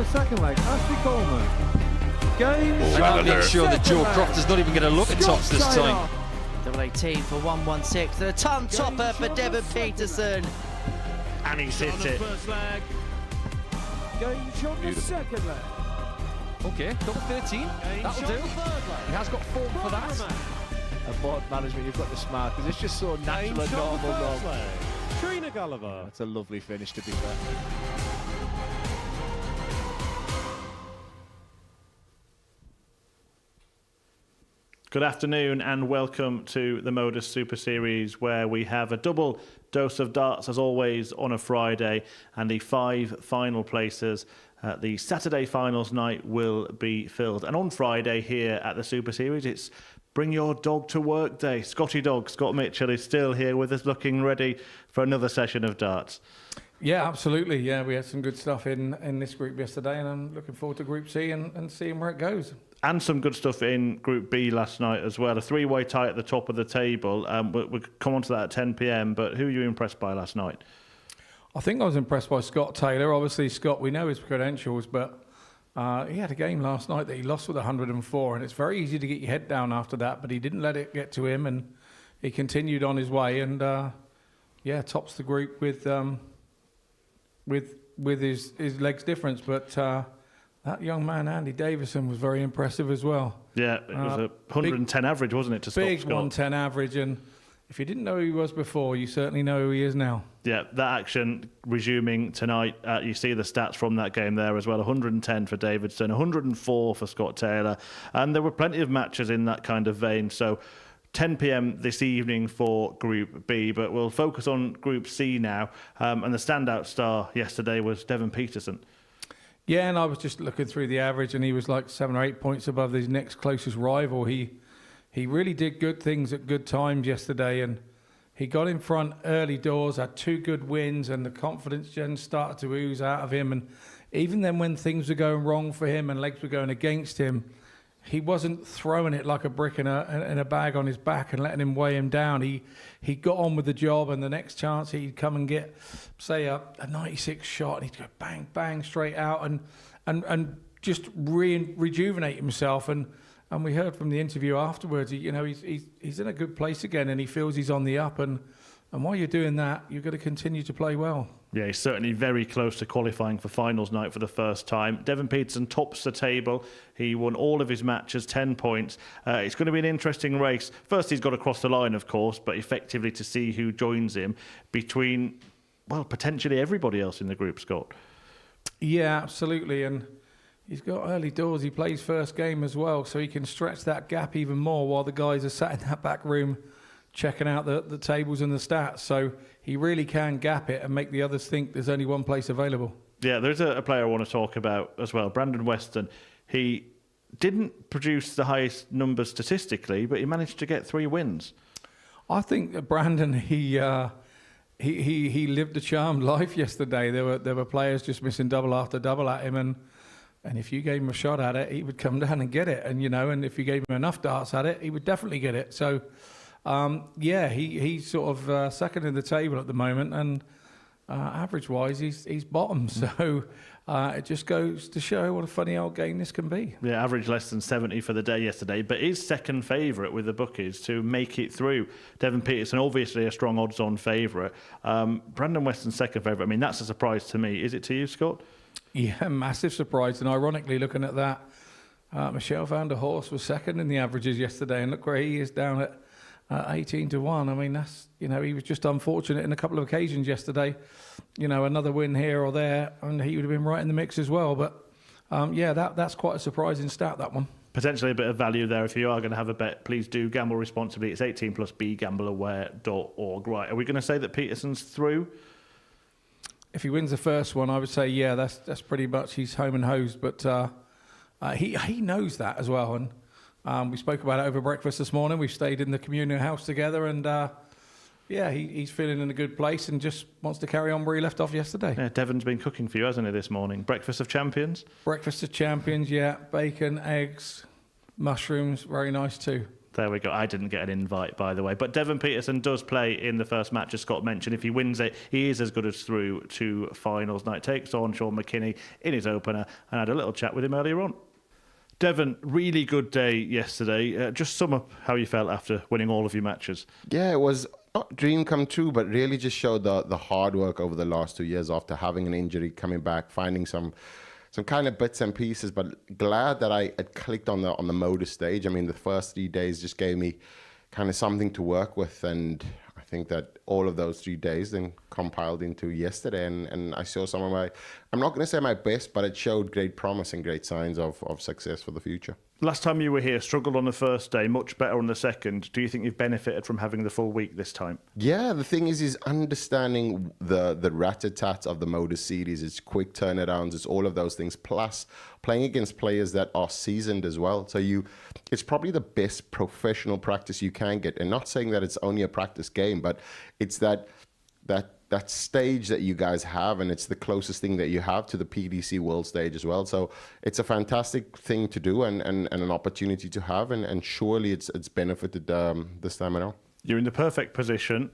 second leg, Ashley Coleman. Gains. I'm not sure that Joe Crofter's not even going to look at tops this time. Double 18 for 116. The ton topper for Devon Petersen. And he's hit it. Game shot the second leg. Okay, double 13. That'll do. He has got form for that. And board management, you've got to smile because it's just so natural and normal, Rob. Trina Gulliver. That's a lovely finish, to be fair. Good afternoon and welcome to the Modus Super Series, where we have a double dose of darts as always on a Friday, and the 5 final places at the Saturday finals night will be filled. And on Friday here at the Super Series, it's Bring Your Dog to Work Day. Scotty Dog, Scott Mitchell, is still here with us, looking ready for another session of darts. Yeah, absolutely. Yeah, we had some good stuff in this group yesterday, and I'm looking forward to Group C and seeing where it goes. And some good stuff in Group B last night as well. A 3-way tie at the top of the table. We'll come on to that at 10 p.m. But who were you impressed by last night? I think I was impressed by Scott Taylor. Obviously, Scott, we know his credentials, but he had a game last night that he lost with 104, and it's very easy to get your head down after that, but he didn't let it get to him, and he continued on his way, and tops the group with his legs difference. But that young man, Andy Davison, was very impressive as well. Yeah, it was a 110 average, wasn't it, to stop big Scott? 110 average, and if you didn't know who he was before, you certainly know who he is now. Yeah, that action resuming tonight. You see the stats from that game there as well. 110 for Davidson, 104 for Scott Taylor. And there were plenty of matches in that kind of vein. So 10 p.m. this evening for Group B, but we'll focus on Group C now. And the standout star yesterday was Devon Petersen. Yeah, and I was just looking through the average, and he was like 7 or 8 points above his next closest rival. He really did good things at good times yesterday, and he got in front early doors, had 2 good wins, and the confidence gen started to ooze out of him. And even then, when things were going wrong for him and legs were going against him, he wasn't throwing it like a brick in a bag on his back and letting him weigh him down. He got on with the job, and the next chance he'd come and get, say, a 96 shot, and he'd go bang, bang, straight out and just rejuvenate himself. And we heard from the interview afterwards, he's in a good place again, and he feels he's on the up. And while you're doing that, you've got to continue to play well. Yeah, he's certainly very close to qualifying for finals night for the first time. Devon Petersen tops the table. He won all of his matches, 10 points. It's going to be an interesting race. First, he's got to cross the line, of course, but effectively to see who joins him between, well, potentially everybody else in the group, Scott. Yeah, absolutely. And he's got early doors. He plays first game as well, so he can stretch that gap even more while the guys are sat in that back room checking out the tables and the stats. So he really can gap it and make the others think there's only one place available. Yeah, there's a player I want to talk about as well, Brandon Weston. He didn't produce the highest numbers statistically, but he managed to get 3 wins. I think that Brandon, he lived a charmed life yesterday. There were players just missing double after double at him, and if you gave him a shot at it, he would come down and get it. And and if you gave him enough darts at it, he would definitely get it. So he's sort of second in the table at the moment, and average-wise, he's bottom. So it just goes to show what a funny old game this can be. Yeah, average less than 70 for the day yesterday, but is second favourite with the bookies to make it through. Devon Petersen, obviously a strong odds-on favourite. Brandon Weston, second favourite. I mean, that's a surprise to me. Is it to you, Scott? Yeah, massive surprise. And ironically, looking at that, Michel van der Horst was second in the averages yesterday, and look where he is down at 18 to 1. I mean, that's, he was just unfortunate in a couple of occasions yesterday. Another win here or there, and he would have been right in the mix as well. But that's quite a surprising stat, that one. Potentially a bit of value there. If you are going to have a bet, please do gamble responsibly. It's 18 plus begambleaware.org. Right, are we going to say that Petersen's through? If he wins the first one, I would say, yeah, that's pretty much he's home and hosed. But he knows that as well. And we spoke about it over breakfast this morning. We've stayed in the communal house together, and he's feeling in a good place and just wants to carry on where he left off yesterday. Yeah, Devon's been cooking for you, hasn't he, this morning? Breakfast of champions? Breakfast of champions, yeah. Bacon, eggs, mushrooms, very nice too. There we go. I didn't get an invite, by the way. But Devon Petersen does play in the first match, as Scott mentioned. If he wins it, he is as good as through to finals night. Takes on Sean McKinney in his opener, and I had a little chat with him earlier on. Devon, really good day yesterday. Just sum up how you felt after winning all of your matches. Yeah, it was not dream come true, but really just showed the hard work over the last 2 years after having an injury, coming back, finding some kind of bits and pieces. But glad that I had clicked on the Modus stage. I mean, the first 3 days just gave me kind of something to work with, and I think that all of those 3 days then compiled into yesterday, and I saw some of my, I'm not going to say my best, but it showed great promise and great signs of success for the future. Last time you were here, struggled on the first day, much better on the second. Do you think you've benefited from having the full week this time? Yeah, the thing is understanding the rat-a-tat of the Modus series. It's quick turnarounds, it's all of those things, plus playing against players that are seasoned as well. So it's probably the best professional practice you can get. And not saying that it's only a practice game, but it's that stage that you guys have, and it's the closest thing that you have to the PDC World stage as well. So it's a fantastic thing to do and an opportunity to have, and surely it's benefited this time around. You're in the perfect position.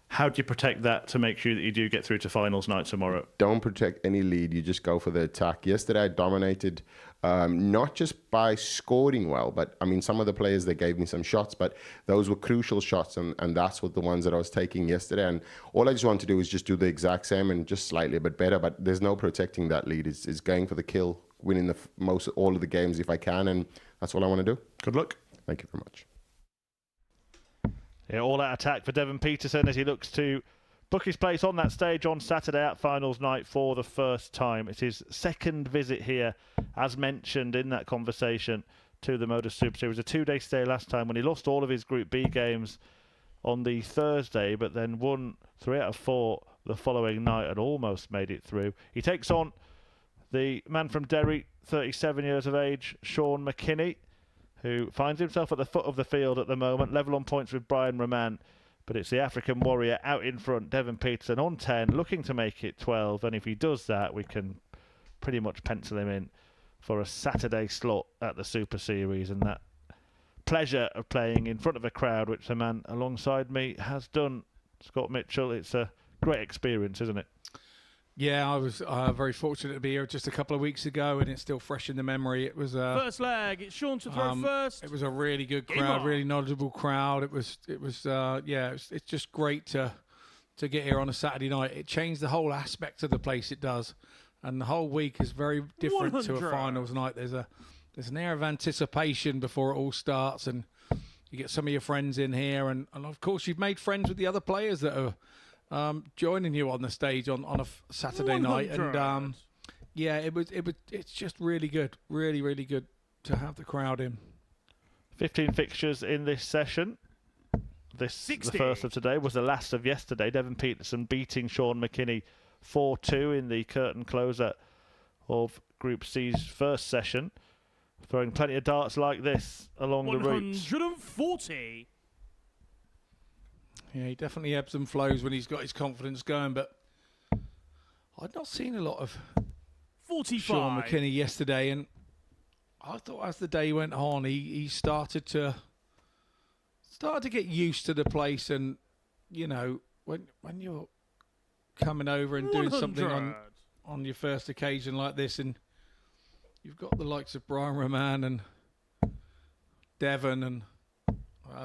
How do you protect that to make sure that you do get through to finals night tomorrow? Don't protect any lead. You just go for the attack. Yesterday, I dominated, not just by scoring well, but I mean, some of the players, they gave me some shots, but those were crucial shots, and that's what the ones that I was taking yesterday. And all I just want to do is just do the exact same and just slightly a bit better, but there's no protecting that lead. It's going for the kill, winning all of the games if I can, and that's all I want to do. Good luck. Thank you very much. Yeah, all-out attack for Devon Petersen as he looks to book his place on that stage on Saturday at finals night for the first time. It's his second visit here, as mentioned in that conversation, to the Modus Super Series. A 2-day stay last time when he lost all of his Group B games on the Thursday, but then won 3 out of 4 the following night and almost made it through. He takes on the man from Derry, 37 years of age, Sean McKinney, who finds himself at the foot of the field at the moment, level on points with Brian Roman. But it's the African warrior out in front, Devon Petersen, on 10, looking to make it 12. And if he does that, we can pretty much pencil him in for a Saturday slot at the Super Series. And that pleasure of playing in front of a crowd, which the man alongside me has done, Scott Mitchell, it's a great experience, isn't it? Yeah, I was very fortunate to be here just a couple of weeks ago, and it's still fresh in the memory. It was First leg, it's Sean to throw first. It was a really good crowd, really knowledgeable crowd. It's just great to get here on a Saturday night. It changed the whole aspect of the place. It does, and the whole week is very different 100. to a finals night. There's an air of anticipation before it all starts, and you get some of your friends in here, and of course you've made friends with the other players that are joining you on the stage on a Saturday 100. night, and it's just really good, really good to have the crowd in. 15 fixtures in this session. The first of today was the last of yesterday. Devon Petersen beating Sean McKinney 4-2 in the curtain closer of Group C's first session, throwing plenty of darts like this along the routes. 140. Yeah, he definitely ebbs and flows when he's got his confidence going, but I'd not seen a lot of 45. Sean McKinney yesterday, and I thought as the day went on, he started to get used to the place, and you know, when you're coming over and doing 100. something on your first occasion like this, and you've got the likes of Brian Roman and Devon and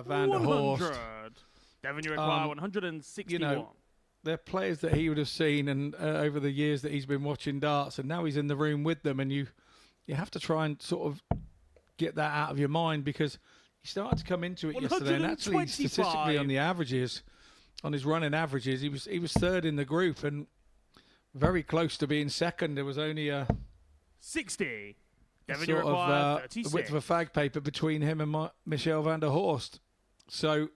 Van der Horst. 100. Devon, you require 161. You know, they're players that he would have seen and over the years that he's been watching darts, and now he's in the room with them, and you have to try and sort of get that out of your mind, because he started to come into it yesterday, and actually statistically on the averages, on his running averages, he was third in the group and very close to being second. There was only a 60. Devon, sort you require 36. the width of a fag paper between him and Michel van der Horst. So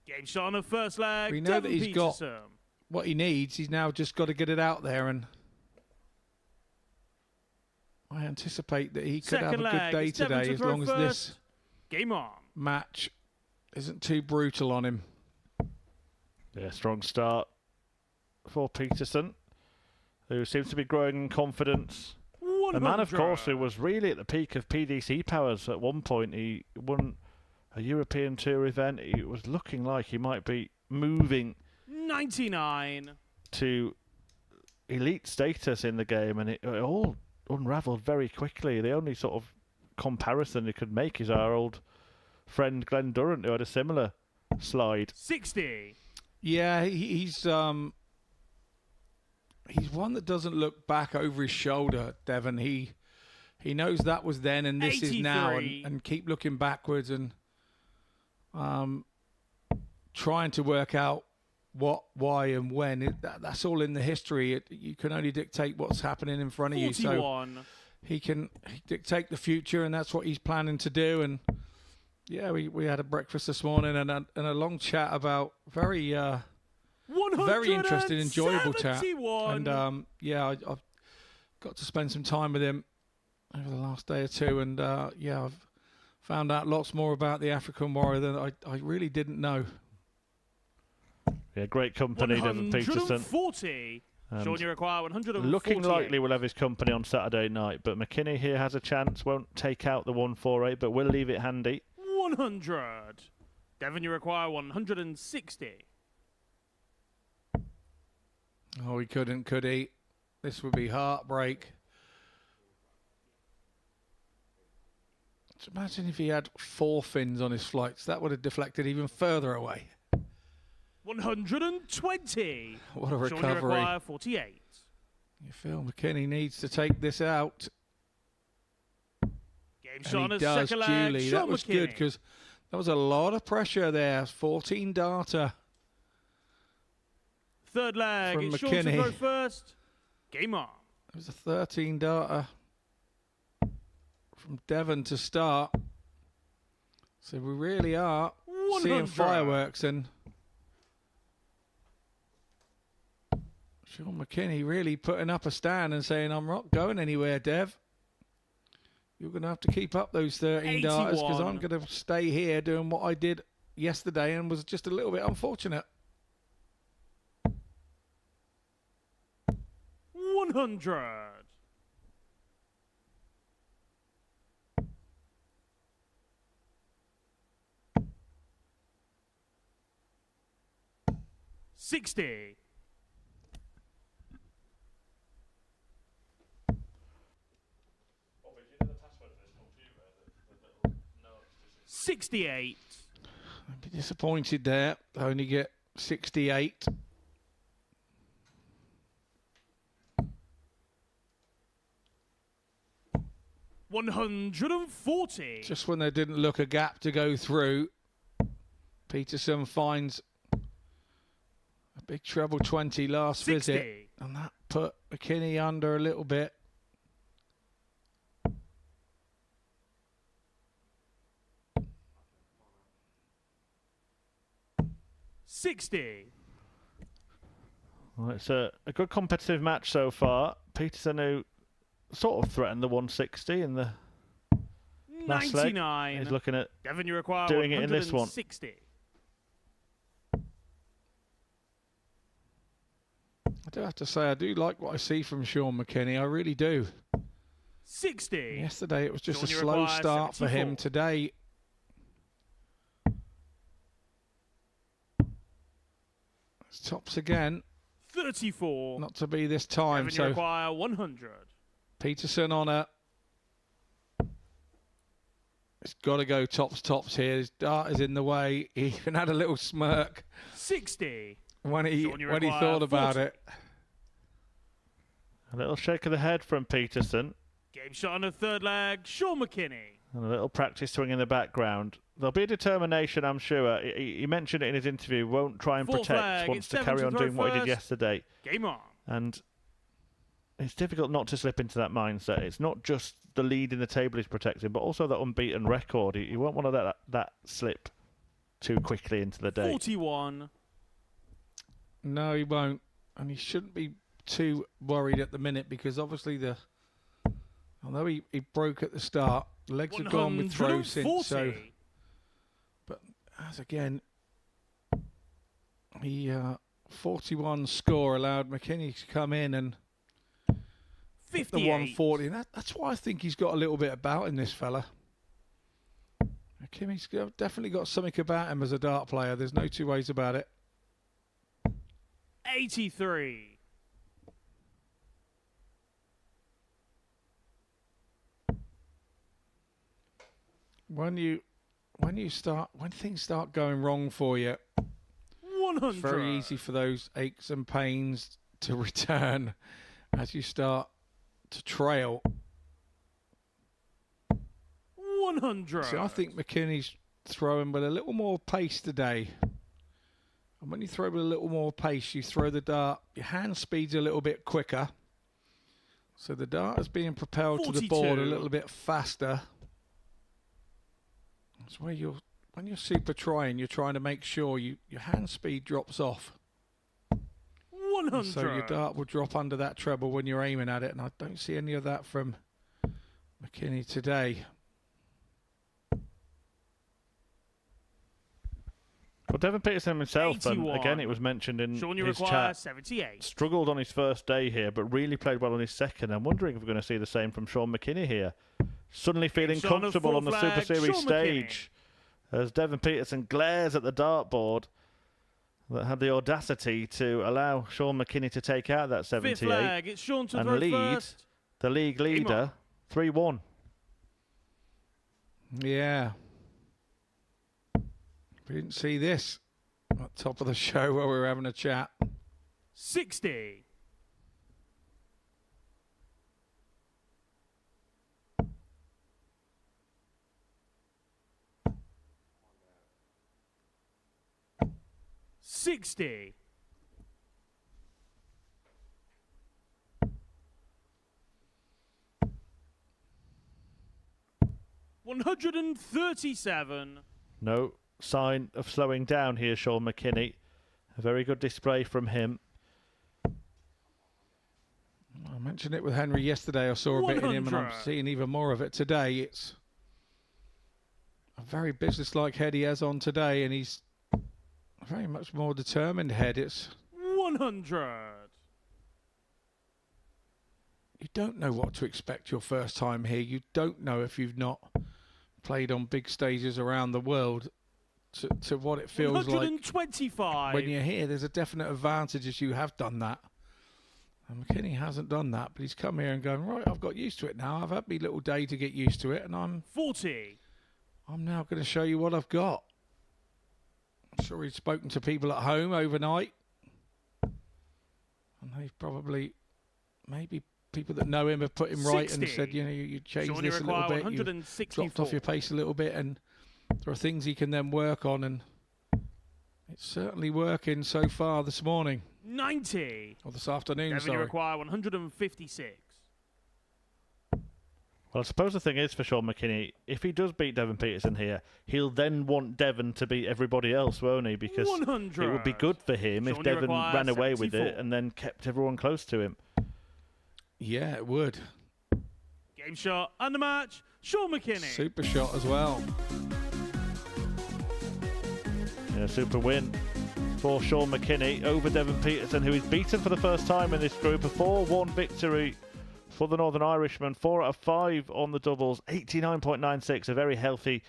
game shot on the first leg. We know Devon that he's Petersen. got what he needs. He's now just got to get it out there, and I anticipate that he could have a good day today, as long as this game on match isn't too brutal on him. Yeah, strong start for Petersen, who seems to be growing in confidence. 100. A man, of course, who was really at the peak of PDC powers at one point. He won a European Tour event. It was looking like he might be moving 99 to elite status in the game, and it all unravelled very quickly. The only sort of comparison you could make is our old friend Glenn Durrant, who had a similar slide. 60. Yeah, he's one that doesn't look back over his shoulder, Devon. He knows that was then and this is now, 83. and keep looking backwards and trying to work out what, why, and when. That's all in the history. You can only dictate what's happening in front of you. So 41. he can dictate the future, and that's what he's planning to do. And yeah, we had a breakfast this morning and a long chat about very interesting, enjoyable chat. 171. And yeah, I've got to spend some time with him over the last day or two, and yeah, I've found out lots more about the African warrior than I really didn't know. Yeah, great company, Devon Petersen. 140. Sean, you require 148. Looking likely we'll have his company on Saturday night, but McKinney here has a chance. Won't take out the 148, but will leave it handy. 100. Devon, you require 160. Oh, he couldn't, could he? This would be heartbreak. Just imagine if he had 4 fins on his flights. That would have deflected even further away. 120. What a Sean, you recovery. require 48. You feel McKinney needs to take this out. Game And shot on he a does, second leg. Julie. Sean That was McKinney. good because there was a lot of pressure there. 14 darter. Third leg. from It's Sean to McKinney. go first. Game on. It was a 13 darter from Devon to start. So we really are 100. seeing fireworks, and Sean McKinney really putting up a stand and saying, I'm not going anywhere, Dev. You're going to have to keep up those 13 darters because I'm 81. going to stay here doing what I did yesterday and was just a little bit unfortunate. 100. $60. 68. I'd be disappointed there. Only get 68. $140. Just when there didn't look a gap to go through, Petersen finds a big treble 20 last 60. visit, and that put McKinney under a little bit. $60. Well, it's a good competitive match so far. Petersen, who sort of threatened the 160 in the last leg, 99. is looking at Devon, you require doing it in this one. 160. I do have to say, I do like what I see from Sean McKinney. I really do. 60. Yesterday it was just Sean, a you slow require start for him. 74. Today, it's tops again. 34. Not to be this time. Devon, you So require 100. Petersen on a. It's got to go tops here. His dart is in the way. He even had a little smirk 60. when he Sean, you require thought about 40. it. a little shake of the head from Petersen Game shot on the third leg. Sean McKinney. and a little practice swing in the background. There'll be a determination, I'm sure. He mentioned it in his interview. Won't try and Fourth protect. leg, Wants it's to carry Devon on to throw doing what he did first. yesterday. Game on. And it's difficult not to slip into that mindset. It's not just the lead in the table he's protecting, but also that unbeaten record. He won't want to let that slip too quickly into the day. 41. No, he won't, and he shouldn't be too worried at the minute because obviously although he broke at the start, the legs have gone with throw since. So, 140. but as again, the 41 score allowed McKinney to come in and hit the 58. 140. And that's why I think he's got a little bit about in this fella. McKinney's definitely got something about him as a dart player. There's no two ways about it. 83. When things start going wrong for you, 100. it's very easy for those aches and pains to return as you start to trail. 100. See, I think McKinney's throwing with a little more pace today. And when you throw with a little more pace, you throw the dart, your hand speed's a little bit quicker. So the dart is being propelled to the board a 42. little bit faster. That's where when you're super trying, you're trying to make sure your hand speed drops off. 100. So your dart will drop under that treble when you're aiming at it, and I don't see any of that from McKinney today. Well, Devon Petersen himself, and 81. again, it was mentioned in Sean, you his require chat, 78. struggled on his first day here, but really played well on his second. I'm wondering if we're going to see the same from Sean McKinney here. Suddenly feeling Sean, a comfortable on the full Super flag, Series Sean stage as Devon Petersen glares at the dartboard that had the audacity to allow Sean McKinney to take out that 78 Fifth flag. It's Sean to throw and lead first. the league leader 3-1. Yeah. We didn't see this at the top of the show while we were having a chat. 60. $60. 137. No sign of slowing down here, Sean McKinney. A very good display from him. I mentioned it with Henry yesterday. I saw a bit in him, and I'm 100. seeing even more of it today. It's a very businesslike head he has on today, and he's a very much more determined head. It's 100. you don't know what to expect your first time here. You don't know if you've not played on big stages around the world to what it feels like 125. when you're here. There's a definite advantage as you have done that. And McKinney hasn't done that, but he's come here and going, right, I've got used to it now. I've had my little day to get used to it, and I'm 40. now going to show you what I've got. I'm sure he's spoken to people at home overnight. And they've probably, maybe people that know him have put him right and 60. said, you know, you changed Sean, this a little require bit. You 164. dropped off your pace a little bit, and there are things he can then work on, and it's certainly working so far this morning. 90. Or this afternoon, Devon, you sorry. require 156. Well, I suppose the thing is for Sean McKinney, if he does beat Devon Petersen here, he'll then want Devon to beat everybody else, won't he? Because 100. it would be good for him if Sean, you Devon require ran away with 74. it and then kept everyone close to him. Yeah, it would. Game shot and the match. Sean McKinney. Super shot as well. Yeah, super win for Sean McKinney over Devon Petersen, who is beaten for the first time in this group. A 4-1 victory for the Northern Irishman. 4 out of 5 on the doubles. 89.96, a very healthy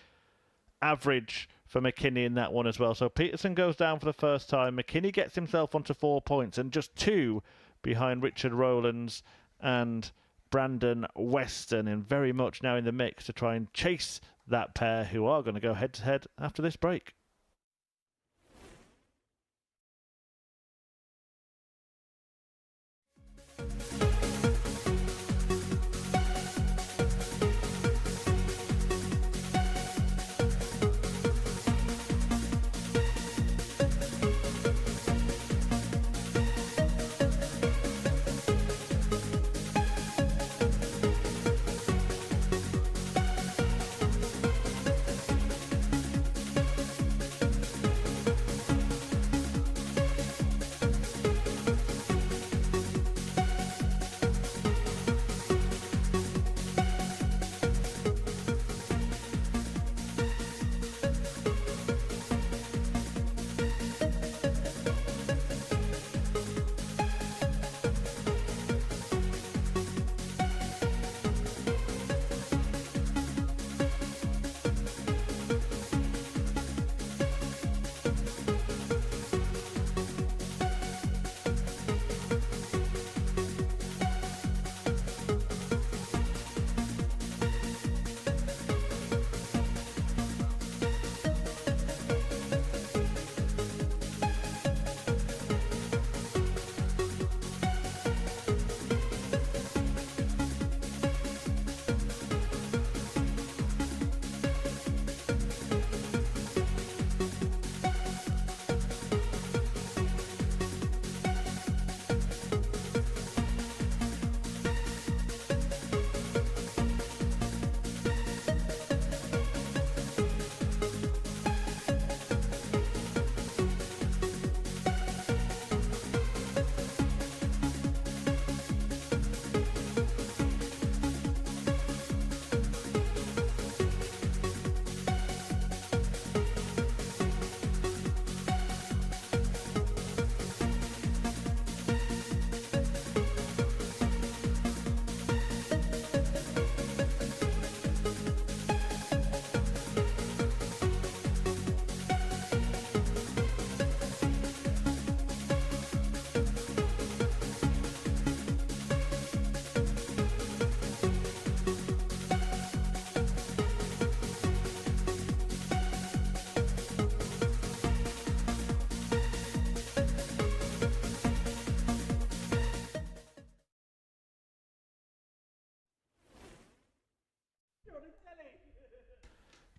average for McKinney in that one as well. So Petersen goes down for the first time. McKinney gets himself onto 4 points and just 2 behind Richard Rowlands and Brandon Weston, and very much now in the mix to try and chase that pair, who are going to go head-to-head after this break.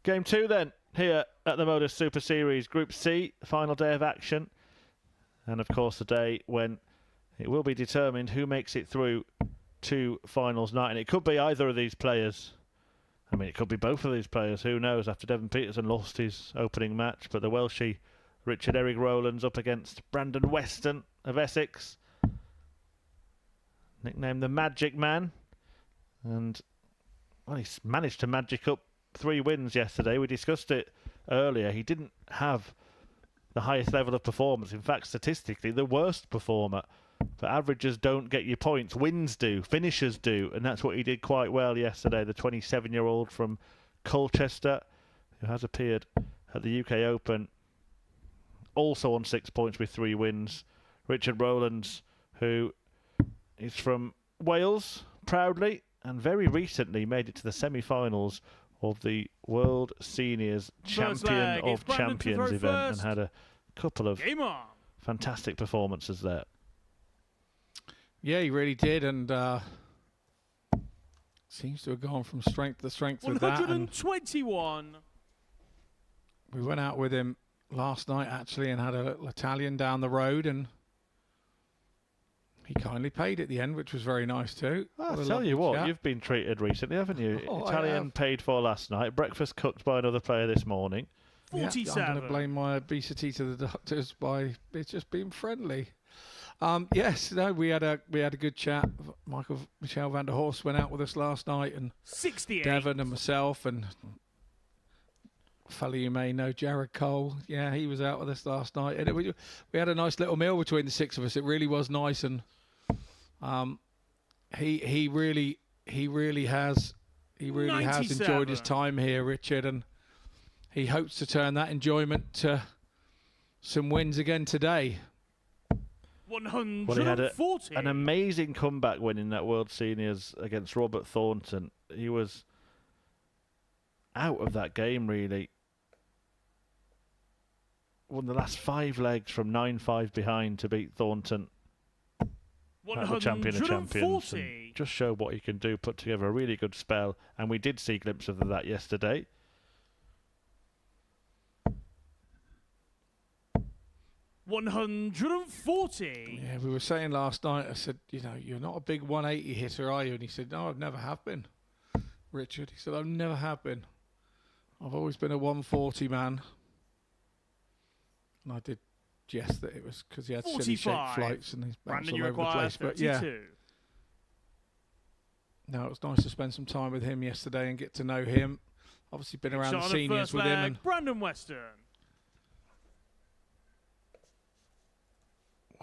Game 2 then, here at the Modus Super Series, Group C, final day of action. And of course the day when it will be determined who makes it through to finals night. And it could be either of these players. I mean, it could be both of these players. Who knows, after Devon Petersen lost his opening match. But the Welshie Richard Eric Rowlands up against Brandon Weston of Essex. Nicknamed the Magic Man. And, well, he's managed to magic up 3 wins yesterday. We discussed it earlier. He didn't have the highest level of performance. In fact, statistically, the worst performer. But averages don't get you points. Wins do. Finishers do. And that's what he did quite well yesterday. The 27-year-old from Colchester, who has appeared at the UK Open, also on 6 points with 3 wins. Richard Rowlands, who is from Wales, proudly, and very recently made it to the semi-finals of the World Seniors Champion of Champions event and had a couple of fantastic performances there. Yeah, he really did, and seems to have gone from strength to strength with that. 121. We went out with him last night, actually, and had a little Italian down the road, and he kindly paid at the end, which was very nice too. I'll tell you what, you've been treated recently, haven't you? Oh, Italian paid for last night, breakfast cooked by another player this morning. 47. Yeah, I'm going to blame my obesity to the doctors by it just being friendly. Yes, no, we had a good chat. Michel van der Horst went out with us last night, and 68. Devon and myself and a fella you may know, Jared Cole. Yeah, he was out with us last night, and we had a nice little meal between the 6 of us. It really was nice, and he really has enjoyed his time here, Richard, and he hopes to turn that enjoyment to some wins again today. 140. Well, he had an amazing comeback win in that World Seniors against Robert Thornton. He was out of that game, really. Won the last 5 legs from 9-5 behind to beat Thornton. The champion of champions. And just show what he can do, put together a really good spell. And we did see glimpses of that yesterday. $140. Yeah, we were saying last night, I said, you're not a big 180 hitter, are you? And he said, no, I've never have been, Richard. He said, I've never have been. I've always been a 140 man. And I did jest that it was because he had silly shaped flights and he's bounced all over the place. 32. But yeah, no, it was nice to spend some time with him yesterday and get to know him. Obviously been around the seniors with him. And Brandon Weston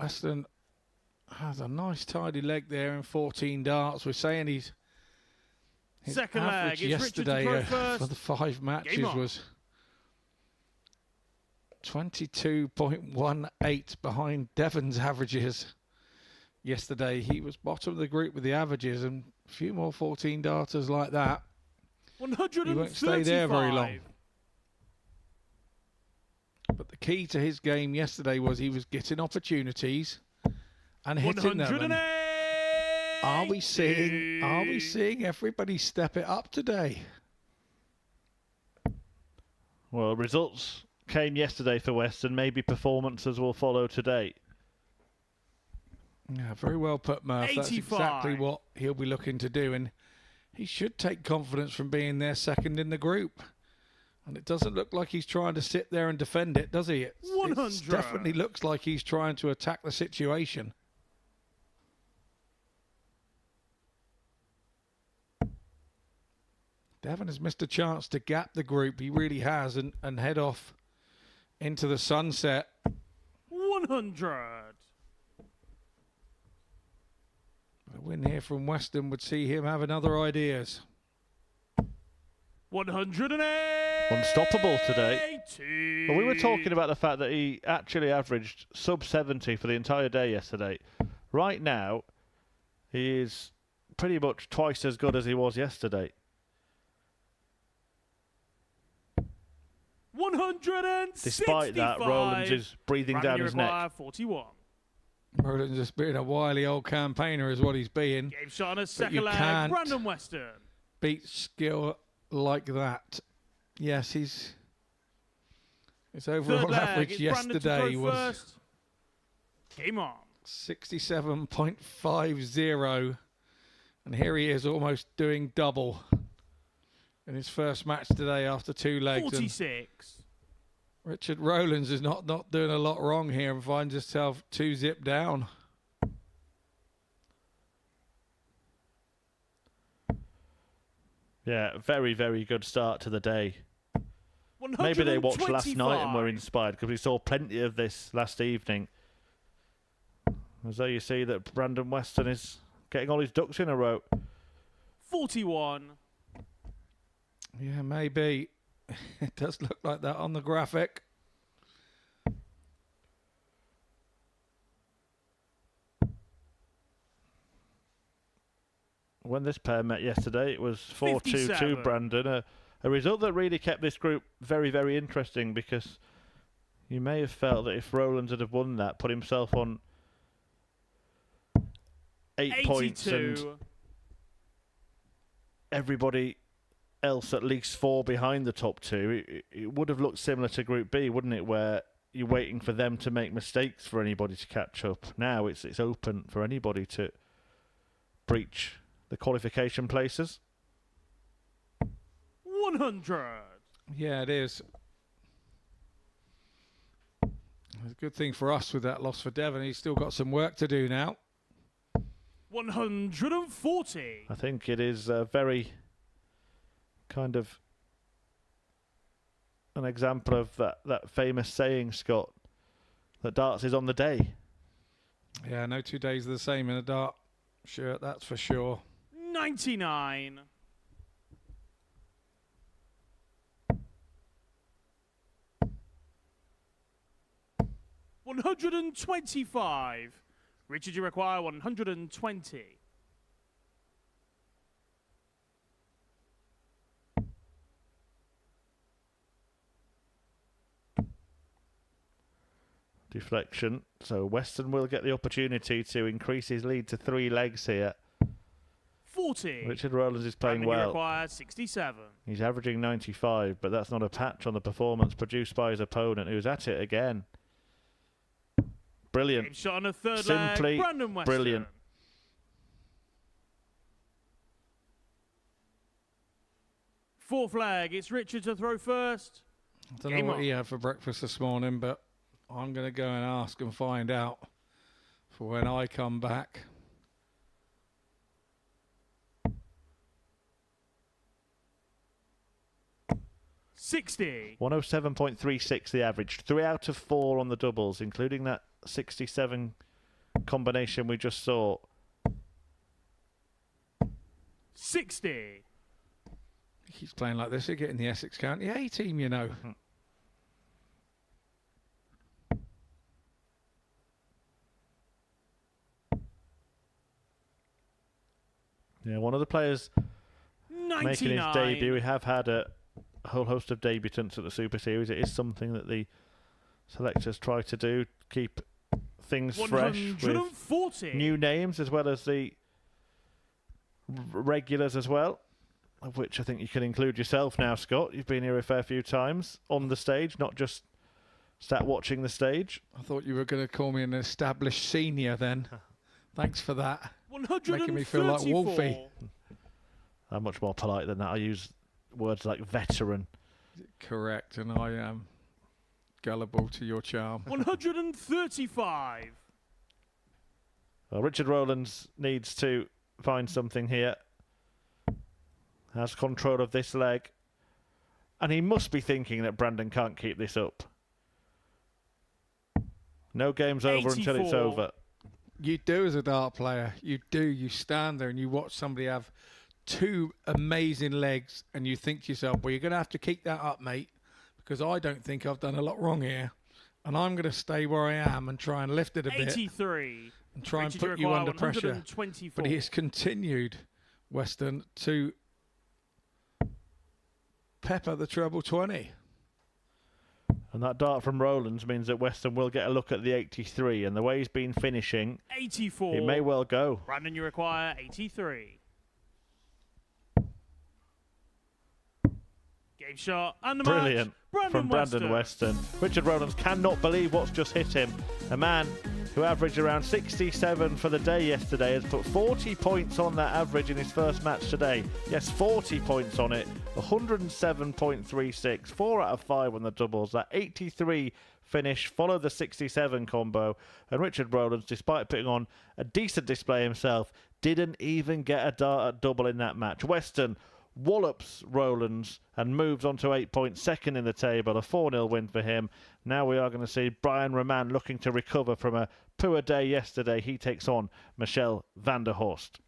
has a nice tidy leg there in 14 darts. We're saying his second average leg yesterday for the 5 matches was 22.18 behind Devon's averages yesterday. He was bottom of the group with the averages, and a few more 14 darters like that. 135. He won't stay there very long. But the key to his game yesterday was he was getting opportunities and hitting them. Are we seeing everybody step it up today? Well, results came yesterday for Weston. Maybe performances will follow today. Yeah, very well put, Murph. 85. That's exactly what he'll be looking to do, and he should take confidence from being there second in the group. And it doesn't look like he's trying to sit there and defend it, does he? It definitely looks like he's trying to attack the situation. Devon has missed a chance to gap the group. He really has, and head off into the sunset. 100. A win here from Weston would see him have another ideas. 108. Unstoppable today. Well, we were talking about the fact that he actually averaged sub 70 for the entire day yesterday. Right now, he is pretty much twice as good as he was yesterday. 165. Despite that, Rowlands is breathing down his neck. 41. Rowlands just being a wily old campaigner is what he's being. Game shot on a second leg. Brandon Weston. Beat skill like that. Yes, his Third overall leg, average it's Brandon to yesterday throw was first. Game on. 67.50. And here he is almost doing double in his first match today after 2 legs. And 46. Richard Rowlands is not doing a lot wrong here and finds himself 2-zip down. Yeah, very, very good start to the day. 125. Maybe they watched last night and were inspired, because we saw plenty of this last evening. As though you see that Brandon Weston is getting all his ducks in a row. 41. Yeah, maybe. It does look like that on the graphic. When this pair met yesterday, it was 4-2 to 57. Brandon. A result that really kept this group very, very interesting, because you may have felt that if Rowlands had have won that, put himself on 8 points, and 82. everybody else at least 4 behind the top 2, it would have looked similar to Group B, wouldn't it, where you're waiting for them to make mistakes for anybody to catch up. Now it's open for anybody to breach the qualification places. 100. Yeah, it is. It's a good thing for us with that loss for Devon. He's still got some work to do now. 140. I think it is very kind of an example of that famous saying, Scott, that darts is on the day. Yeah, no 2 days are the same in a dart shirt, that's for sure. 99. 125. Richard, you require 120. Deflection. So Weston will get the opportunity to increase his lead to 3 legs here. 40. Richard Rowlands is playing Brandon, you well. require 67. He's averaging 95, but that's not a patch on the performance produced by his opponent, who's at it again. Brilliant. Game shot on a third Simply leg. Brandon Weston. brilliant. Fourth leg. It's Richard to throw first. I don't Game know what on. he had for breakfast this morning, but I'm going to go and ask and find out for when I come back. $60. 107.36 the average. 3 out of 4 on the doubles, including that 67 combination we just saw. 60. He keeps playing like this. He'll get in the Essex County A team, you know. Yeah, one of the players 99. making his debut. We have had a whole host of debutants at the Super Series. It is something that the selectors try to do, keep things fresh with 140. new names as well as the regulars as well, of which I think you can include yourself now, Scott. You've been here a fair few times on the stage, not just sat watching the stage. I thought you were going to call me an established senior then. Thanks for that. 134. Making me feel like Wolfie. I'm much more polite than that. I use words like veteran. Correct, and I am gullible to your charm. 135. Well, Richard Rowlands needs to find something here. Has control of this leg. And he must be thinking that Brandon can't keep this up. No game's over until it's 84. over. You do as a dart player. You do. You stand there and you watch somebody have 2 amazing legs and you think to yourself, well, you're going to have to keep that up, mate, because I don't think I've done a lot wrong here. And I'm going to stay where I am and try and lift it a bit 83. and try and Richard, put you require under pressure. 124. But he has continued, Weston, to pepper the treble 20. And that dart from Rowlands means that Weston will get a look at the 83. And the way he's been finishing, 84. it may well go. Brandon, you require 83. Game shot and the Brilliant match. from Brandon Weston. Richard Rowlands cannot believe what's just hit him. A man who averaged around 67 for the day yesterday has put 40 points on that average in his first match today. Yes, 40 points on it. 107.36. 4 out of 5 on the doubles. That 83 finish followed the 67 combo. And Richard Rowlands, despite putting on a decent display himself, didn't even get a double in that match. Weston wallops Rowlands and moves on to 8 points, second in the table. A 4-0 win for him. Now we are going to see Brian Roman looking to recover from a poor day yesterday. He takes on Michel van der Horst.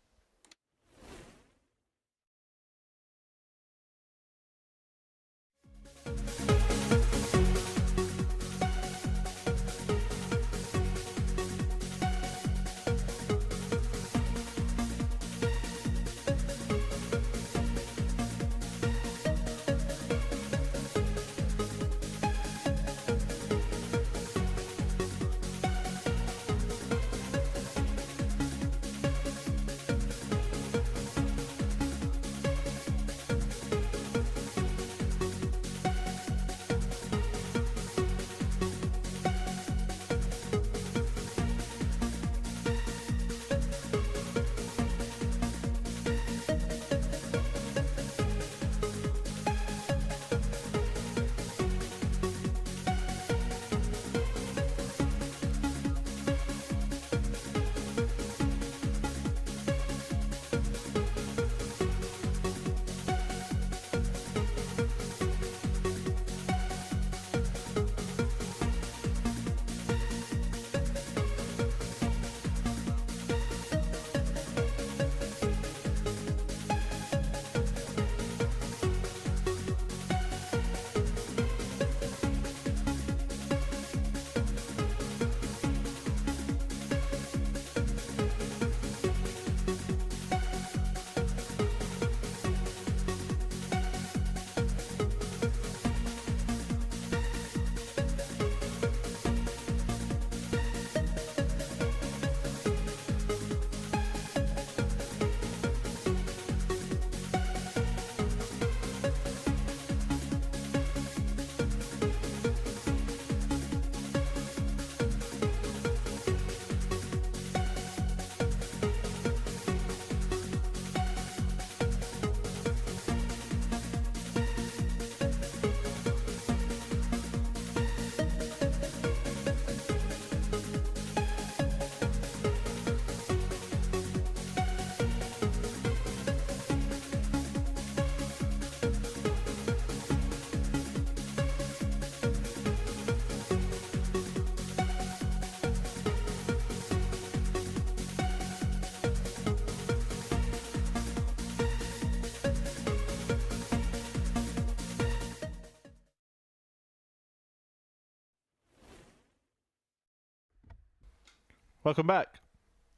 Welcome back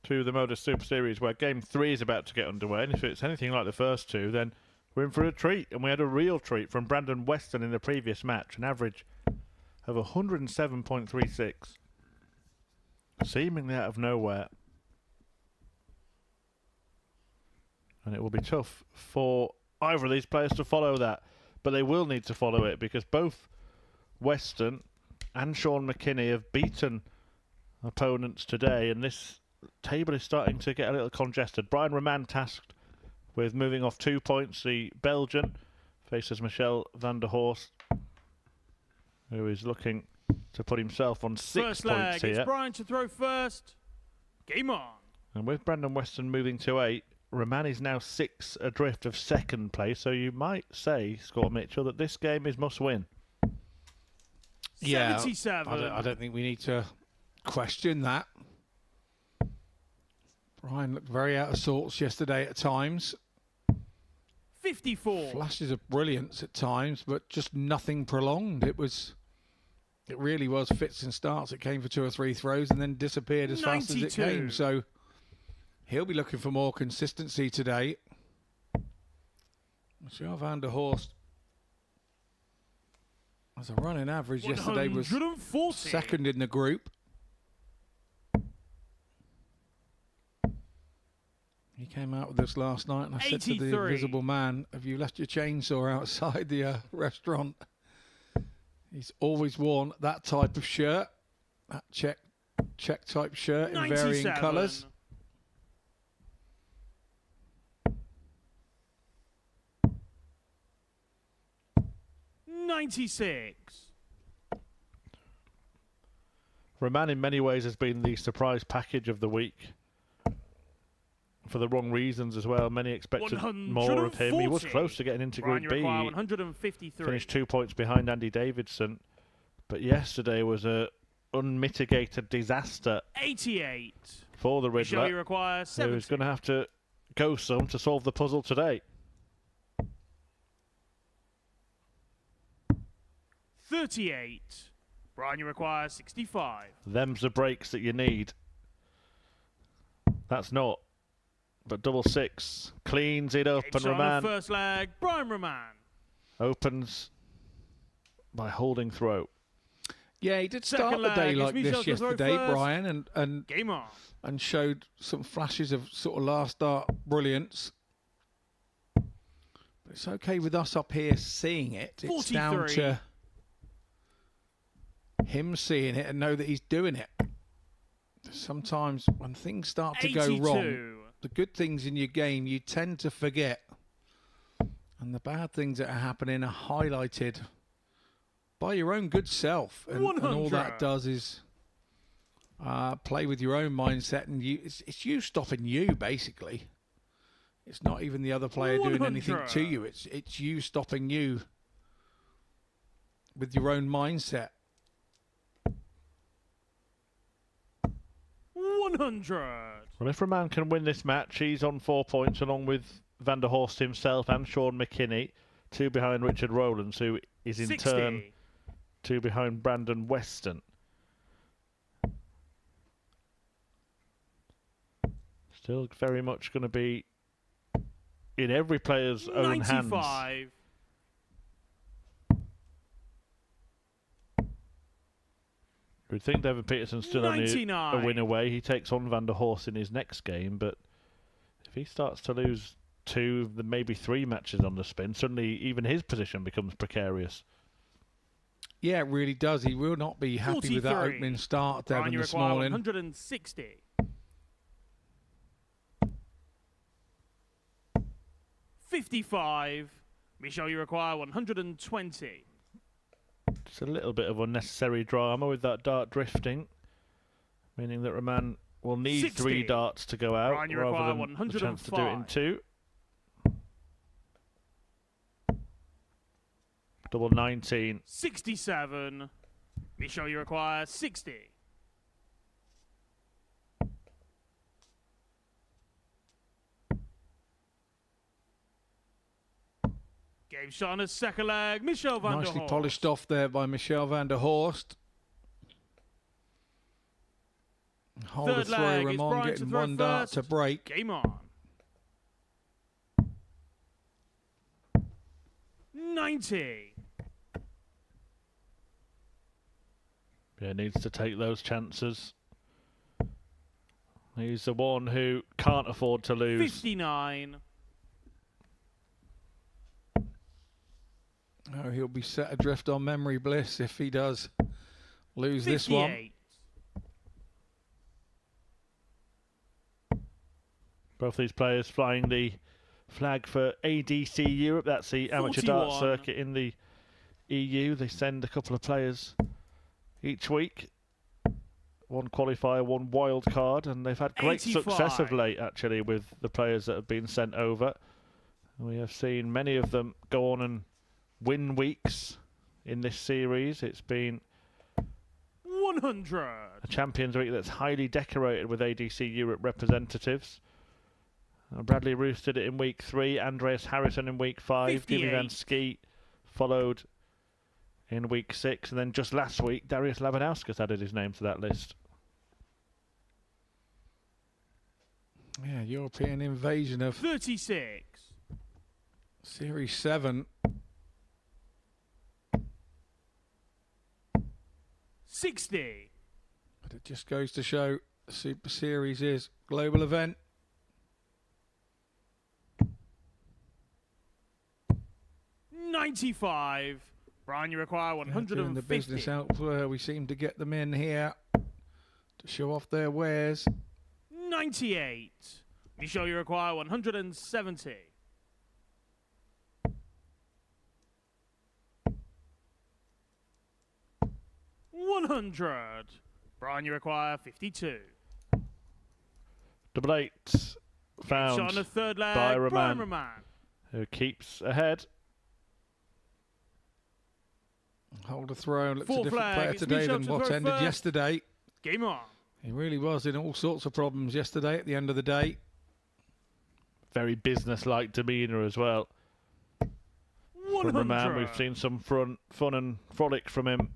to the Modus Super Series, where Game 3 is about to get underway. And if it's anything like the first two, then we're in for a treat. And we had a real treat from Brandon Weston in the previous match, an average of 107.36. Seemingly out of nowhere. And it will be tough for either of these players to follow that. But they will need to follow it, because both Weston and Sean McKinney have beaten opponents today, and this table is starting to get a little congested. Brian Roman tasked with moving off 2 points. The Belgian faces Michel van der Horst, who is looking to put himself on 6 First points leg, here. it's Brian to throw first. Game on. And with Brandon Weston moving to 8, Roman is now 6 adrift of second place. So you might say, Scott Mitchell, that this game is must win. Yeah, 77. I don't think we need to question that. Brian looked very out of sorts yesterday at times. 54. Flashes of brilliance at times, but just nothing prolonged. It really was fits and starts. It came for 2 or 3 throws and then disappeared as fast as it 92. came. So he'll be looking for more consistency today. Michel van der Horst, as a running average yesterday, was 140. second in the group. He came out with this last night, and I said to the 83. Invisible Man, have you left your chainsaw outside the restaurant? He's always worn that type of shirt, that check type shirt in varying 97. colours. $96. Roman in many ways has been the surprise package of the week. For the wrong reasons as well. Many expected more of him. He was close to getting into Brian, Group B. you require 153. Finished 2 points behind Andy Davidson. But yesterday was a unmitigated disaster 88. for the Michelle, you Riddler, require 70. who's going to have to go some to solve the puzzle today. 38. Brian, you require 65. Them's the breaks that you need. That's not. But double six cleans it up, Game and shot on the Roman first leg, Brian Roman. opens by holding throw. Yeah, he did Second start the day leg is like this Michel's throw yesterday, first. Brian, and Game on. and showed some flashes of sort of last start brilliance. But it's okay with us up here seeing it. It's down 43. to him seeing it and know that he's doing it. Sometimes when things start to go 82. wrong, the good things in your game you tend to forget. And the bad things that are happening are highlighted by your own good self. And all 100. that does is play with your own mindset, and it's you stopping you, basically. It's not even the other player doing anything 100. to you. It's you stopping you with your own mindset. 100. Well, if Roman can win this match, he's on 4 points along with Van der Horst himself and Sean McKinney, 2 behind Richard Rowlands, who is in 60. turn 2 behind Brandon Weston. Still very much going to be in every player's own hands. 95. We'd think Devon Peterson's still only a 99. win away. He takes on Van der Horst in his next game, but if he starts to lose 2, maybe 3 matches on the spin, suddenly even his position becomes precarious. Yeah, it really does. He will not be happy with that 43. opening start, Brian, Devon, you this require morning. 160. 55. Michelle, you require 120. It's a little bit of unnecessary drama with that dart drifting, meaning that Roman will need 60. 3 darts to go out Brian, you rather require than the chance to do it in 105. 2. Double 19. 67. Michelle, you require 60. Game shot on his second leg. Michelle van der Nicely Horst. polished off there by Michelle van der Horst. Hold the Third throw, leg is Ramon Brian to getting throw one dart first. to break. Game on. 90. Yeah, needs to take those chances. He's the one who can't afford to lose. 59. Oh, he'll be set adrift on memory bliss if he does lose this one. 58. Both these players flying the flag for ADC Europe. That's the amateur dart 41. circuit in the EU. They send a couple of players each week. 1 qualifier, 1 wild card, and they've had great 85. success of late, actually, with the players that have been sent over. We have seen many of them go on and win weeks in this series. It's been 100. a Champions Week that's highly decorated with ADC Europe representatives. Bradley Roos did it in week 3, Andreas Harrison in week 5, Jimmy Van 58. Skeet followed in week 6, and then just last week, Darius Labanauskas added his name to that list. Yeah, European invasion of 36. Series 7. 60. But it just goes to show the Super Series is a global event. 95. Brian, you require Doing 150. the business elsewhere. We seem to get them in here to show off their wares. 98. Michelle, you require 170. $100. Brian, you require 52. Double eight found Shot on the third leg. by Brian Roman, Roman. who keeps ahead. Hold a throw. Looks a Fourth different flag, player it's today Michel than to what throw ended first. yesterday. Game on. He really was in all sorts of problems yesterday at the end of the day. Very business-like demeanour as well. 100. From Roman, we've seen some fun and frolic from him.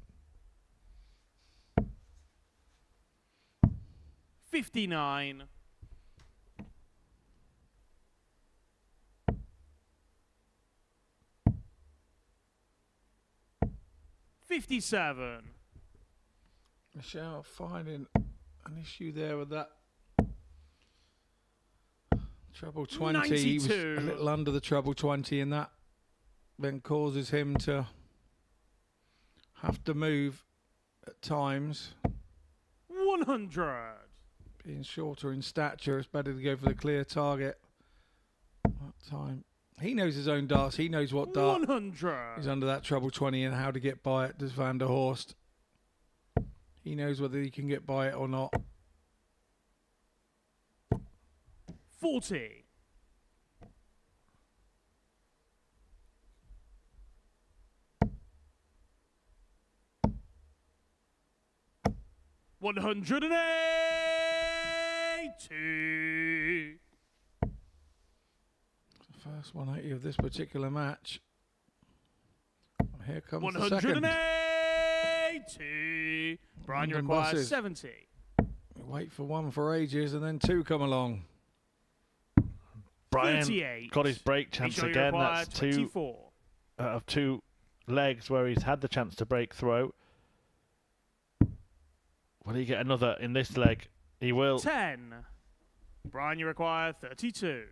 59. $57. Michelle finding an issue there with that treble 20. He was 92. a little under the treble 20, and that then causes him to have to move at times. 100. Being shorter in stature, it's better to go for the clear target that time. He knows his own darts. He knows what dart 100. is under that treble 20 and how to get by it, does Van der Horst. He knows whether he can get by it or not. 40. $182. First 180 of this particular match. Here comes the second. 182. Brian, you London require buses. 70. We wait for one for ages and then two come along. Brian 38. got his break chance Michelle, you again. require That's two 24. out of two legs where he's had the chance to break through. Will he get another in this leg? He will. 10. Brian, you require 32.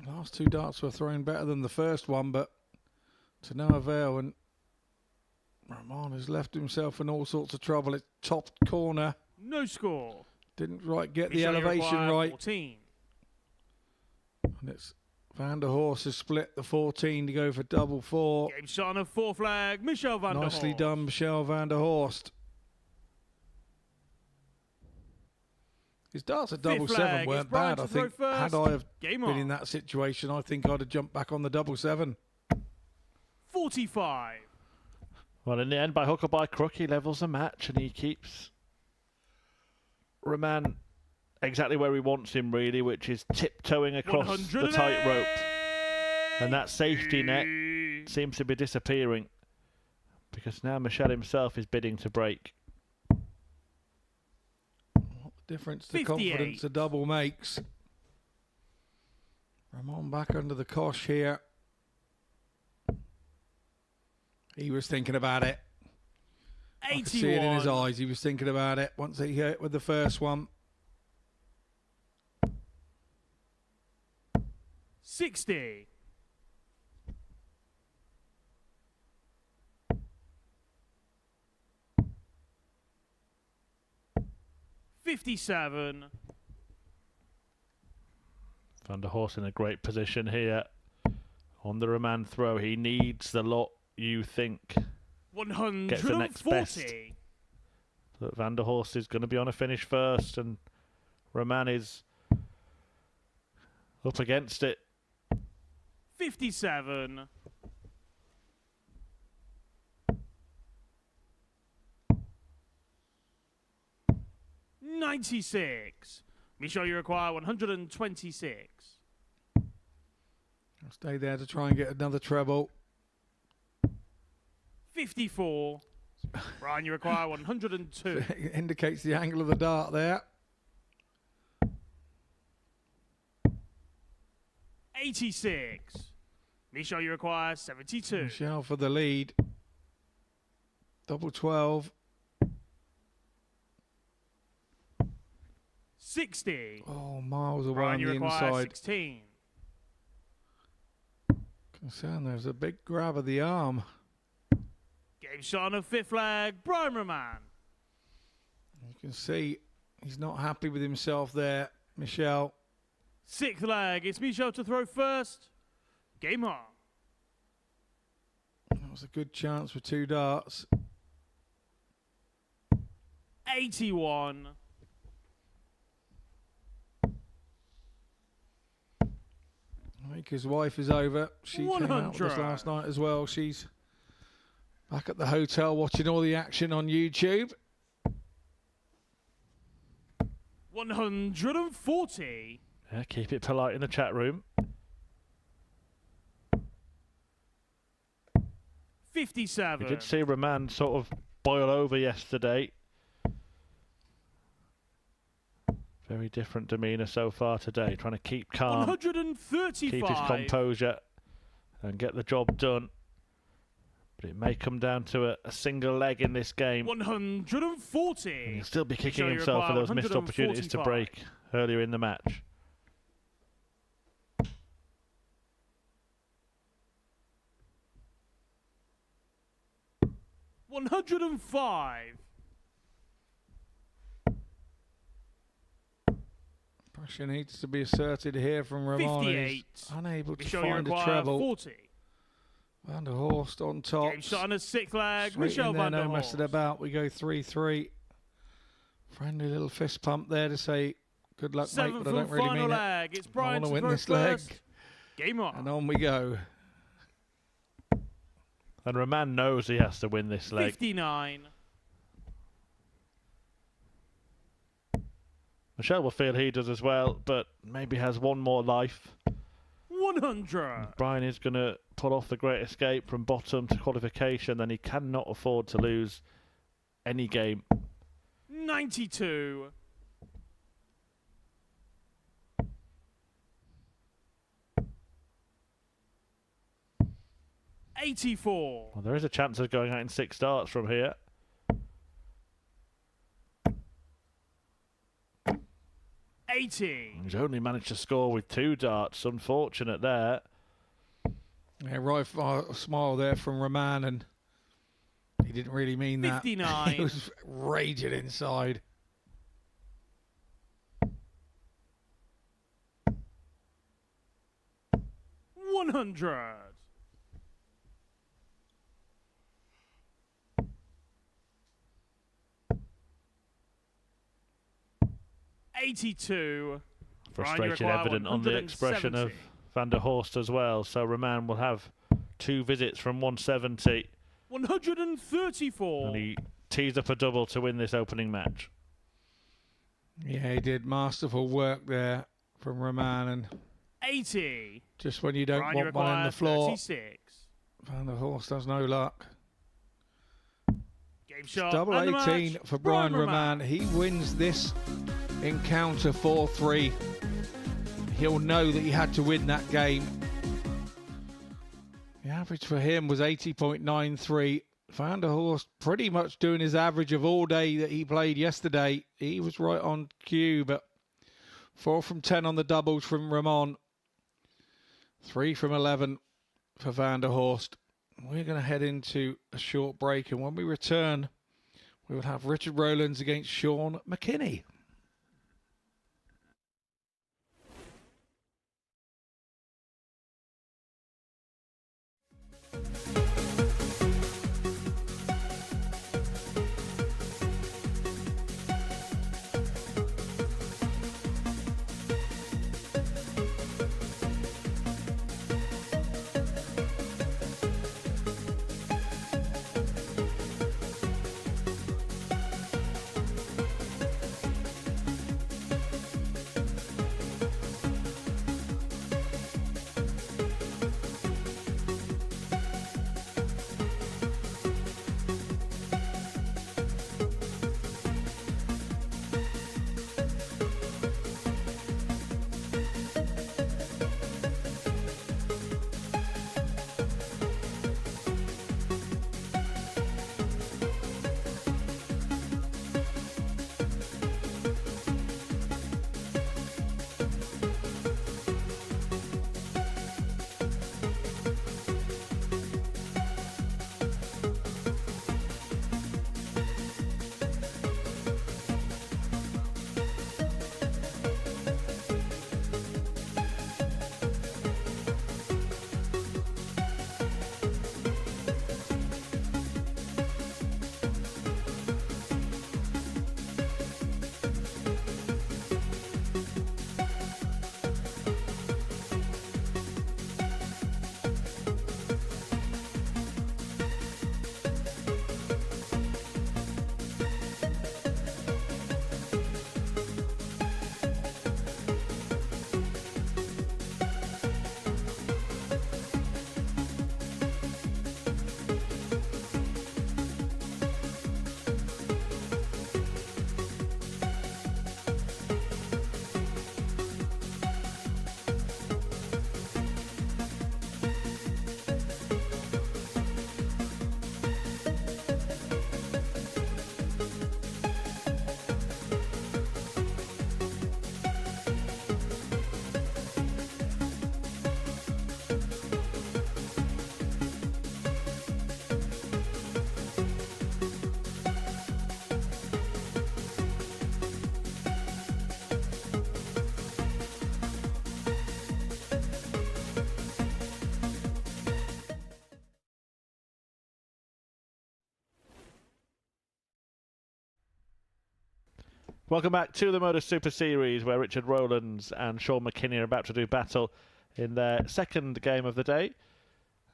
Last two darts were thrown better than the first one, but to no avail. And Roman has left himself in all sorts of trouble. It's top corner. No score. Didn't right get the Michelle, you elevation require right. 14. And it's Van der Horst has split the 14 to go for double four. Game shot on a fourth flag. Michel van der Horst. Nicely done, Michelle van der Horst. His darts at double Fifth seven flag, weren't it's Brian bad. I to throw think first. had I have Game been on. in that situation, I think I'd have jumped back on the double seven. 45. Well, in the end, by hook or by crook, he levels the match and he keeps Roman exactly where he wants him, really, which is tiptoeing across the tightrope. And that safety net seems to be disappearing because now Michel himself is bidding to break. What the difference the 58. confidence a double makes. Roman back under the cosh here. He was thinking about it. 81. I could see it in his eyes. He was thinking about it once he hit with the first one. 60. $57. Van der Horst in a great position here on the Roman throw. He needs the lot, you think. Gets the next best. 140. So Van der Horst is going to be on a finish first, and Roman is up against it. 57. $96. Michel, you require 126. I'll stay there to try and get another treble. 54. Brian, you require 102. It indicates the angle of the dart there. 86. Michel, you require 72. Michel for the lead. Double 12. 60. Oh, miles away Brian, on you the require inside. 16. So there's a big grab of the arm. Game shot on a fifth leg, Brian Roman. You can see he's not happy with himself there, Michel. Sixth leg, it's Michel to throw first. Game on. That was a good chance for 2 darts. 81. I think his wife is over. She came out with us 100. last night as well. She's back at the hotel watching all the action on YouTube. 140. Yeah, keep it polite in the chat room. 57. We did see Roman sort of boil over yesterday. Very different demeanour so far today, trying to keep calm, 135. keep his composure and get the job done. But it may come down to a single leg in this game. 140. And he'll still be kicking Show you himself for require those missed opportunities to 145. break earlier in the match. $105. Pressure needs to be asserted here from Ramon. 58. Unable to Show you find a require treble. 40. Van der Horst on top. Game shot on a sixth leg, Straight Michel in there, van der no Horst. messing about. We go 3-3. Friendly little fist pump there to say good luck, mate, Seventh but I don't and really final mean it. leg. It's I Brian want to to win throw this leg. first. Game on. And on we go. And Roman knows he has to win this leg. 59. Michel will feel he does as well, but maybe has one more life. 100. Brian is going to pull off the great escape from bottom to qualification, then he cannot afford to lose any game. 92. $84. Well, there is a chance of going out in 6 darts from here. 80. He's only managed to score with 2 darts. Unfortunate there. Yeah, right smile there from Roman, and he didn't really mean that. 59. He was raging inside. $100. $82. Frustration evident on the expression of Van der Horst as well. So Roman will have 2 visits from 170. 134. And he tees up a double to win this opening match. Yeah, he did masterful work there from Roman, and 80. just when you don't Brian, you want one on the require floor, 36. Van der Horst has no luck. Game shot. Double and the 18 match, for Brian Roman. He wins this encounter 4-3. He'll know that he had to win that game. The average for him was 80.93. Van der Horst pretty much doing his average of all day that he played yesterday. He was right on cue, but 4 from 10 on the doubles from Ramon. 3 from 11 for Van der Horst. We're going to head into a short break, and when we return, we will have Richard Rowlands against Sean McKinney. Welcome back to the Modus Super Series, where Richard Rowlands and Sean McKinney are about to do battle in their second game of the day.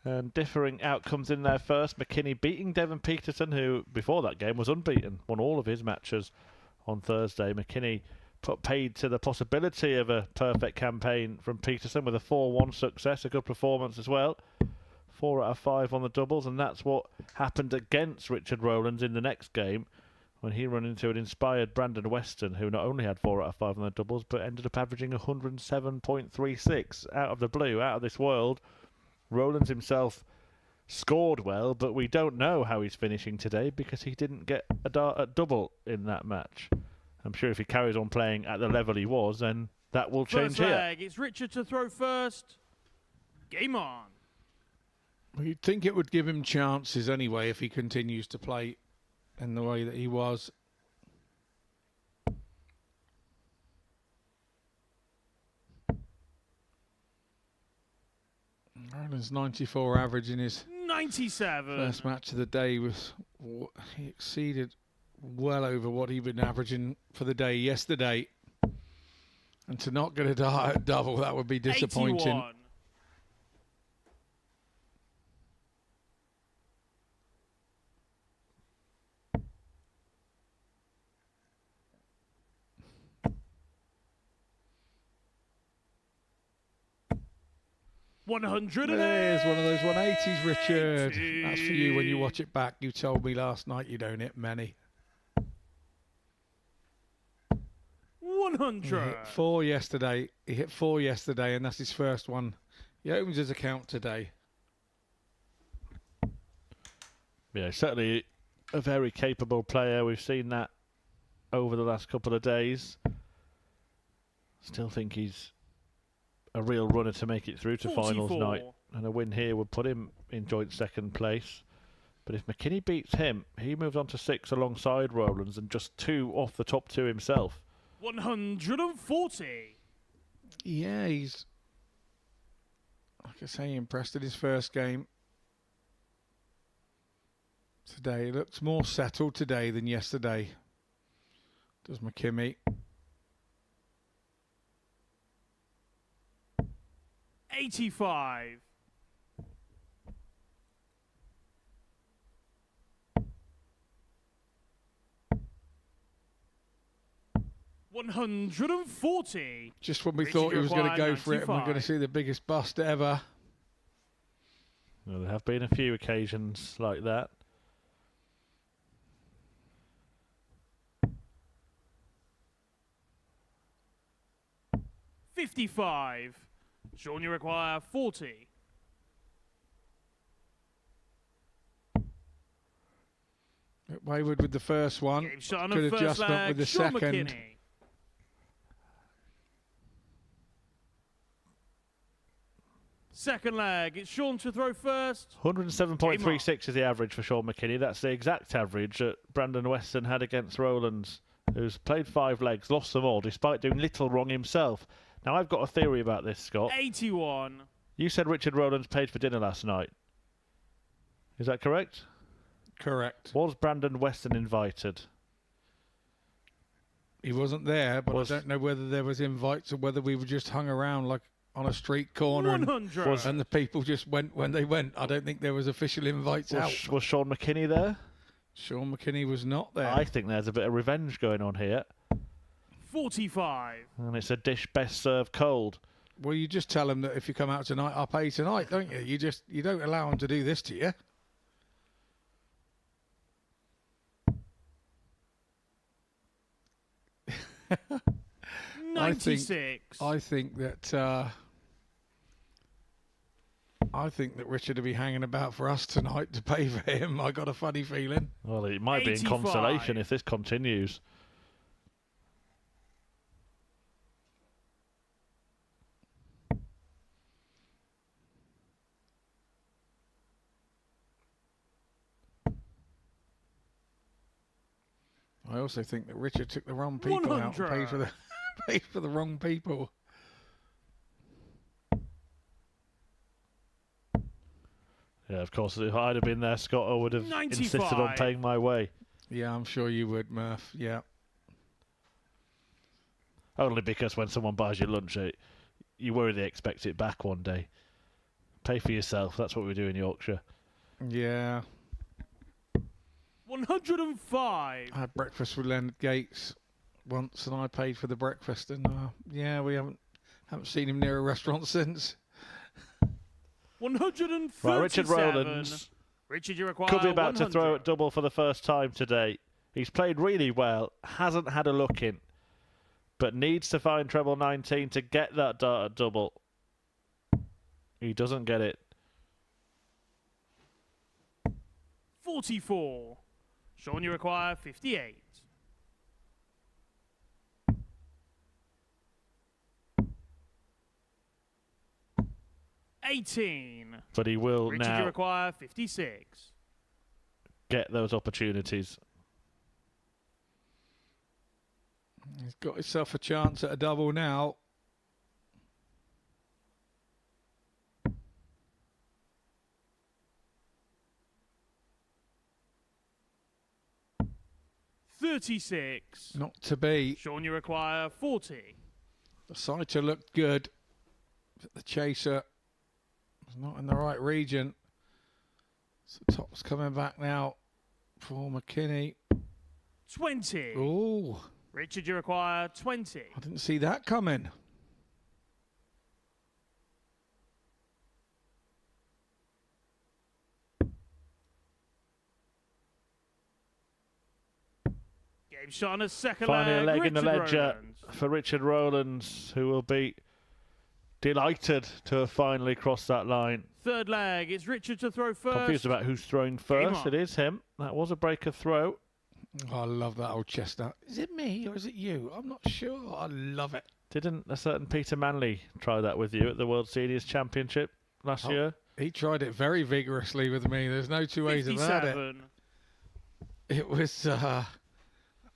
And differing outcomes in their first. McKinney beating Devon Petersen, who before that game was unbeaten, won all of his matches on Thursday. McKinney put paid to the possibility of a perfect campaign from Petersen with a 4-1 success, a good performance as well. 4 out of 5 on the doubles, and that's what happened against Richard Rowlands in the next game when he ran into an inspired Brandon Weston, who not only had 4 out of 5 on the doubles, but ended up averaging 107.36 out of the blue, out of this world. Rowlands himself scored well, but we don't know how he's finishing today because he didn't get a dart at double in that match. I'm sure if he carries on playing at the level he was, then that will change First here. leg, it's Richard to throw first. Game on. Well, you'd think it would give him chances anyway if he continues to play in the way that he was. Rowlands 94 average in his 97. first match of the day he exceeded well over what he'd been averaging for the day yesterday. And to not get a dart at double, that would be disappointing. 81. There's one of those 180s, Richard. That's for you when you watch it back. You told me last night you don't hit many. 100. He hit 4 yesterday. And that's his first one. He opens his account today. Yeah, certainly a very capable player. We've seen that over the last couple of days. Still think he's a real runner to make it through to 44. finals night, and a win here would put him in joint second place. But if McKinney beats him, he moves on to 6 alongside Rowlands and just 2 off the top 2 himself. 140. Yeah, he's, like I say, impressed in his first game. Today looks more settled today than yesterday. Does McKinney. 85. 140. Just when we Richard thought he was going to required go for it, and we're going to 95. see the biggest bust ever. Well, there have been a few occasions like that. $55. Sean, you require 40. Wayward with the first one. Game shot on Good the first adjustment leg. with the Sean second. McKinney. Second leg, it's Sean to throw first. 107.36 is the average for Sean McKinney. That's the exact average that Brandon Weston had against Rowlands, who's played 5 legs, lost them all, despite doing little wrong himself. Now, I've got a theory about this, Scott. 81. You said Richard Rowlands paid for dinner last night. Is that correct? Correct. Was Brandon Weston invited? He wasn't there, but I don't know whether there was invites or whether we were just hung around like on a street corner 100. and the people just went when they went. I don't think there was official invites out. Was Sean McKinney there? Sean McKinney was not there. I think there's a bit of revenge going on here. 45. And it's a dish best served cold. Well, you just tell him that if you come out tonight, I'll pay tonight, don't you? You don't allow him to do this to you. I think that Richard will be hanging about for us tonight to pay for him. I got a funny feeling. Well, it might be in 85. consolation if this continues. I also think that Richard took the wrong people out and 100. paid for the wrong people. Yeah, of course, if I'd have been there, Scott, I would have insisted on 95. paying my way. Yeah, I'm sure you would, Murph. Yeah. Only because when someone buys you lunch, you worry they expect it back one day. Pay for yourself. That's what we do in Yorkshire. Yeah. 105. I had breakfast with Leonard Gates once, and I paid for the breakfast. And yeah, we haven't seen him near a restaurant since. 137. Right, Richard Rowlands Richard, you require could be about 100. to throw at double for the first time today. He's played really well, hasn't had a look in, but needs to find treble 19 to get that dart at double. He doesn't get it. 44. Sean, you require 58. But he will Richard, you now require 56. get those opportunities. He's got himself a chance at a double now. $36. Not to be. Sean, you require 40. The sighter looked good, but the chaser was not in the right region. So top's coming back now for McKinney. 20. Oh, Richard, you require 20. I didn't see that coming. Game shot on a second Finally, a leg in Richard the ledger Rowlands. for Richard Rowlands, who will be delighted to have finally crossed that line. Third leg, it's Richard to throw first. Confused about who's throwing first. on. It is him. That was a breaker throw. Oh, I love that old chestnut. Is it me or is it you? I'm not sure. I love it. Didn't a certain Peter Manley try that with you at the World Seniors Championship last year? He tried it very vigorously with me. There's no two ways about it. 57. It was,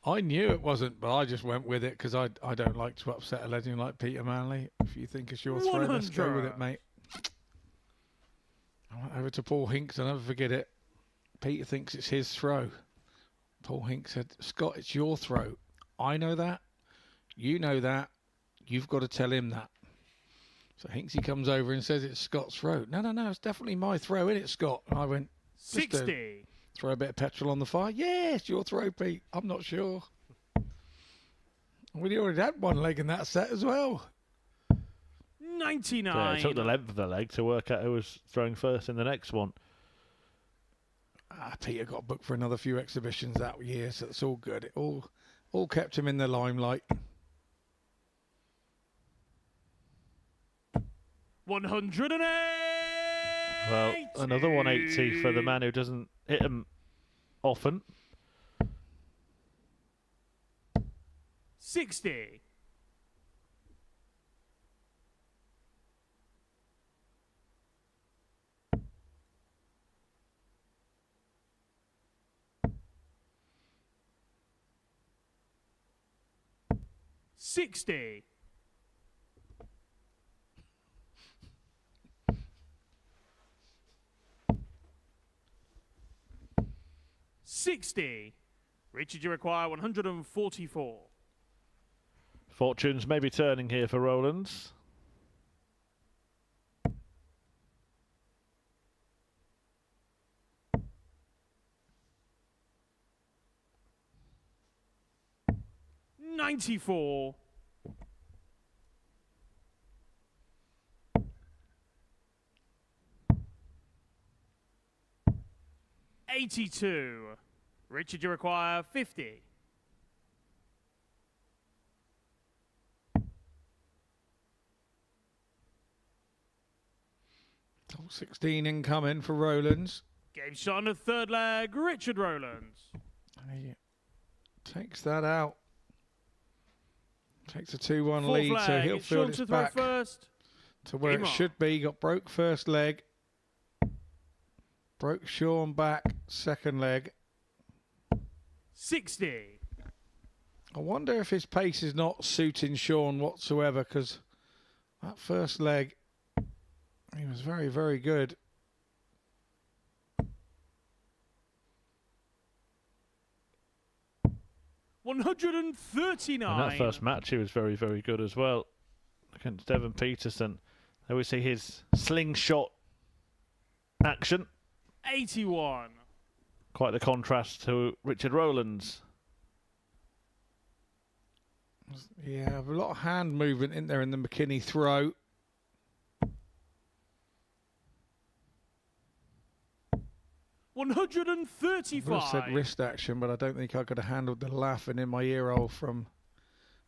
I knew it wasn't, but I just went with it because I don't like to upset a legend like Peter Manley. If you think it's your throw, let's go with it, 100. mate. I went over to Paul Hinks, I'll never forget it. Peter thinks it's his throw. Paul Hinks said, Scott, it's your throw. I know that. You know that. You've got to tell him that. So Hinksy comes over and says it's Scott's throw. No, it's definitely my throw, isn't it, Scott? And I went, just to 60. throw a bit of petrol on the fire. Yeah, it's your throw, Pete. I'm not sure. We already had one leg in that set as well. 99. Yeah, it took the length of the leg to work out who was throwing first in the next one. Peter got booked for another few exhibitions that year, so it's all good. It all kept him in the limelight. 108. Well, another 180 for the man who doesn't hit them often. 60. $60. $60. Richard, you require 144. Fortunes may be turning here for Rowlands. $94. $82. Richard, you require 50. Top 16 incoming for Rowlands. Game shot on the third leg, Richard Rowlands. And he takes that out. Takes a 2-1 Fourth lead, so leg, he'll it's feel Sean it's to throw back first. to where Game it on. should be. Got broke first leg. Broke Sean back second leg. 60. I wonder if his pace is not suiting Sean whatsoever, because that first leg, he was very, very good. 139. And that first match, he was very, very good as well against Devon Petersen. There we see his slingshot action. 81. Quite the contrast to Richard Rowland's. Yeah, a lot of hand movement in there in the McKinney throw. I would have 135. said wrist action, but I don't think I could have handled the laughing in my ear hole from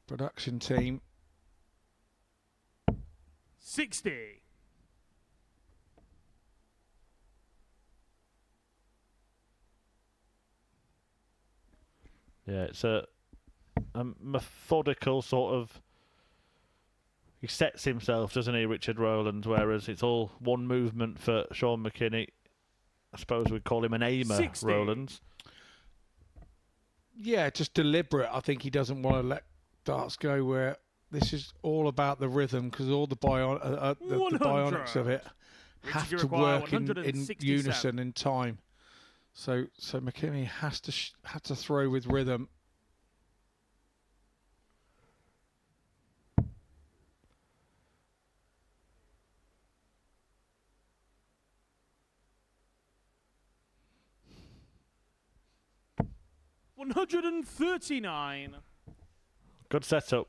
production team. 60. Yeah, it's a methodical sort of... He sets himself, doesn't he, Richard Rowland, whereas it's all one movement for Sean McKinney. I suppose we'd call him an aimer, 60. Rowlands. Yeah, just deliberate. I think he doesn't want to let darts go where this is all about the rhythm, because all the bionics of it have to work in unison in time. So McKinney has to throw with rhythm. $139. Good setup.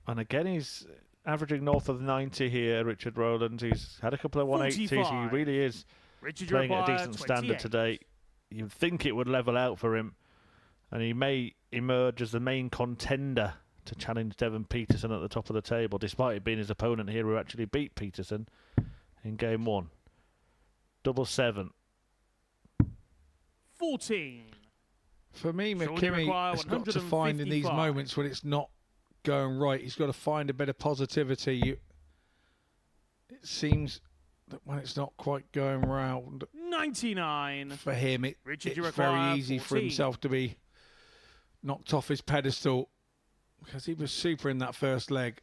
And again, he's averaging north of 90 here, Richard Rowland. He's had a couple of 180s. 45. He really is Richard, playing you at a require decent standard 28. today. You'd think it would level out for him, and he may emerge as the main contender to challenge Devon Petersen at the top of the table, despite it being his opponent here who actually beat Petersen in game one. 7-7. 14. For me, Sean, you McKinney require has got to find in these 155. moments when it's not going right, he's got to find a bit of positivity. It seems that when it's not quite going round 99. for him, Richard, it's you very require easy for 14. himself to be knocked off his pedestal, because he was super in that first leg.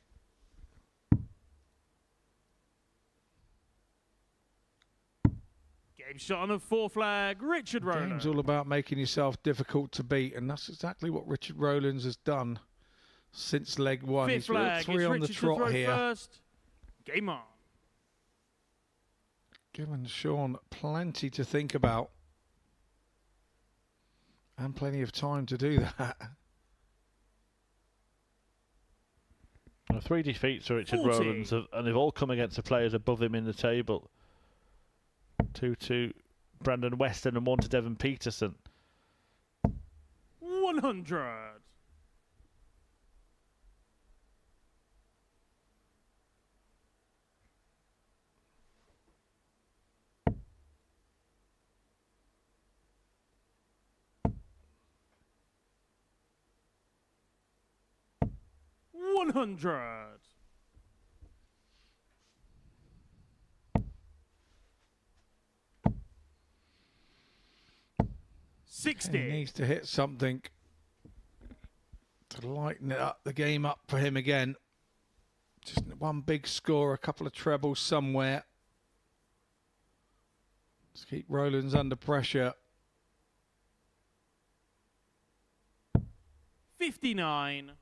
Game shot on the 4 flag. Richard The Rowland. game's all about making yourself difficult to beat, and that's exactly what Richard Rowlands has done since leg one. 5th He's got flag. 3 It's on Richard the to trot throw here. first. Game on. Giving Sean plenty to think about, and plenty of time to do that. 3 defeats for Richard 40. Rowlands, and they've all come against the players above him in the table. 2 to Brandon Weston and 1 to Devon Petersen. 100. $100. 60. He needs to hit something to lighten it up, the game up for him again. Just one big score, a couple of trebles somewhere. Let's keep Rowlands under pressure. 59.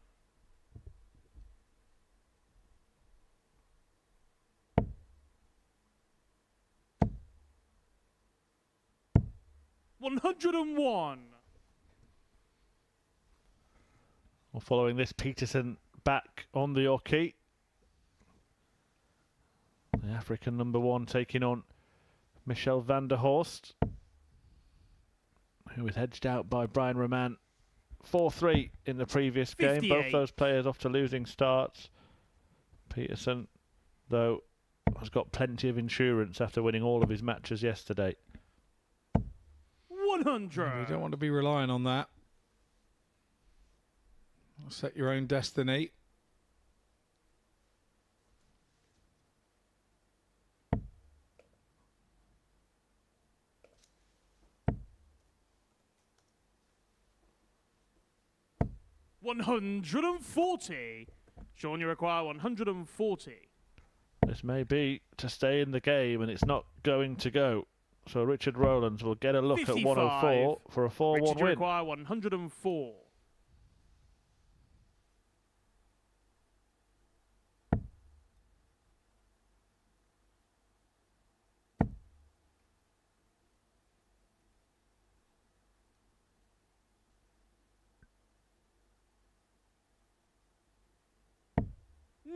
$101. Well, following this, Petersen back on the hockey. The African number 1 taking on Michel van der Horst, who was edged out by Brian Roman 4-3 in the previous game. 58. Both those players off to losing starts. Petersen, though, has got plenty of insurance after winning all of his matches yesterday. 100. You don't want to be relying on that. Set your own destiny. $140. Sean, you require 140. This may be to stay in the game, and it's not going to go. So Richard Rowlands will get a look 55. at 104 for a 4-1 Richard, you win. require 104.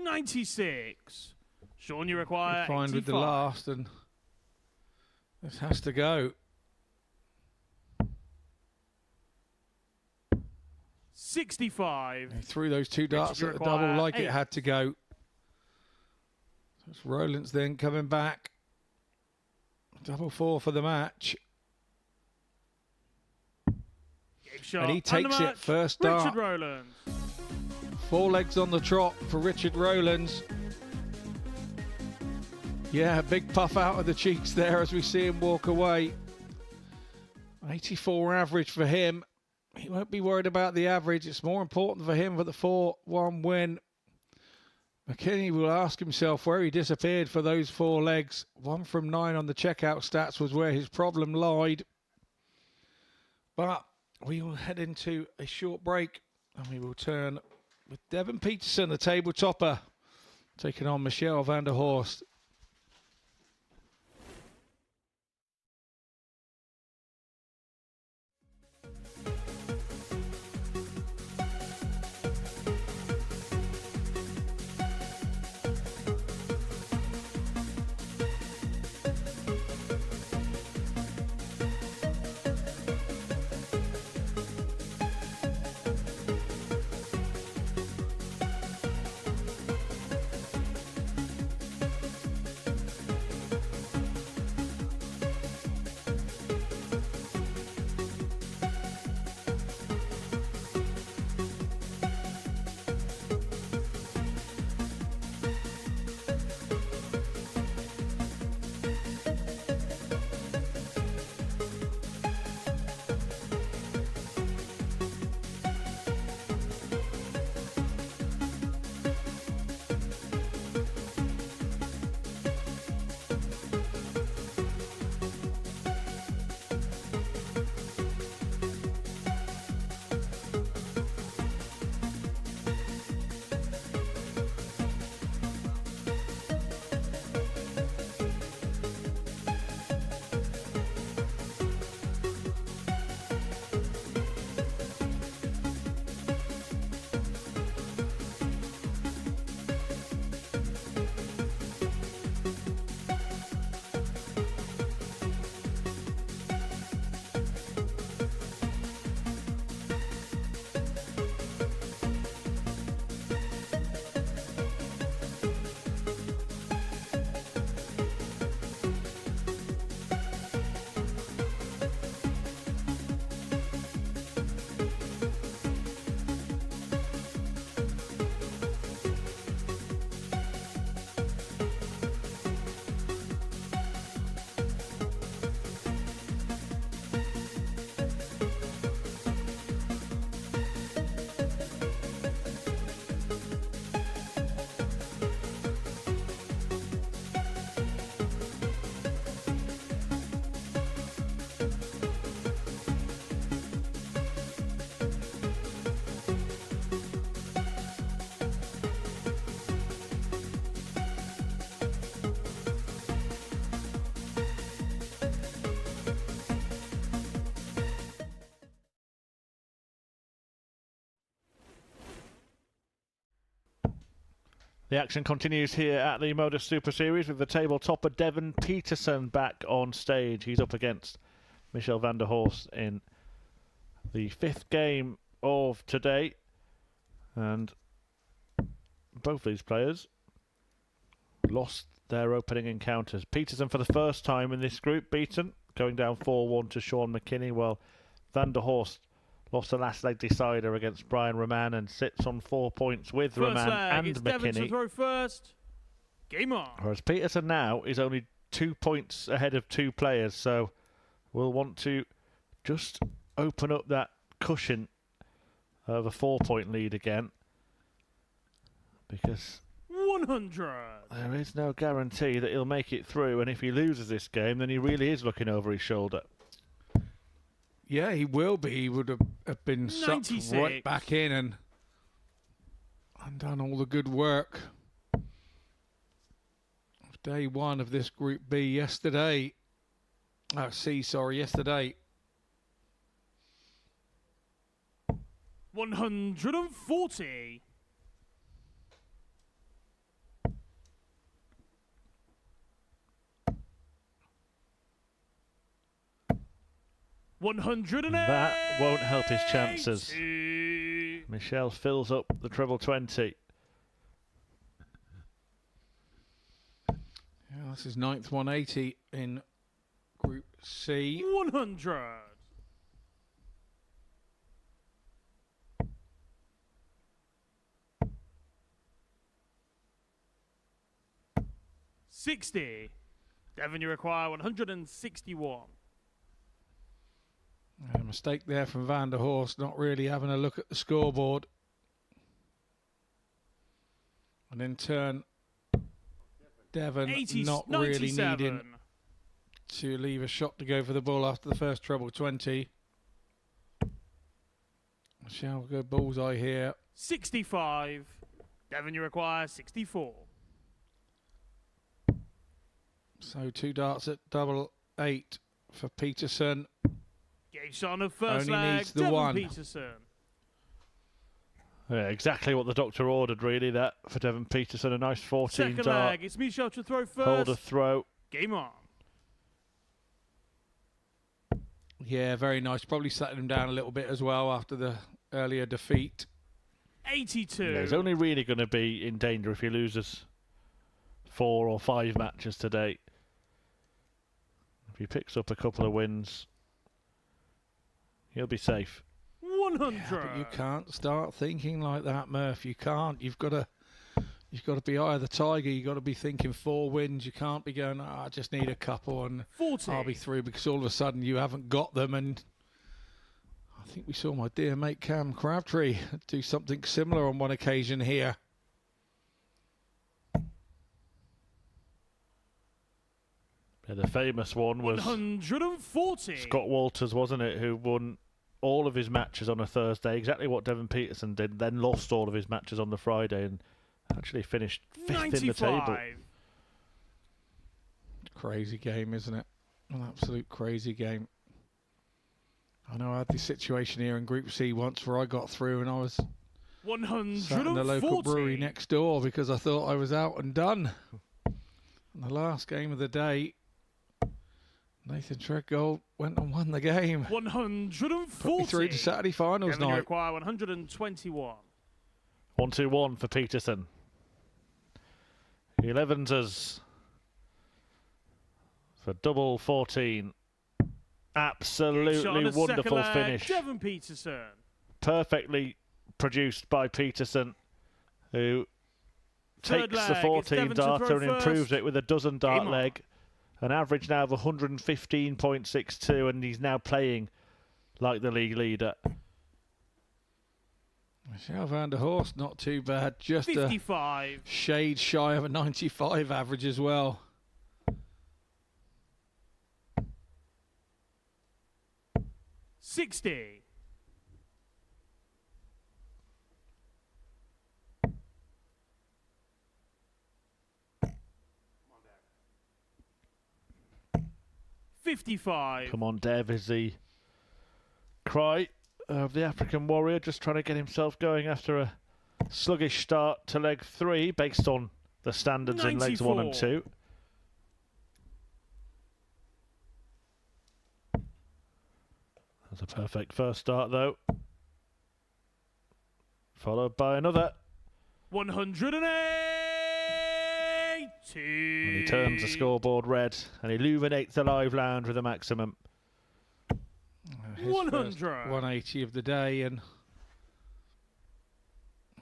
$96. Sean, you require Fine 85. with the last, and this has to go. 65. He threw those two darts you at the require double like 8. it had to go. So it's Rowlands then coming back. 4-4 for the match. Game shot. And he takes it first dart. Richard Rowlands. 4 legs on the trot for Richard Rowlands. Yeah, a big puff out of the cheeks there as we see him walk away. 84 average for him. He won't be worried about the average. It's more important for him for the 4-1 win. McKinney will ask himself where he disappeared for those 4 legs. 1 from 9 on the checkout stats was where his problem lied. But we will head into a short break and we will turn with Devon Petersen, the table topper, taking on Michelle van der Horst. The action continues here at the Modus Super Series with the table topper Devon Petersen back on stage. He's up against Michelle van der Horst in the 5th game of today. And both these players lost their opening encounters. Petersen for the first time in this group beaten, going down 4-1 to Sean McKinney, while van der Horst lost the last leg decider against Brian Roman and sits on 4 points with First Roman leg, and it's Devon to McKinney. throw first. Game on. Whereas Petersen now is only 2 points ahead of 2 players, so we'll want to just open up that cushion of a 4-point lead again, because 100. There is no guarantee that he'll make it through, and if he loses this game, then he really is looking over his shoulder. Yeah, he will be. He would have been sucked 96. right back in and done all the good work of day one of this Group B yesterday. Oh, C, sorry, yesterday. 140. 108. That won't help his chances. Michel fills up the treble 20. Yeah, this is 9th 180 in Group C. 100. 60. Devon, you require 161. A mistake there from Van der Horst, not really having a look at the scoreboard. And in turn, Devon 80, not 97. really needing to leave a shot to go for the ball after the first treble 20. Shall we go bullseye here? 65. Devon, you require 64. So 2 darts at double 8 for Petersen. Gave shot on the first Only leg. needs the Devon one. Petersen. Yeah, exactly what the doctor ordered, really, that for Devon Petersen. A nice 14 Second dart. leg. It's Michel to throw first. Hold a throw. Game on. Yeah, very nice. Probably setting him down a little bit as well after the earlier defeat. 82. Yeah, he's only really going to be in danger if he loses 4 or 5 matches today. If he picks up a couple of wins, he'll be safe. 100. Yeah, but you can't start thinking like that, Murph. You can't. You've got to be eye of the tiger. You've got to be thinking 4 wins. You can't be going, I just need a couple and 40. I'll be through, because all of a sudden you haven't got them. And I think we saw my dear mate Cam Crabtree do something similar on one occasion here. Yeah, the famous one was 140. Scott Walters, wasn't it, who won all of his matches on a Thursday, exactly what Devon Petersen did, then lost all of his matches on the Friday and actually finished 5th in the table. 95. Crazy game, isn't it? An absolute crazy game. I know I had this situation here in Group C once where I got through and I was 140. sat in the local brewery next door because I thought I was out and done. And the last game of the day, Nathan Treadgold went and won the game. 140. Put me through to Saturday finals Devon, you night. require 121. 1-2-1 for Petersen. 11s for double 14. Absolutely wonderful finish. Devon Petersen. Perfectly produced by Petersen, who Third takes the leg, 14 it's Devon to darter throw and improves first. it with a dozen dart Game on. leg. An average now of 115.62, and he's now playing like the league leader. Michel van der Horst, not too bad. Just 55. a shade shy of a 95 average as well. $60. $55. Come on, Dev, is the cry of the African warrior, just trying to get himself going after a sluggish start to leg 3 based on the standards in legs 1 and 94. 2. That's a perfect first start, though. Followed by another. 180. And he turns the scoreboard red and illuminates the live lounge with a maximum. His 100. first 180 of the day, and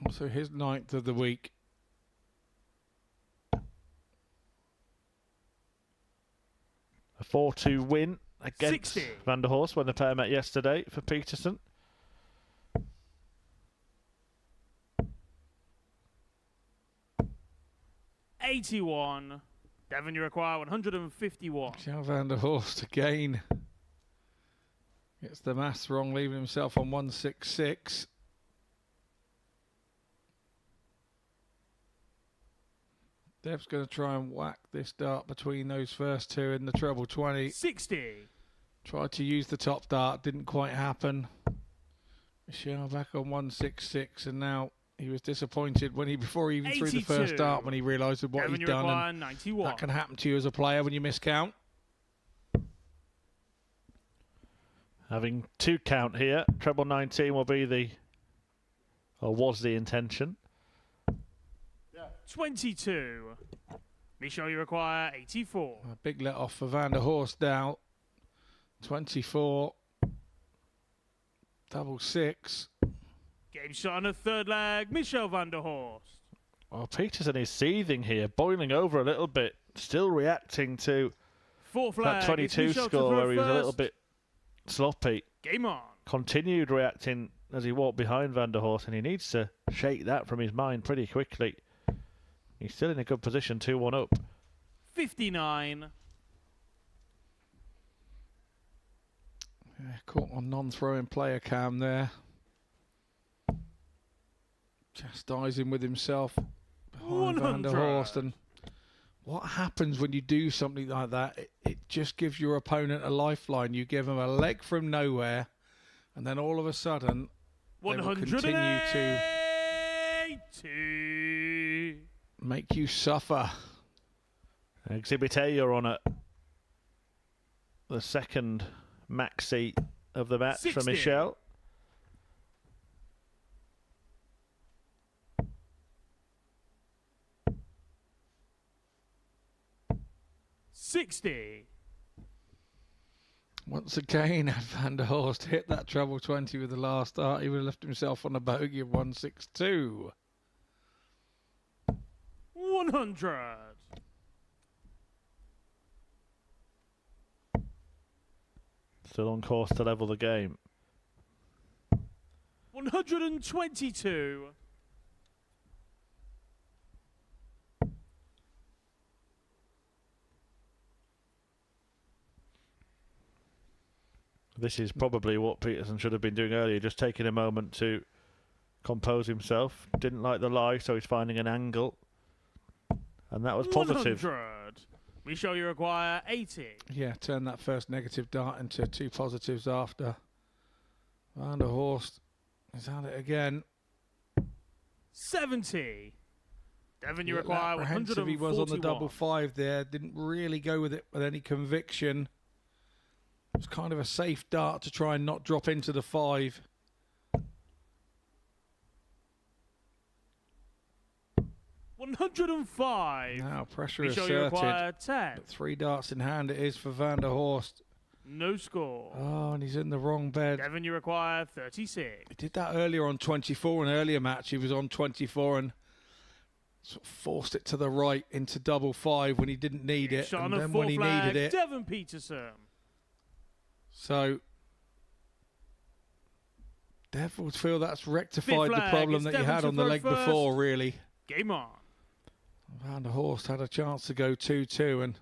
also his 9th of the week. A 4-2 win against 60. Van der Horst when the pair met yesterday for Petersen. 81. Devon, you require 151. Michel van der Horst again gets the maths wrong, leaving himself on 166. Dev's going to try and whack this dart between those first two in the treble 20. 60. Tried to use the top dart, didn't quite happen. Michel back on 166, and now he was disappointed when before he even threw the first 82. dart when he realised what Devon, he'd you done. require And 91. that can happen to you as a player when you miscount. Having 2 count here. Treble 19 will be the, or was the intention. 22. Michel, you require 84. A big let off for Van der Horst now. 24. Double 6. Game shot on a third leg. Michel van der Horst. Well, Petersen is seething here, boiling over a little bit, still reacting to Fourth leg. that It's 22 Michel to score throw where he was a little first. bit sloppy. Game on. Continued reacting as he walked behind Van der Horst, and he needs to shake that from his mind pretty quickly. He's still in a good position, 2-1 up. 59. Yeah, caught on non-throwing player cam there. Chastising with himself behind Van der 100. Horst. And what happens when you do something like that? It just gives your opponent a lifeline. You give them a leg from nowhere, and then all of a sudden they will continue to 180. make you suffer. Exhibit A, you're on the second maxi of the match 60. for Michel. Once again, had Van der Horst hit that treble 20 with the last dart, he would have left himself on a bogey of 162. 100. Still on course to level the game. 122. This is probably what Petersen should have been doing earlier, just taking a moment to compose himself. Didn't like the lie, so he's finding an angle. And that was positive. 100. We show you require 80. Yeah, turn that first negative dart into 2 positives after. Van der Horst is at it again. 70. Devon, you Yeah, require apprehensive 141. he was on the double 5 there. Didn't really go with it with any conviction. It was kind of a safe dart to try and not drop into the 5. $105. Now pressure We show you asserted. require 10. But 3 darts in hand it is for Van der Horst. No score. Oh, and he's in the wrong bed. Devon, you require 36. He did that earlier on 24, an earlier match. He was on 24 and sort of forced it to the right into double 5 when he didn't need it. Shot And on a then when fourth he flag, needed it. Devon Petersen. So Dev would feel that's rectified the flag, problem it's that you Devon had to on the throw leg first. before, really. Game on. Van der Horst had a chance to go 2-2, and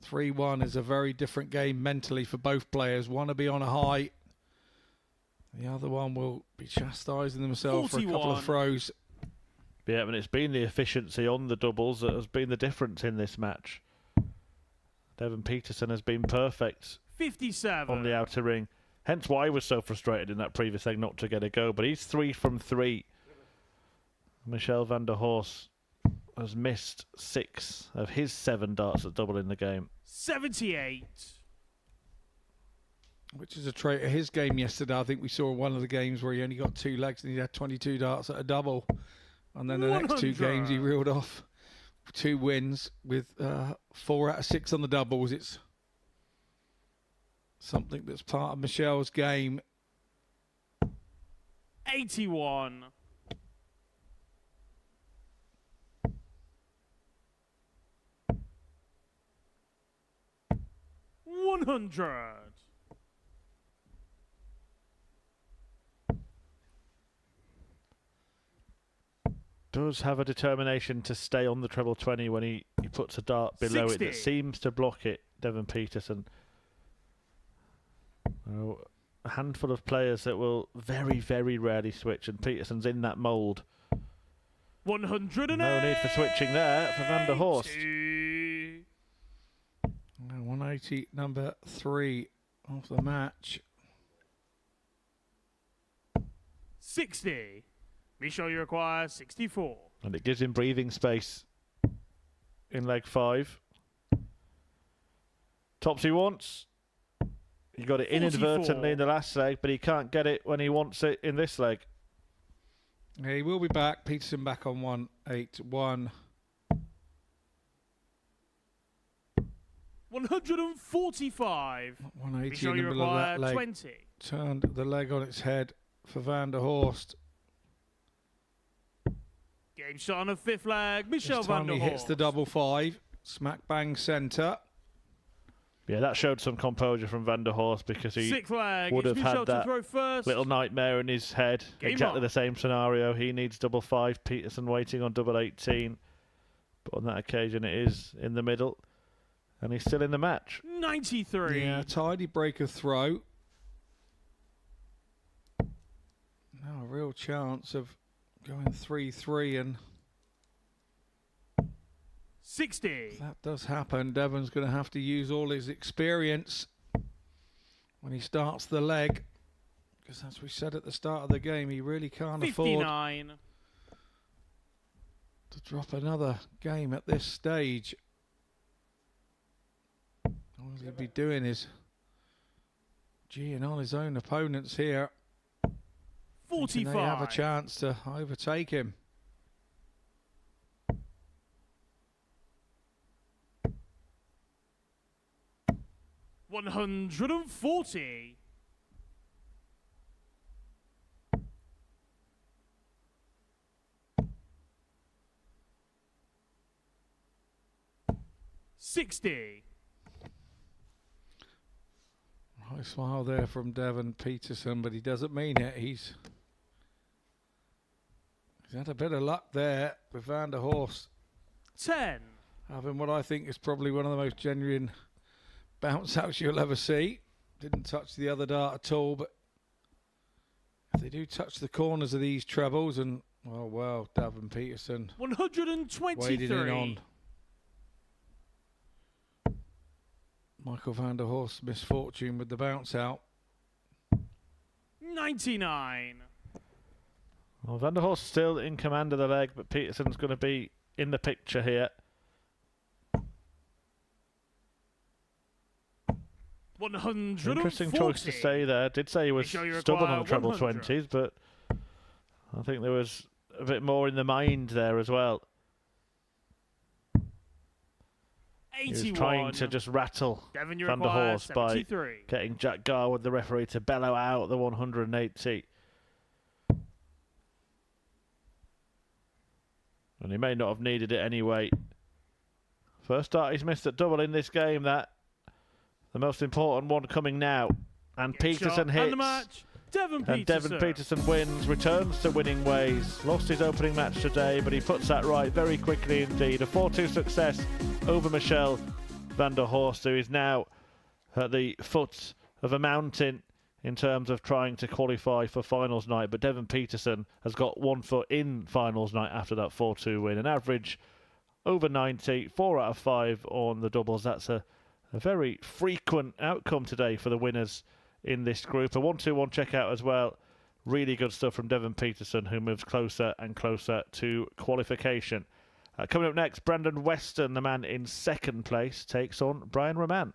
3-1 is a very different game mentally for both players. One to be on a high. The other one will be chastising themselves for a couple 41. of throws. Yeah, and it's been the efficiency on the doubles that has been the difference in this match. Devon Petersen has been perfect 57. on the outer ring. Hence why he was so frustrated in that previous leg not to get a go. But he's 3 from 3. Michel van der Horst has missed 6 of his 7 darts at double in the game. 78. Which is a trait of his game yesterday. I think we saw one of the games where he only got 2 legs and he had 22 darts at a double. And then the next 2 games he 100. reeled off 2 wins with 4 out of 6 on the doubles. It's something that's part of Michel's game. 81. $100. does have a determination to stay on the treble 20 when he puts a dart below 60. it that seems to block it, Devon Petersen. Oh, a handful of players that will very, very rarely switch, and Petersen's in that mould. 108. No need for switching there for Van der Horst. 180, number 3 of the match. 60. Michel, you require 64. And it gives him breathing space in leg 5. Tops he wants. He got it 44. inadvertently in the last leg, but he can't get it when he wants it in this leg. He will be back. Petersen back on 181. 145. 180 Michel, in the you middle of require that leg. 20. Turned the leg on its head for Van der Horst. Game shot on the 5th leg. Michel This Van time der he Horst. hits the double 5. Smack bang centre. Yeah, that showed some composure from Van der Horst because he 6th leg. would It's have Michel had to that throw first. little nightmare in his head. Game Exactly on. the same scenario. He needs double 5. Petersen waiting on double 18. But on that occasion, it is in the middle. And he's still in the match. 93. Yeah, tidy break of throw. Now a real chance of going 3-3, and 60. if that does happen, Devon's going to have to use all his experience when he starts the leg, because as we said at the start of the game, he really can't afford 59. to drop another game at this stage. All he'll be doing is geeing on his own opponents here. Thinking 45. they have a chance to overtake him. $140. $60. Nice smile there from Devon Petersen, but he doesn't mean it. He's had a bit of luck there with Van der Horst 10. having what I think is probably one of the most genuine bounce outs you'll ever see. Didn't touch the other dart at all, but if they do touch the corners of these trebles, and well, Devon Petersen 123. wading in on Michael van der Horst's misfortune with the bounce out. 99. Well, Van der Horst still in command of the leg, but Petersen's going to be in the picture here. 140. Interesting choice to stay there. Did say he was Michel, you stubborn on the require treble 100. 20s, but I think there was a bit more in the mind there as well. He 81. was trying to just rattle Devon, you Van der require Horst by 73. getting Jack Garwood, the referee, to bellow out the 180. And he may not have needed it anyway. First start he's missed at double in this game, that. The most important one coming now. And Get Petersen shot. hits. And the match, Devon And Petersen. Devon Petersen wins, returns to winning ways. Lost his opening match today, but he puts that right very quickly indeed. A 4-2 success over Michel van der Horst, who is now at the foot of a mountain in terms of trying to qualify for finals night. But Devon Petersen has got 1 foot in finals night after that 4-2 win. An average over 90, 4 out of 5 on the doubles. That's a very frequent outcome today for the winners in this group. A 1-2-1 checkout as well. Really good stuff from Devon Petersen, who moves closer and closer to qualification. Coming up next, Brandon Weston, the man in second place, takes on Brian Roman.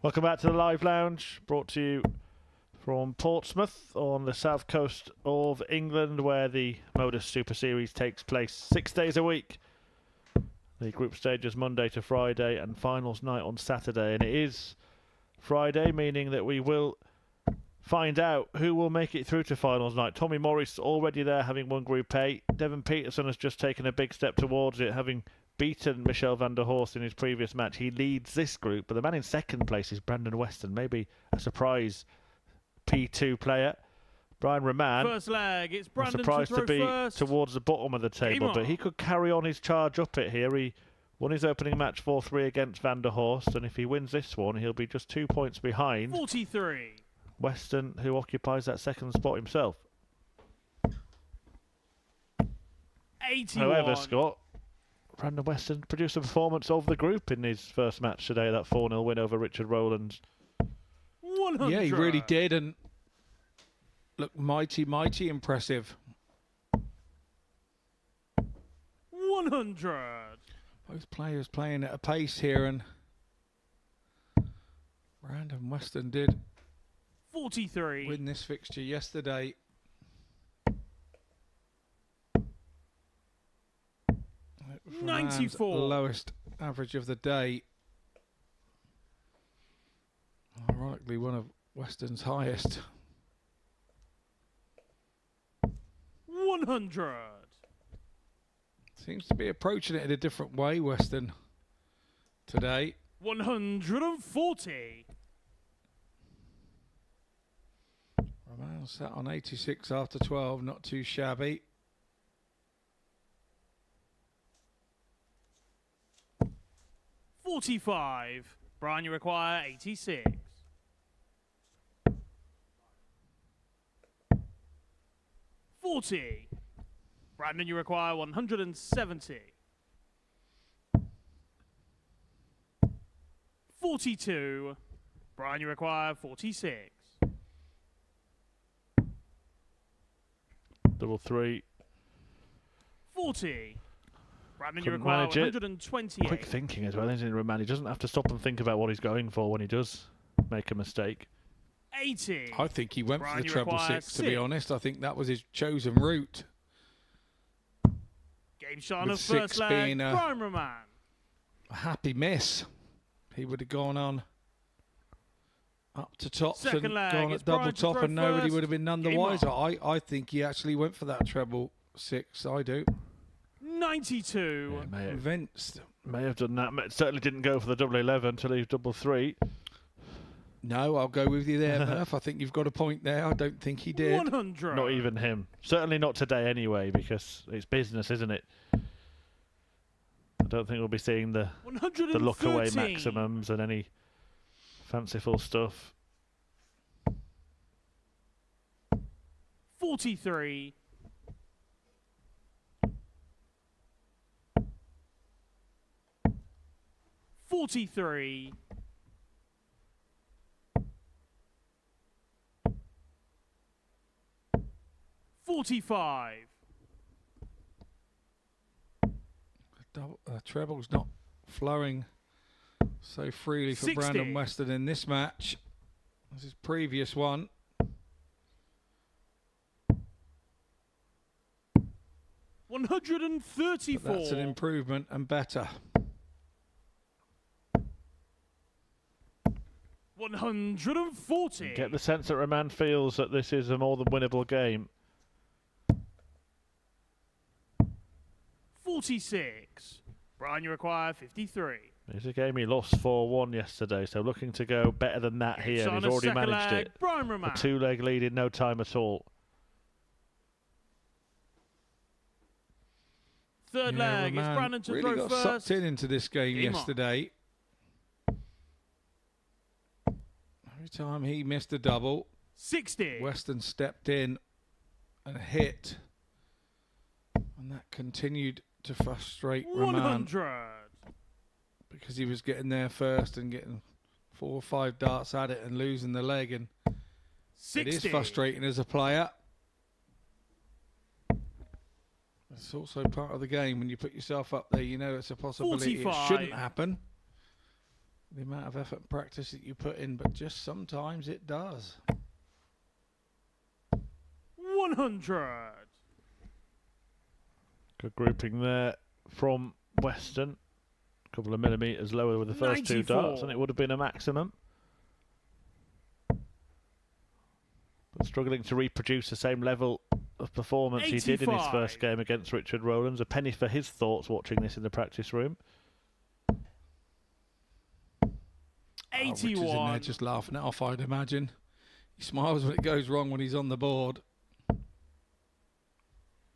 Welcome back to the Live Lounge, brought to you from Portsmouth on the south coast of England, where the Modus Super Series takes place 6 days a week. The group stage is Monday to Friday and finals night on Saturday. And it is Friday, meaning that we will find out who will make it through to finals night. Tommy Morris already there, having won Group A. Devon Petersen has just taken a big step towards it, having beaten Michel van der Horst in his previous match. He leads this group, but the man in second place is Brandon Weston, maybe a surprise P2 player. Brian Roman, First leg, it's Brandon surprised to be first. towards the bottom of the table, but he could carry on his charge up it here. He won his opening match 4-3 against van der Horst, and if he wins this one, he'll be just 2 points behind 43. Weston, who occupies that second spot himself. 81. However, Scott, Brandon Weston produced a performance over the group in his first match today, that 4-0 win over Richard Rowlands. 100. Yeah, he really did, and looked mighty impressive. 100. Both players playing at a pace here, and Brandon Weston did 43. win this fixture yesterday. It was Roman's 94. lowest average of the day. Ironically, one of Weston's highest. 100. Seems to be approaching it in a different way, Weston, today. 140. Roman sat on 86 after 12, not too shabby. 45. Brian, you require 86. 40. Brandon, you require 170. 42. Brian, you require 46. Double three. 40. Brandon, you Couldn't require manage it. 128. Quick thinking as well, isn't it, Roman? He doesn't have to stop and think about what he's going for when he does make a mistake. 80. I think he went Brian, for the you treble require six, to be 6. honest. I think that was his chosen route. Game shot With of first 6 leg. being Brian Roman. a happy miss. He would have gone on up to tops Second and leg, gone it's at double Brian to top, throw and nobody first. would have been none the Game wiser. on. I think he actually went for that treble six. I do. 92. Yeah, Convinced. may have done that. Certainly didn't go for the double 11 until he double three. No, I'll go with you there, Murph. I think you've got a point there. I don't think he did. 100. Not even him. Certainly not today anyway, because it's business, isn't it? I don't think we'll be seeing the look away 113. maximums and any fanciful stuff. 43. 43. 45. Treble's not flowing so freely for 60. Brandon Weston in this match as his previous one. 134. But that's an improvement and better. 140. Get the sense that Roman feels that this is a more than winnable game. 46. Brian, you require 53. It's a game he lost 4-1 yesterday, so looking to go better than that here. It's And on he's a already second managed leg. it. Brian A Roman. 2-leg lead in no time at all. Third leg. It's Roman Brandon to really throw got first. sucked into this game Game on. yesterday. Every time he missed a double, 60. Weston stepped in and hit. And that continued to frustrate Roman 100. because he was getting there first and getting 4 or 5 darts at it and losing the leg. And 60. it is frustrating as a player. It's also part of the game. When you put yourself up there, you know it's a possibility. 45. It shouldn't happen. the amount of effort and practice that you put in, but just sometimes it does. 100. Good grouping there from Western. A couple of millimetres lower with the first 2 darts, and it would have been a maximum. But struggling to reproduce the same level of performance he did in his first game against Richard Rowlands. A penny for his thoughts watching this in the practice room. 81. Richard's in there just laughing it off, I'd imagine. He smiles when it goes wrong when he's on the board.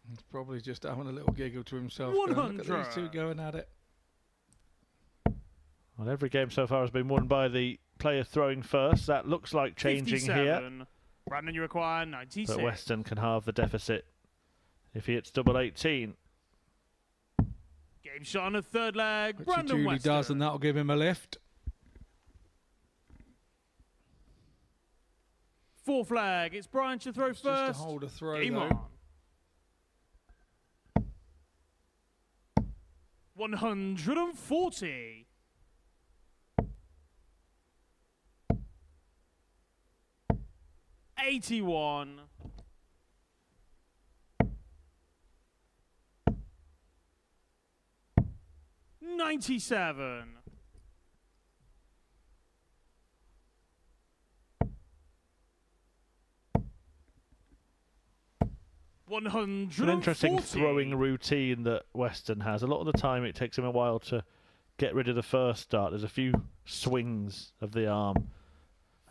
He's probably just having a little giggle to himself. Going, look at these two going at it. Well, every game so far has been won by the player throwing first. That looks like changing 57. here. Brandon, you require 96. But Western can halve the deficit if he hits double 18. Game shot on the third leg. Which Brandon he duly Western. does, and that'll give him a lift. Fourth leg. It's Brian to throw It's first. just to hold a throw, Game though. on. 140. 81. 97. 140. It's an interesting throwing routine that Western has. A lot of the time it takes him a while to get rid of the first dart. There's a few swings of the arm.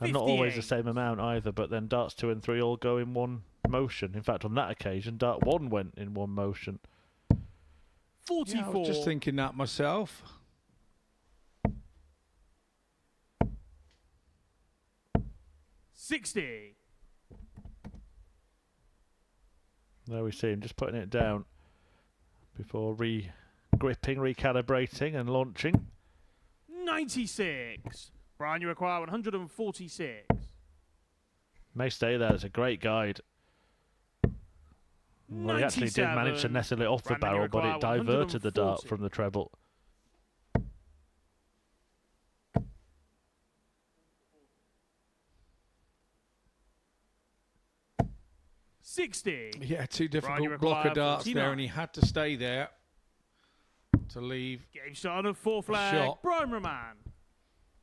And not always the 58. same amount either, but then darts 2 and 3 all go in one motion. In fact, on that occasion, dart 1 went in one motion. 44. Yeah, I was just thinking that myself. $60. There we see him just putting it down before gripping, recalibrating and launching. 96. Brian, you require 146. May stay there. It's a great guide. Well, he actually did manage to 97. nestle it off the Brandon, you barrel, but it require diverted the dart 140. from the treble. $60. Yeah, two you difficult require blocker darts 49. there, and he had to stay there to leave. Game shot on the fourth A leg. shot. Brian Roman.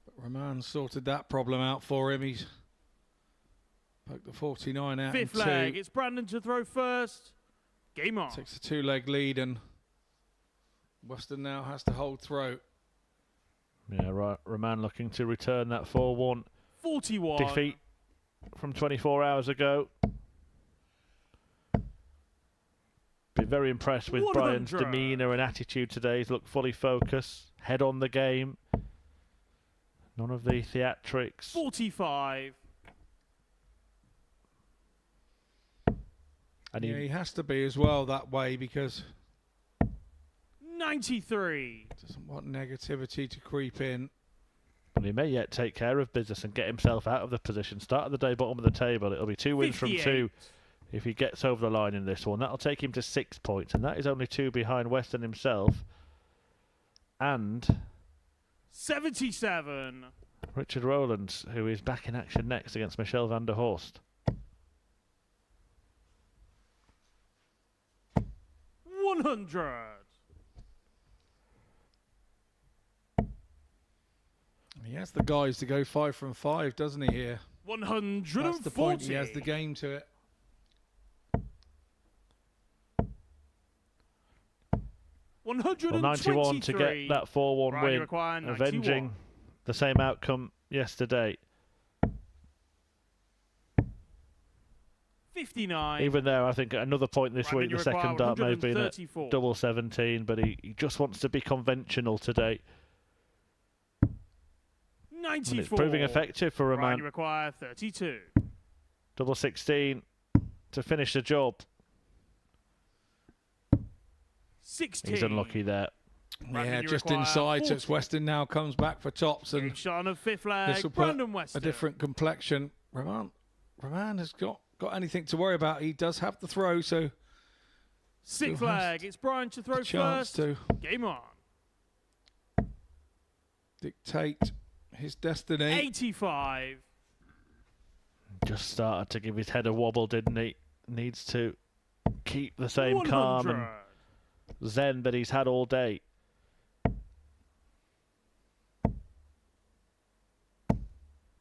But Roman sorted that problem out for him. He's poked the 49 out Fifth in leg. two. It's Brandon to throw first. Game on. Takes a 2-leg lead, and Western now has to hold throw. Yeah, right. Roman looking to return that 4-1 41. defeat from 24 hours ago. Be very impressed with Brian's 100. demeanour and attitude today. He's looked fully focused, head on the game. None of the theatrics. 45. And Yeah, he has to be as well that way, because 93. he doesn't want negativity to creep in. he may yet take care of business and get himself out of the position. Start of the day, bottom of the table. It'll be 2 wins from 2 58. if he gets over the line in this one. That'll take him to 6 points, and that is only 2 behind Western himself and 77. Richard Rowlands, who is back in action next against Michel van der Horst. 100. He has the guys to go 5 from 5, doesn't he, here? 140. That's the point. He has the game to it. Well, 91 to get that 4-1 Brian, you win, require 91. avenging the same outcome yesterday. 59. Even there, I think another point this Brandon, week, you the second require dart may have been at 134. double 17, but he just wants to be conventional today. 94. And it's proving effective for Brian, Roman. you require 32. Double 16 to finish the job. 16. He's unlucky there. Brandon, Yeah, you just require inside. So 40. it's Western now comes back for tops, Game and shot on the fifth this leg. will put Brandon Western. a different complexion. Roman has got anything to worry about. He does have the throw, so Sixth still has leg. It's Brian to throw a chance first. to Game on. dictate his destiny. 85. Just started to give his head a wobble, didn't he? Needs to keep the same calm 100. and zen that he's had all day.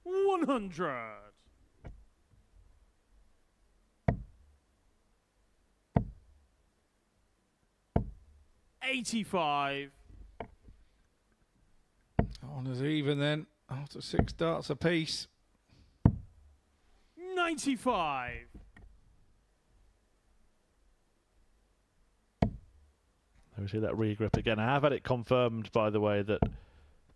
100. 85. On as even then, after 6 darts apiece. 95. We see that regrip again. I have had it confirmed, by the way, that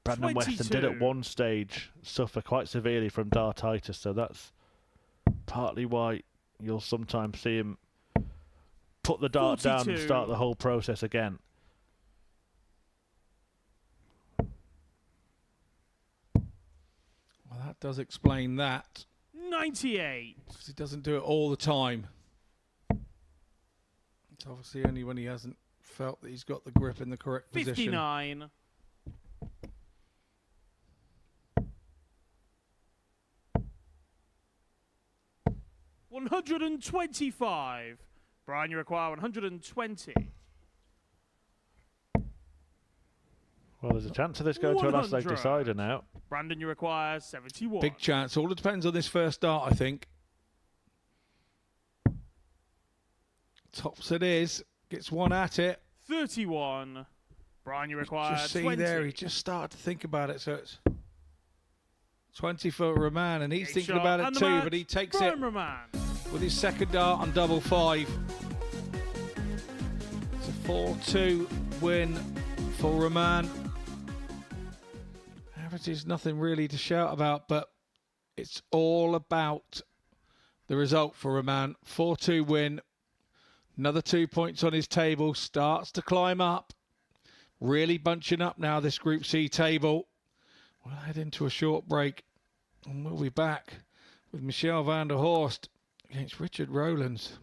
Brandon Weston did at 22. one stage suffer quite severely from dartitis, so that's partly why you'll sometimes see him put the dart down and 42. start the whole process again. Well, that does explain that. 98. 'Cause he doesn't do it all the time. It's obviously only when he hasn't felt that he's got the grip in the correct position. 59. 125. Brian, you require 120. Well, there's a chance of this going to a last leg 100. decider now. Brandon, you require 71. Big chance. All depends on this first dart, I think. Tops it is. Gets one at it. 31. Brian, you require Just see 20. there, he just started to think about it. So it's 20 for Roman, and he's Big thinking shot. about it And the too, match, but he takes Brian it Roman. with his second dart on double 5. It's a 4-2 win for Roman. Average is nothing really to shout about, but it's all about the result for Roman. 4-2 win. Another 2 points on his table. Starts to climb up. Really bunching up now, this Group C table. We'll head into a short break, and we'll be back with Michelle van der Horst against Richard Rowlands.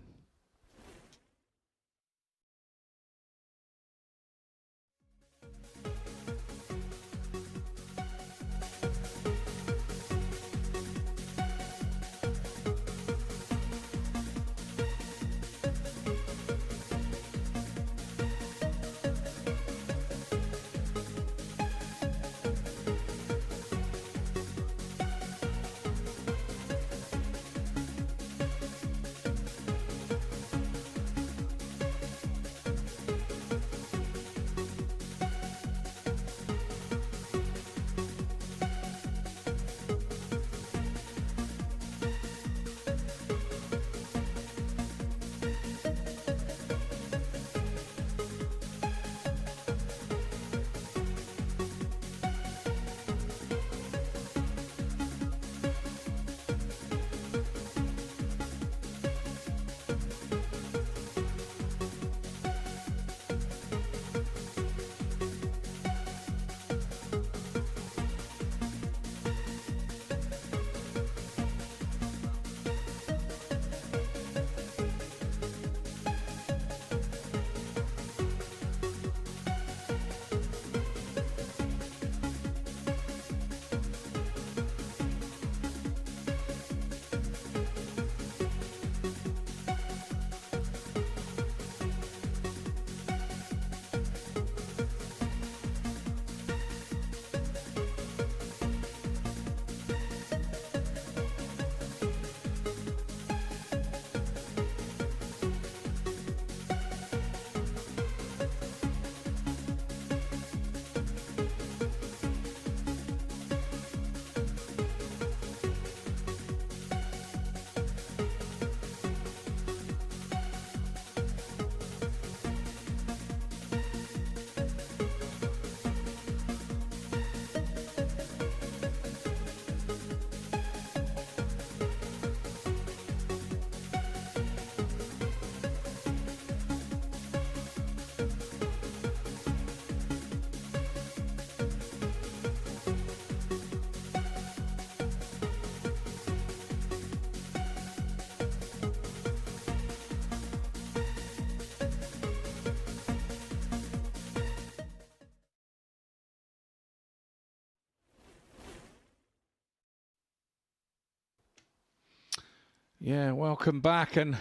Yeah, welcome back. And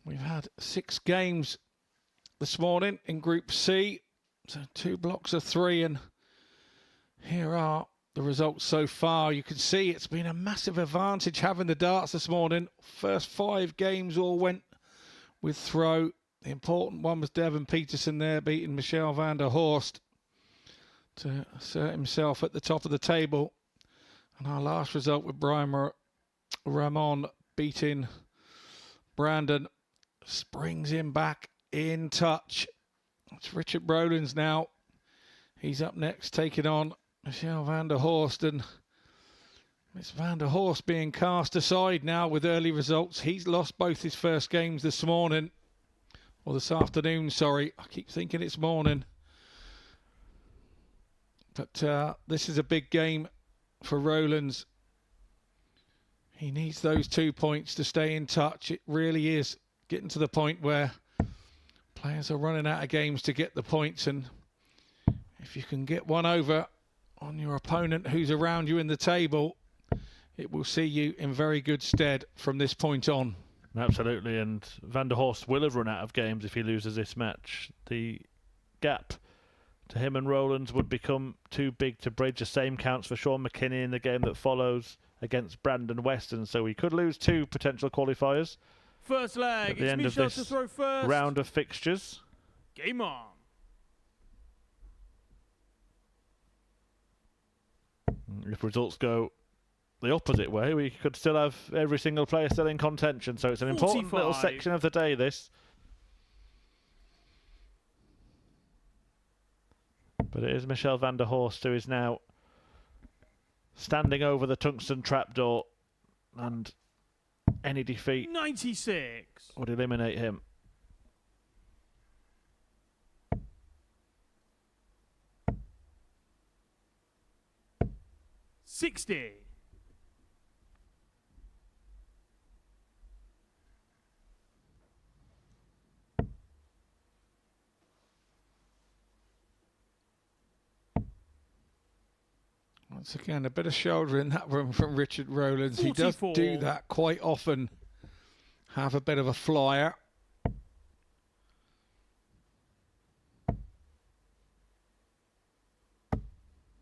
we've had 6 games this morning in Group C. So 2 blocks of 3. And here are the results so far. You can see it's been a massive advantage having the darts this morning. First 5 games all went with throw. The important one was Devon Petersen there, beating Michel van der Horst to assert himself at the top of the table. And our last result with Brian Ramon beating Brandon brings him back in touch. It's Richard Rowlands now. He's up next, taking on Michel van der Horst, and it's van der Horst being cast aside now with early results. He's lost both his first games this morning, or this afternoon, sorry. I keep thinking it's morning. But this is a big game for Rowlands. He needs those 2 points to stay in touch. It really is getting to the point where players are running out of games to get the points, and if you can get one over on your opponent who's around you in the table, it will see you in very good stead from this point on. Absolutely, and van der Horst will have run out of games if he loses this match. The gap to him and Rowlands would become too big to bridge. The same counts for Sean McKinney in the game that follows against Brandon Weston, so he could lose 2 potential qualifiers First leg, at the it's end of Michel this to throw first. round of fixtures. Game on. If results go the opposite way, we could still have every single player still in contention, so it's an important 45. little section of the day, this. But it is Michel van der Horst who is now standing over the tungsten trapdoor, and any defeat 96. would eliminate him. $60. Once again, a bit of shoulder in that room from Richard Rowlands. He does 44. do that quite often. Have a bit of a flyer.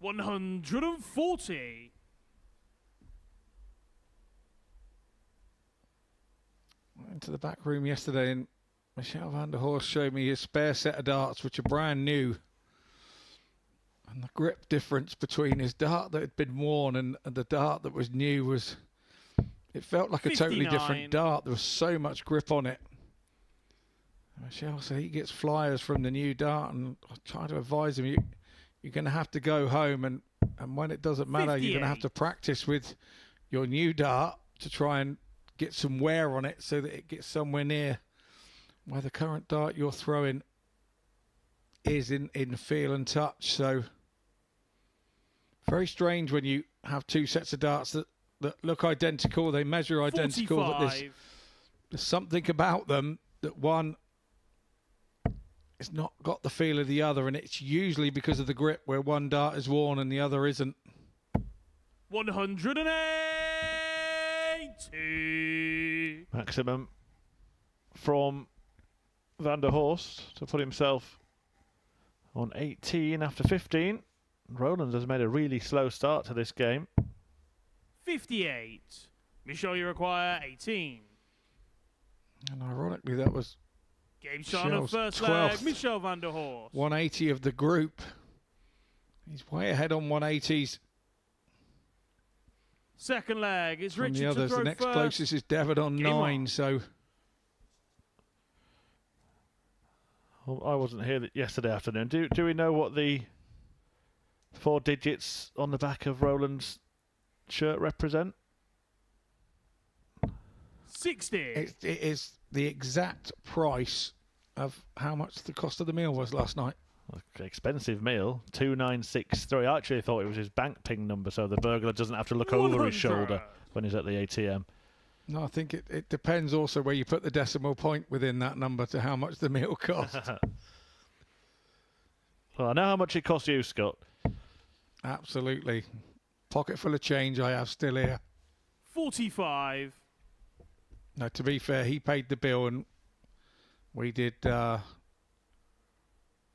$140. Went into the back room yesterday, and Michel van der Horst showed me his spare set of darts, which are brand new. And the grip difference between his dart that had been worn and the dart that was new was... It felt like a totally 59. different dart. There was so much grip on it. Michel said he gets flyers from the new dart, and I try to advise him, you're going to have to go home, and when it doesn't matter, you're going to have to practice with your new dart to try and get some wear on it so that it gets somewhere near where the current dart you're throwing is in feel and touch. So very strange when you have 2 sets of darts that look identical, they measure identical, 45. but there's something about them that one has not got the feel of the other, and it's usually because of the grip, where one dart is worn and the other isn't. 180. Maximum from van der Horst to put himself on 18 after 15. Rowlands has made a really slow start to this game. 58. Michel, you require 18. And ironically, that was Game shot on Michel's first 12th. leg. Michel van der Horst. 180 of the group. He's way ahead on 180s Second leg. It's from Richard the others. to throw The next first. closest is Devon on Game 9, on. so... Well, I wasn't here yesterday afternoon. Do we know what the 4 digits on the back of Rowland's shirt represent? 60. It is the exact price of how much the cost of the meal was last night. Expensive meal, 2963. I actually thought it was his bank ping number, so the burglar doesn't have to look over his 100. shoulder when he's at the ATM. No, I think it depends also where you put the decimal point within that number to how much the meal cost. Well, I know how much it cost you, Scott. Absolutely. Pocket full of change I have still here. 45. No, to be fair, he paid the bill and we did.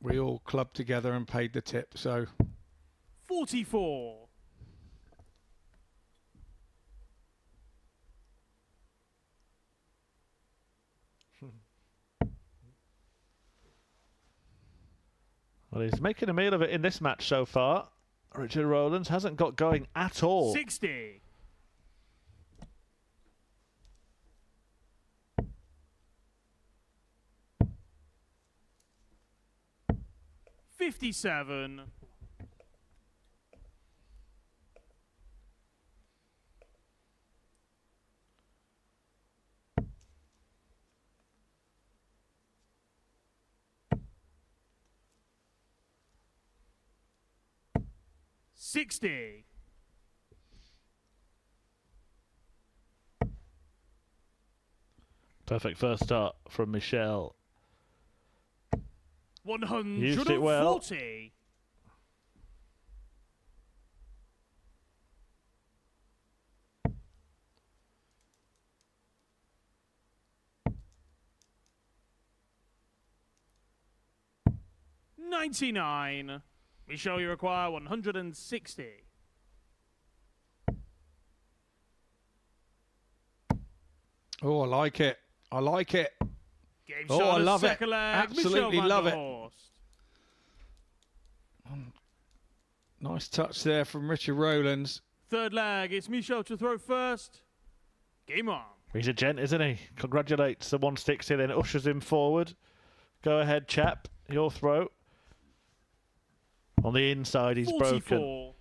We all clubbed together and paid the tip. So 44. Well, he's making a meal of it in this match so far. Richard Rowlands hasn't got going at all. 60. 57. 60. 'Perfect first start from Michelle. 140. Used it well. 99. Michelle, you require 160. Oh, I like it. I like it. Game Oh, shot I of love it. second leg. Absolutely Michelle love van it. der Horst. Nice touch there from Richard Rowlands. Third leg, it's Michelle to throw first. Game on. He's a gent, isn't he? Congratulates the 160, then ushers him forward. Go ahead, chap. Your throw. On the inside, he's 44. broken.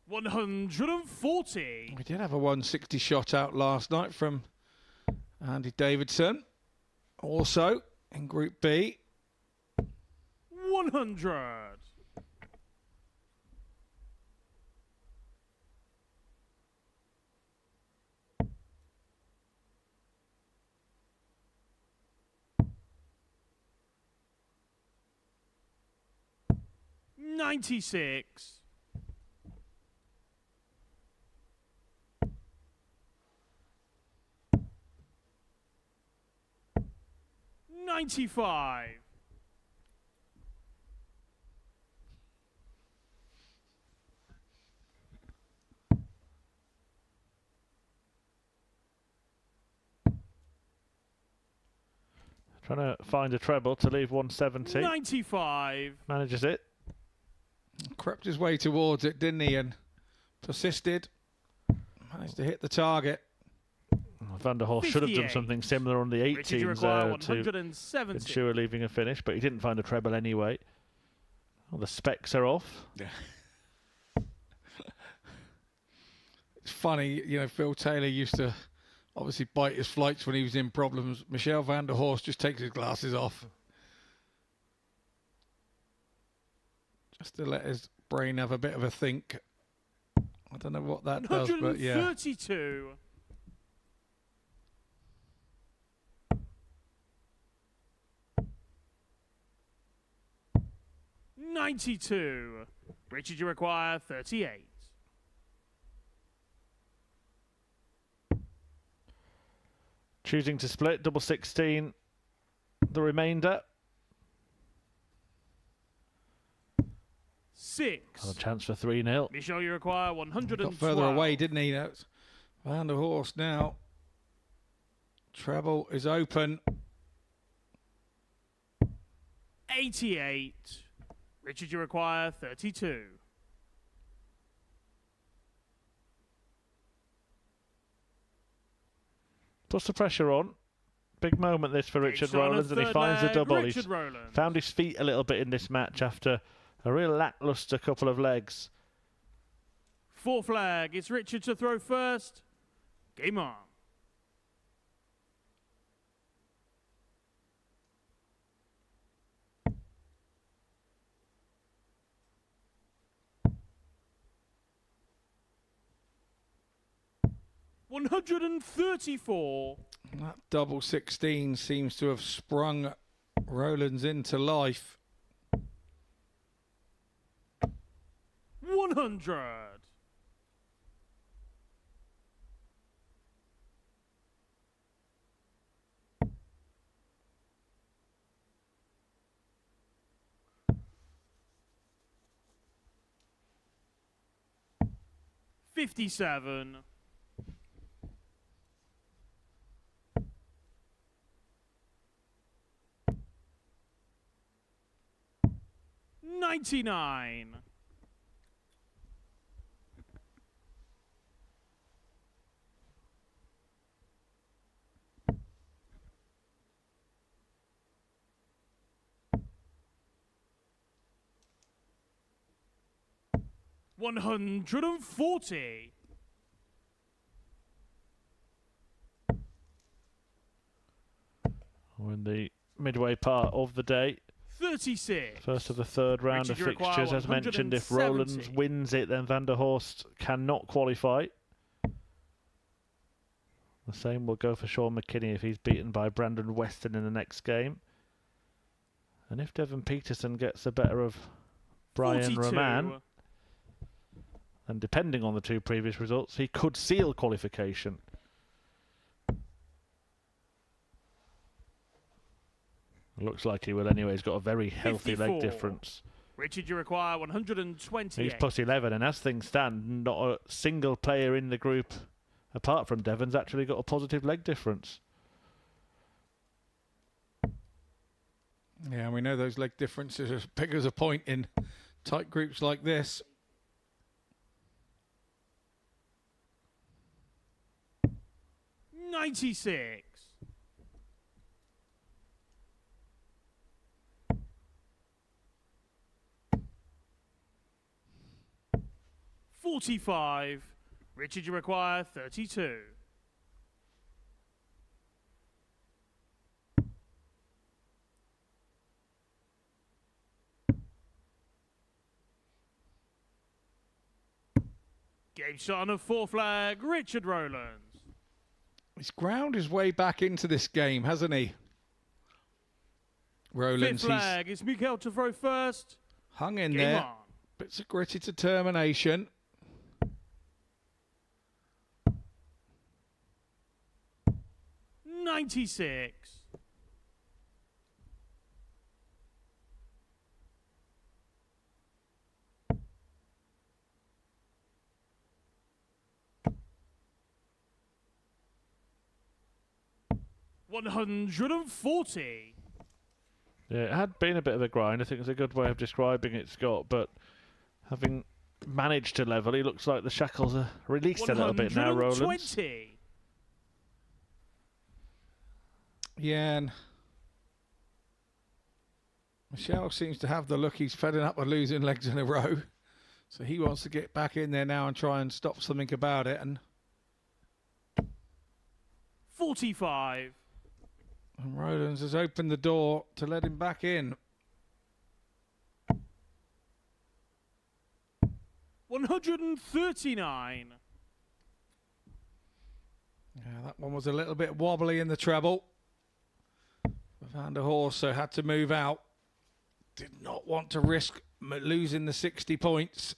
$140. We did have a 160 shot out last night from Andy Davidson. Also in Group B. 100. 96. 95. 'Trying to find a treble to leave 170. 95. Manages it. Crept his way towards it, didn't he? And persisted. Managed to hit the target. Van der Horst should have done 58. something similar on the Richard, you 18s require to 170. ensure leaving a finish, but he didn't find a treble anyway. Well, the specs are off. It's funny, you know, Phil Taylor used to obviously bite his flights when he was in problems. Michelle van der Horst just takes his glasses off. Just to let his brain have a bit of a think. I don't know what that does, but yeah. 132. 92. Richard, you require 38. Choosing to split, double 16. The remainder. 6. Another chance for 3-0. Michelle, you require 112. Got further away, didn't he? That's Van der Horst now. Treble is open. 88. Richard, you require 32. Puts the pressure on. Big moment this for Richard Game shot on Rowlands, and he third finds the leg, double. Richard He's Rowlands. found his feet a little bit in this match after a real lackluster couple of legs. Fourth flag, it's Richard to throw first. Game on. $134. That double 16 seems to have sprung Rowlands into life. 100. $57. 99. $140. We're in the midway part of the day. 36. First of the third round of Richard, you require fixtures. As mentioned, if 170. Rowlands wins it, then Van der Horst cannot qualify. The same will go for Sean McKinney if he's beaten by Brandon Weston in the next game. And if Devon Petersen gets the better of Brian 42. Roman, and depending on the two previous results, he could seal qualification. Looks like he will anyway. He's got a very healthy 54. leg difference. Richard, you require 128. He's plus 11, and as things stand, not a single player in the group, apart from Devon's, actually got a positive leg difference. Yeah, we know those leg differences are as big as a point in tight groups like this. $96. $45. Richard, you require 32. Game shot on a 4 flag, Richard Rowlands. He's ground his way back into this game, hasn't he? Rowlands, 5th flag, it's Mikael to throw first. hung in Game there. on. Bits of gritty determination. $96. $140. Yeah, it had been a bit of a grind. I think it's a good way of describing it, Scott. But having managed to level, he looks like the shackles are released a little bit now, Rowlands. 120. Yeah, and Michelle seems to have the look he's fed up with losing legs in a row. So he wants to get back in there now and try and stop something about it. And 45. Rowlands has opened the door to let him back in. 139. Yeah, that one was a little bit wobbly in the treble. Van der Horst so had to move out. Did not want to risk losing the 60 points.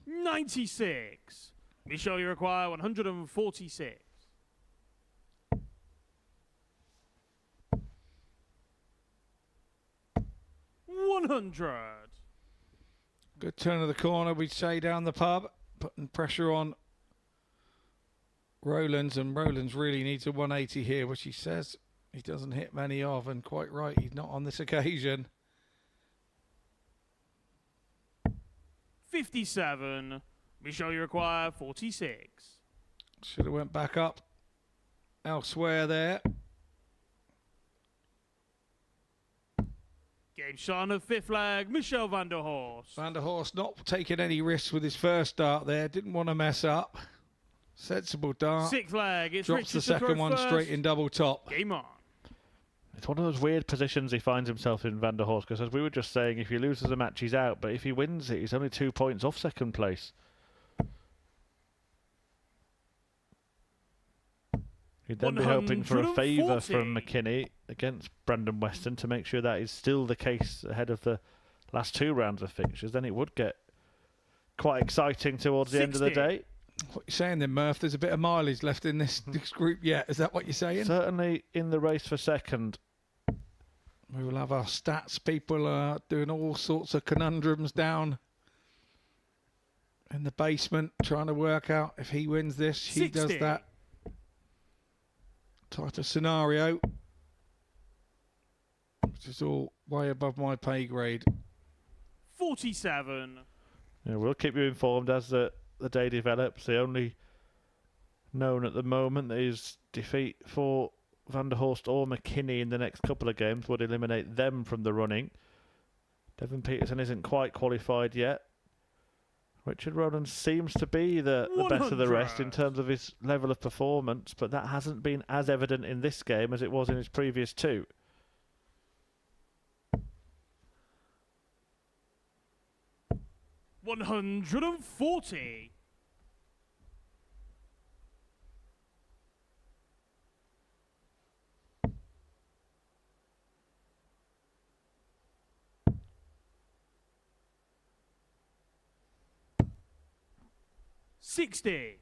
96. Michel, you require 146. $100. Good turn of the corner, we'd say, down the pub. Putting pressure on Rowlands, and Rowlands really needs a 180 here, which he says he doesn't hit many of, and quite right, he's not on this occasion. 57. Michel, you require 46. Should have went back up elsewhere there. Game shot on a 5th flag, Michel van der Horst. Van der Horst not taking any risks with his first dart there. Didn't want to mess up. Sensible dart. 6th flag, it's Drops Richard the to throw second one first. straight in double top. Game on. It's one of those weird positions he finds himself in, Van der Horst, because as we were just saying, if he loses a match, he's out. But if he wins it, he's only 2 points off second place. You'd then be hoping for a favour from 140. McKinney against Brandon Weston to make sure that is still the case ahead of the last 2 rounds of fixtures. Then it would get quite exciting towards the end of the 60. day. What you saying then, Murph? There's a bit of mileage left in this group yet. Is that what you're saying? Certainly in the race for second. We will have our stats people doing all sorts of conundrums down in the basement, trying to work out if he wins this, he 60. does that type of scenario, which is all way above my pay grade. 47. Yeah, we'll keep you informed as the day develops. The only known at the moment is defeat for Van der Horst or McKinney in the next couple of games would eliminate them from the running. Devon Petersen isn't quite qualified yet. Richard Rowland seems to be the best of the rest in 100. terms of his level of performance, but that hasn't been as evident in this game as it was in his previous 2. $140. $60.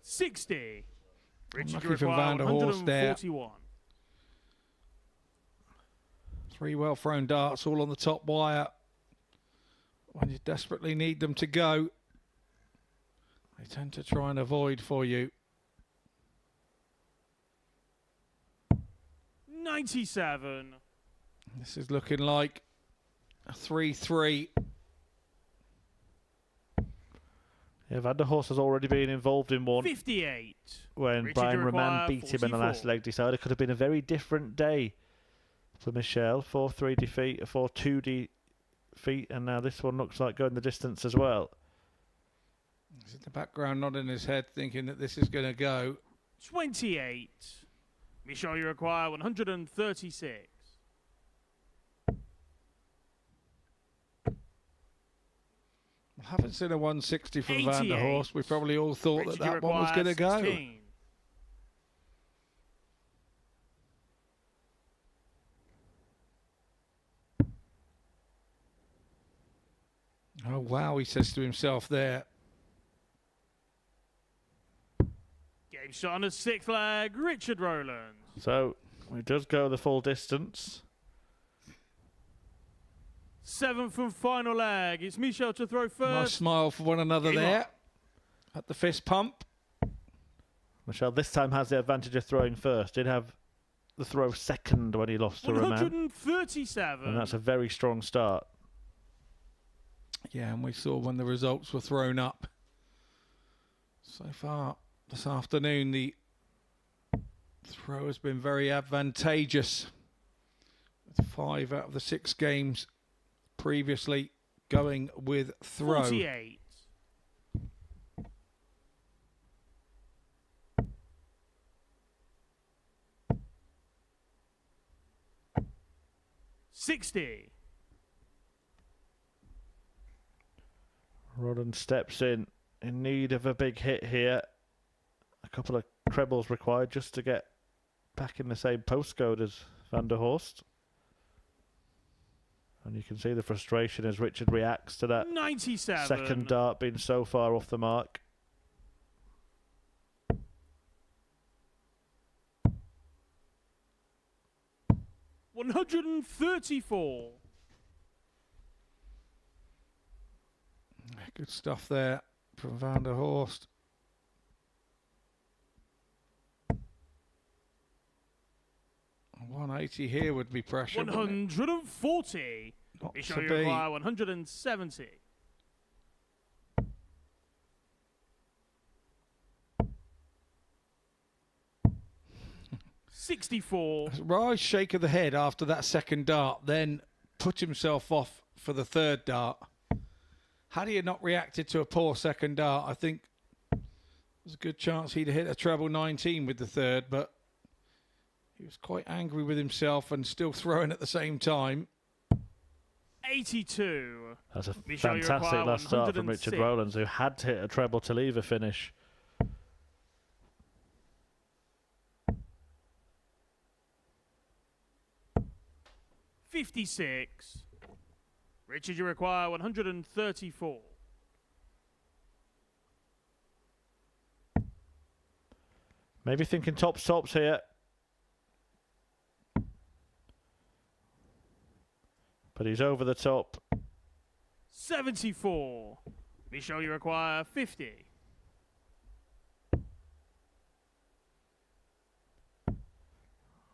$60. Richard, Unlucky you for require Van der Horst there. 141. 3 well thrown darts all on the top wire. When you desperately need them to go, they tend to try and avoid for you. 97. This is looking like a 3-3. Yeah, Van der Horst has already been involved in one 58. when Richard, Brian you Raman require beat him in the last 44. leg decider. Could have been a very different day for Michel. 4-3 defeat, a 4-2 defeat, and now this one looks like going the distance as well. He's in the background nodding his head thinking that this is going to go. 28. Michel, you require 136. I haven't seen a 160 from Van der 88. Horst. We probably all thought Richard, that you that one was require going to go. 16. Oh, wow, he says to himself there. Game shot on the 6th leg, Richard Rowland. So it does go the full distance. 7th and final leg. It's Michel to throw Nice first. smile for one another Game there on. at the fist pump. Michel this time has the advantage of throwing first. Did have the throw second when he lost to Raman. 137. And that's a very strong start. Yeah, and we saw when the results were thrown up. So far this afternoon, the throw has been very advantageous. With 5 out of the 6 games previously going with throw. 48. $60. Rodden steps in need of a big hit here. A couple of trebles required just to get back in the same postcode as Van der Horst. And you can see the frustration as Richard reacts to that 97. second dart being so far off the mark. $134. Good stuff there from Van der Horst. $180 here would be pressure. wouldn't it? 140. Not Michel, to you be. require 170. $64. Rye's shake of the head after that second dart, then put himself off for the third dart. Had he not reacted to a poor second dart, I think there's a good chance he'd have hit a treble 19 with the third, but he was quite angry with himself and still throwing at the same time. 82. That's a Michelle, you fantastic require last start from Richard 106. Rowlands, who had to hit a treble to leave a finish. $56. Richard, you require 134. Maybe thinking tops here. But he's over the top. 74. Michelle, you require 50.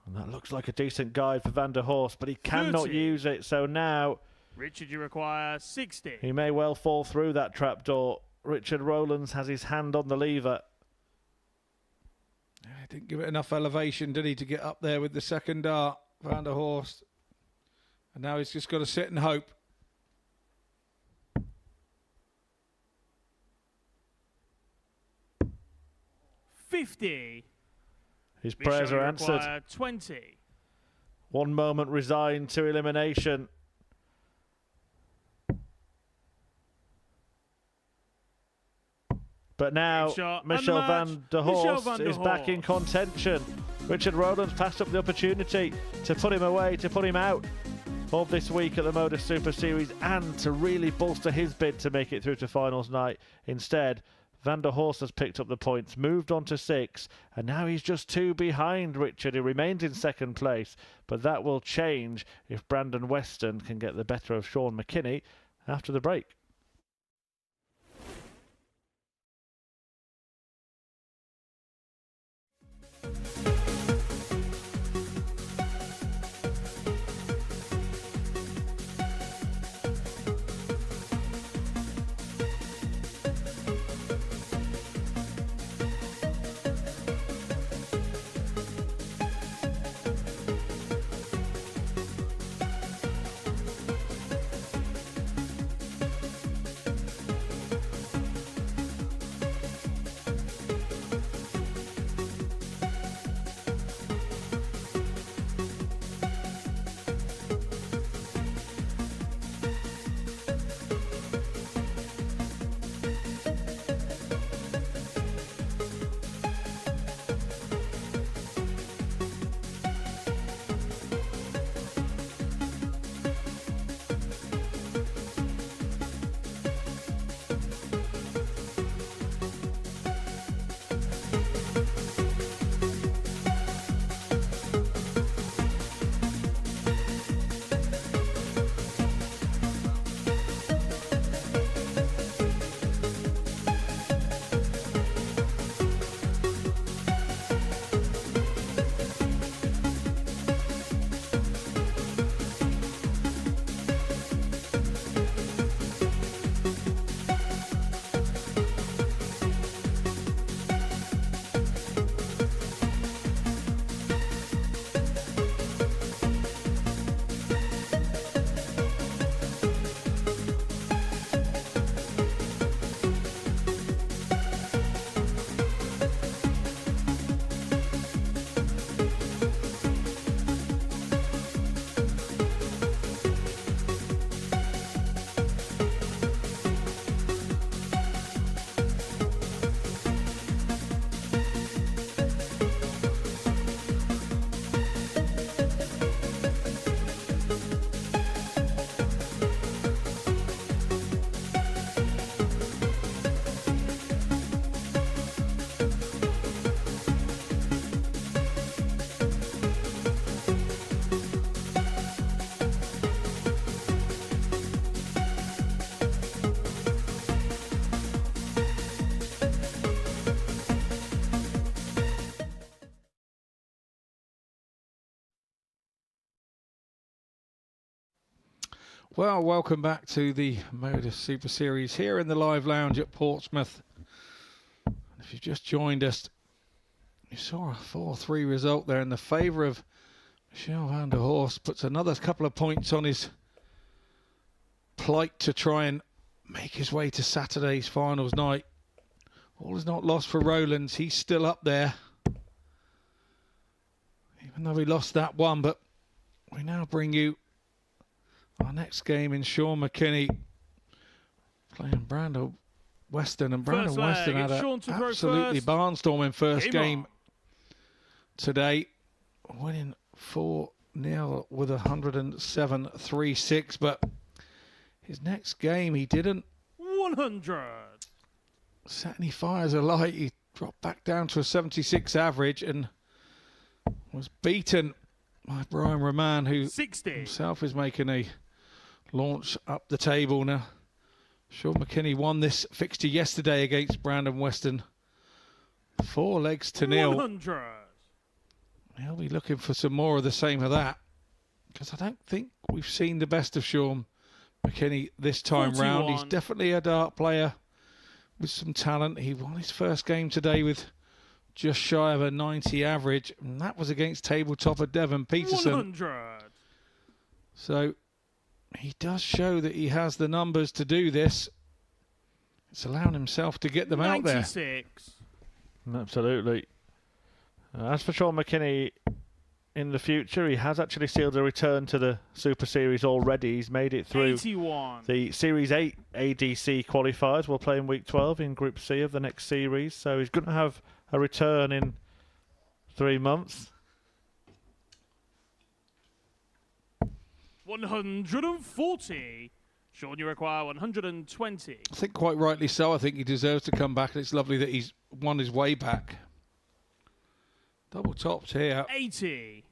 And that looks like a decent guide for Van der Horst, but he cannot 30. use it. So now Richard, you require 60. he may well fall through that trapdoor. Richard Rowlands has his hand on the lever. He didn't give it enough elevation, did he, to get up there with the second dart, Van der Horst. And now he's just got to sit and hope. $50. His prayers Michelle, are you answered. require 20. 1 moment resigned to elimination. But now Shot. Michel And the match, van der Michel Horst van der is back in Horst. contention. Richard Rowlands passed up the opportunity to put him away, to put him out of this week at the Modus Super Series and to really bolster his bid to make it through to finals night. Instead, Van der Horst has picked up the points, moved on to 6, and now he's just 2 behind Richard. He remains in second place, but that will change if Brandon Weston can get the better of Sean McKinney after the break. Well, welcome back to the Modus Super Series here in the live lounge at Portsmouth. If you've just joined us, you saw a 4-3 result there in the favour of Michel van der Horst. Puts another couple of points on his plight to try and make his way to Saturday's finals night. All is not lost for Rowlands. He's still up there, even though he lost that one. But we now bring you Our next game in Sean McKinney playing Brandon Weston, and Brandon First leg, Weston had it's an Sean to throw absolutely first. barnstorming first game on. today, winning 4-0 with 107.36. But his next game, he didn't 100. set any fires alight. He dropped back down to a 76 average and was beaten by Brian Roman, who 60. himself is making a launch up the table now. Sean McKinney won this fixture yesterday against Brandon Weston. 4 legs to 0. 100. He'll be looking for some more of the same of that, because I don't think we've seen the best of Sean McKinney this time round. He's 41. definitely a dart player with some talent. He won his first game today with just shy of a 90 average, and that was against table topper Devon Petersen. 100. So he does show that he has the numbers to do this. It's allowing himself to get them out there. 96. Absolutely. As for Sean McKinney in the future, he has actually sealed a return to the Super Series already. He's made it through 81. the Series 8 ADC qualifiers. We'll play in Week 12 in Group C of the next series. So he's going to have a return in 3 months. 140. Sean, you require 120. I think quite rightly so. I think he deserves to come back, and it's lovely that he's won his way back. Double topped here. 80.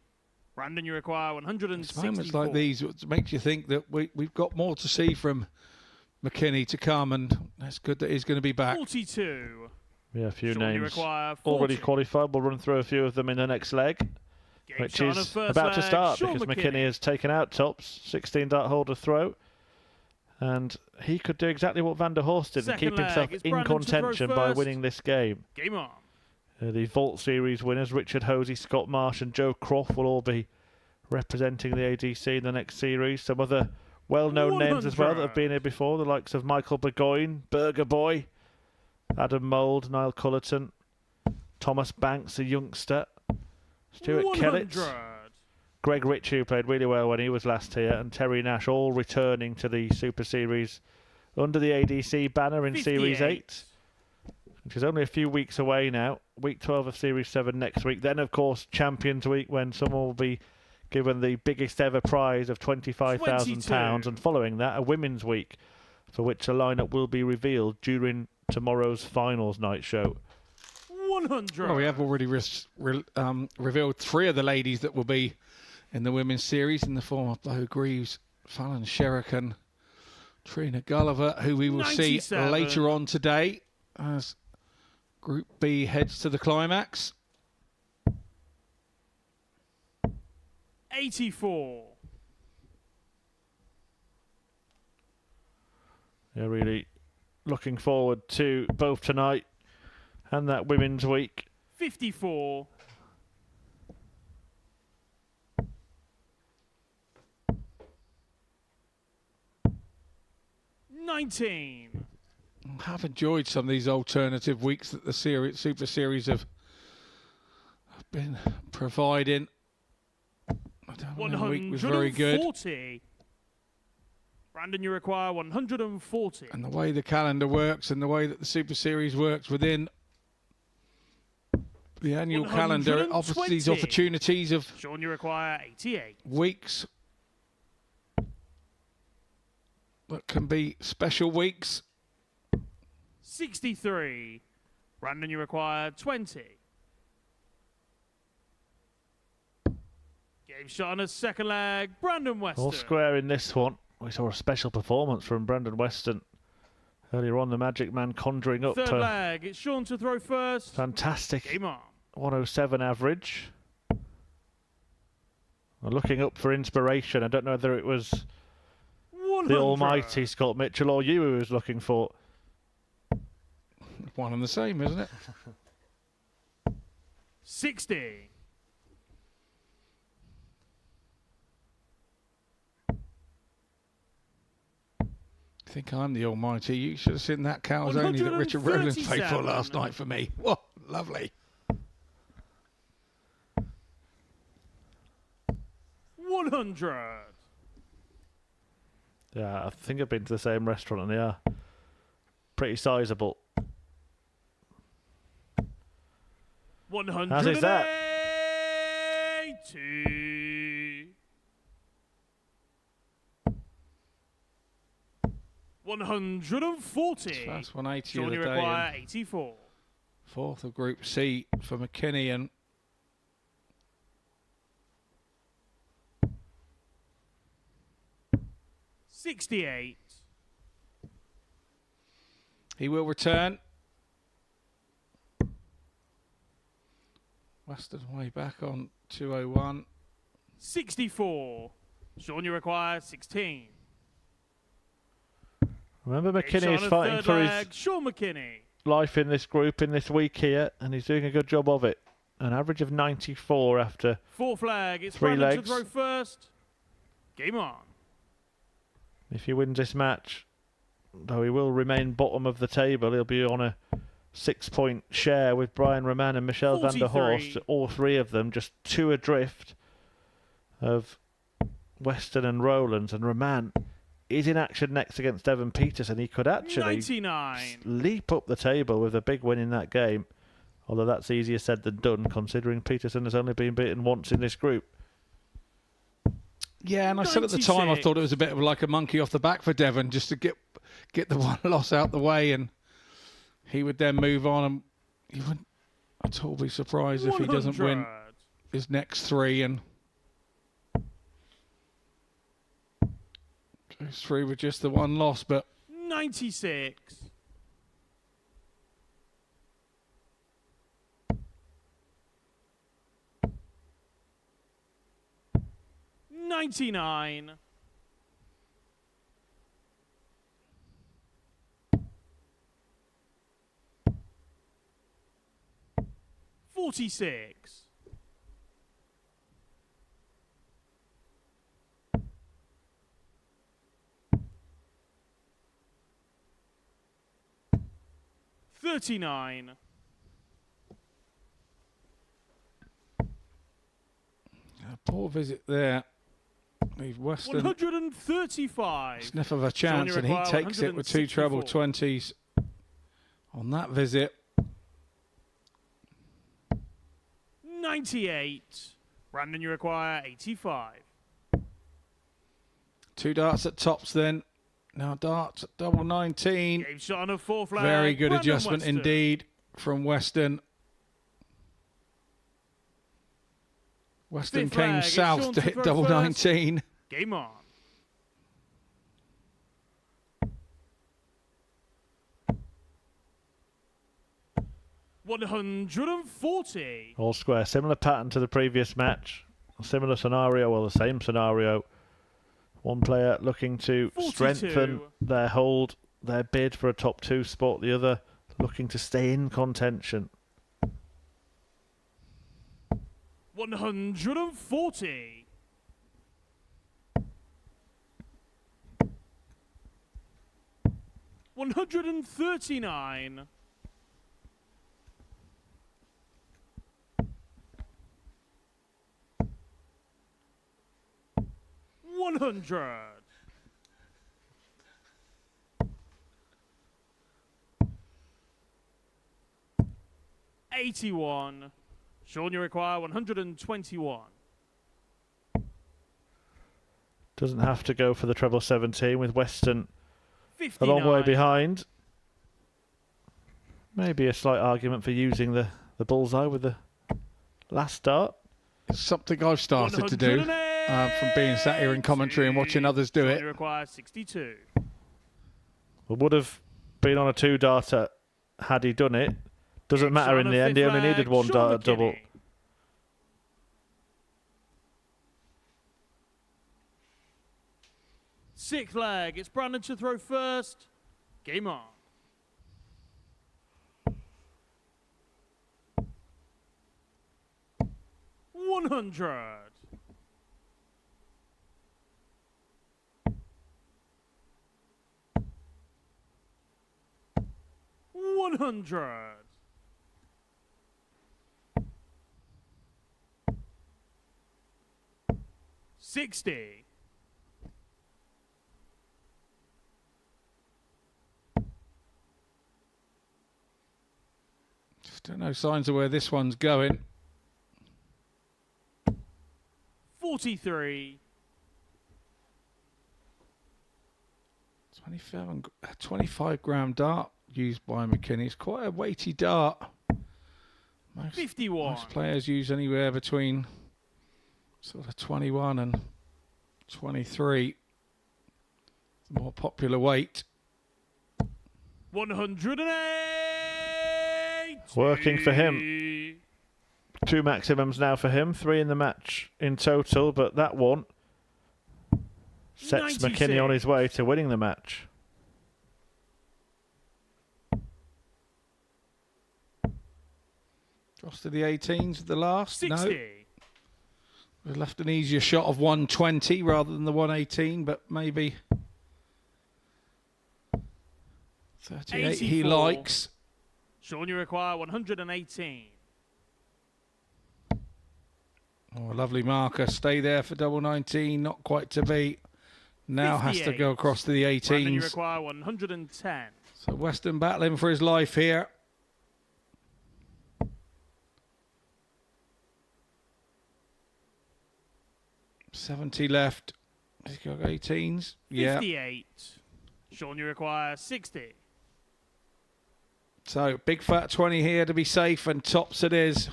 Brandon, you require It's 164. moments like these which makes you think that we've got more to see from McKinney to come, and that's good that he's going to be back. 42. Yeah, a few Sean, you names require 40. already qualified. We'll run through a few of them in the next leg, Game which start of is first about to leg, start Sean because McKinney has taken out tops, 16 dart holder throw, and he could do exactly what Van der Horst did and Second keep leg, himself it's in Brandon to throw contention by first. winning this game. Game on. The Vault Series winners, Richard Hosey, Scott Marsh and Joe Croft, will all be representing the ADC in the next series. Some other well-known names as well that have been here before, the likes of Michael Burgoyne, Burger Boy, Adam Mould, Niall Cullerton, Thomas Banks, a youngster, Stuart 100. Kellett, Greg Rich, who played really well when he was last here, and Terry Nash, all returning to the Super Series under the ADC banner in Series 8. Which is only a few weeks away now. Week 12 of Series 7 next week. Then, of course, Champions Week, when someone will be given the biggest ever prize of £25,000. And following that, a Women's Week, for which a lineup will be revealed during tomorrow's finals night show. 100. Well, we have already revealed 3 of the ladies that will be in the women's series in the form of Bo Greaves, Fallon Sherrick, Trina Gulliver, who we will 97. see later on today as Group B heads to the climax. 84. Yeah, really looking forward to both tonight and that Women's Week. 54. 19. I have enjoyed some of these alternative weeks that the Super Series have been providing. I don't know, the week was very good. 140. Brandon, you require 140. And the way the calendar works and the way that the Super Series works within the annual calendar, it offers these 120. opportunities of Sean, you require 88. weeks that can be special weeks. 63. Brandon, you require 20. Game shot on a second leg. Brandon Weston. All square in this one. We saw a special performance from Brandon Weston earlier on. The Magic Man conjuring up Third a leg. It's Sean to throw first. fantastic Game on. 107 average. Well, looking up for inspiration. I don't know whether it was 100. the almighty Scott Mitchell or you who was looking for. One and the same, isn't it? 60. I think I'm the almighty. You should have seen that cows only that Richard Rowland played for 137. last night for me. Whoa, lovely. 100. Yeah, I think I've been to the same restaurant and they are pretty sizable. 180. As is that. 140. That's 180 Sean, of the you day. require And 84. fourth of Group C for McKinney, and 68. he will return. Western way back on 201. 64. Sean, you require 16. Remember, It's McKinney on is a fighting third for leg, his Sean McKinney. life in this group in this week here, and he's doing a good job of it. An average of 94 after Fourth flag. It's 3 Brandon legs. to throw first. Game on. If he wins this match, though he will remain bottom of the table, he'll be on a 6-point share with Brian Roman and Michelle van der 43. Horst. All three of them just 2 adrift of Weston and Rowlands. And Roman is in action next against Devon Petersen. He could actually 99. leap up the table with a big win in that game. Although that's easier said than done, considering Petersen has only been beaten once in this group. Yeah, and I said at the time I thought it was a bit of like a monkey off the back for Devon, just to get the one loss out the way, and he would then move on. And you wouldn't at all be surprised if he doesn't win 100. his next 3, and those 3 with just the one loss. But 96. 99. 46. 39. a poor visit there. Leave Western 135. sniff of a chance, and he require takes it with 2 treble 20s on that visit. 98. Brandon, you require 85. 2 darts at tops then. Now darts at double 19. Game shot on a fourth flag. Very good Brandon adjustment Weston. indeed from Weston. Weston Fifth came flag, it's south Sean to to hit throw double first. 19. Game on. $140. All square. Similar pattern to the previous match. A similar scenario, well, the same scenario. One player looking to 42. strengthen their hold, their bid for a top 2 spot. The other looking to stay in contention. 140. 139. 100. 81. Sean, you require 121. Doesn't have to go for the treble 17 with Weston 59. a long way behind. Maybe a slight argument for using the bullseye with the last dart. It's something I've started to do from being sat here in commentary and watching others do Sean, it. you require 62. Well, would have been on a 2-darter had he done it. Doesn't matter in the end. He only needed 1 dart at double. Sixth leg. It's Brandon to throw first. Game on. $100. 100. 60. Still no signs of where this one's going. 43. 25 gram dart used by McKinney. It's quite a weighty dart. 51. Most players use anywhere between sort of 21 and 23. The more popular weight. 108. Working for him. 2 maximums now for him. 3 in the match in total, but that one sets 96. McKinney on his way to winning the match. Cross to the 18s at the last. 60. No. We left an easier shot of 120 rather than the 118, but maybe 38 he 84. likes. Sean, you require 118. Oh, a lovely marker. Stay there for double 19. Not quite to beat. Now has to 58. go across to the Brandon, you 18s. require 110. So Weston battling for his life here. $70 left. He's got 18s. Yeah. 58. Sean, you require 60. So big fat 20 here to be safe, and tops it is.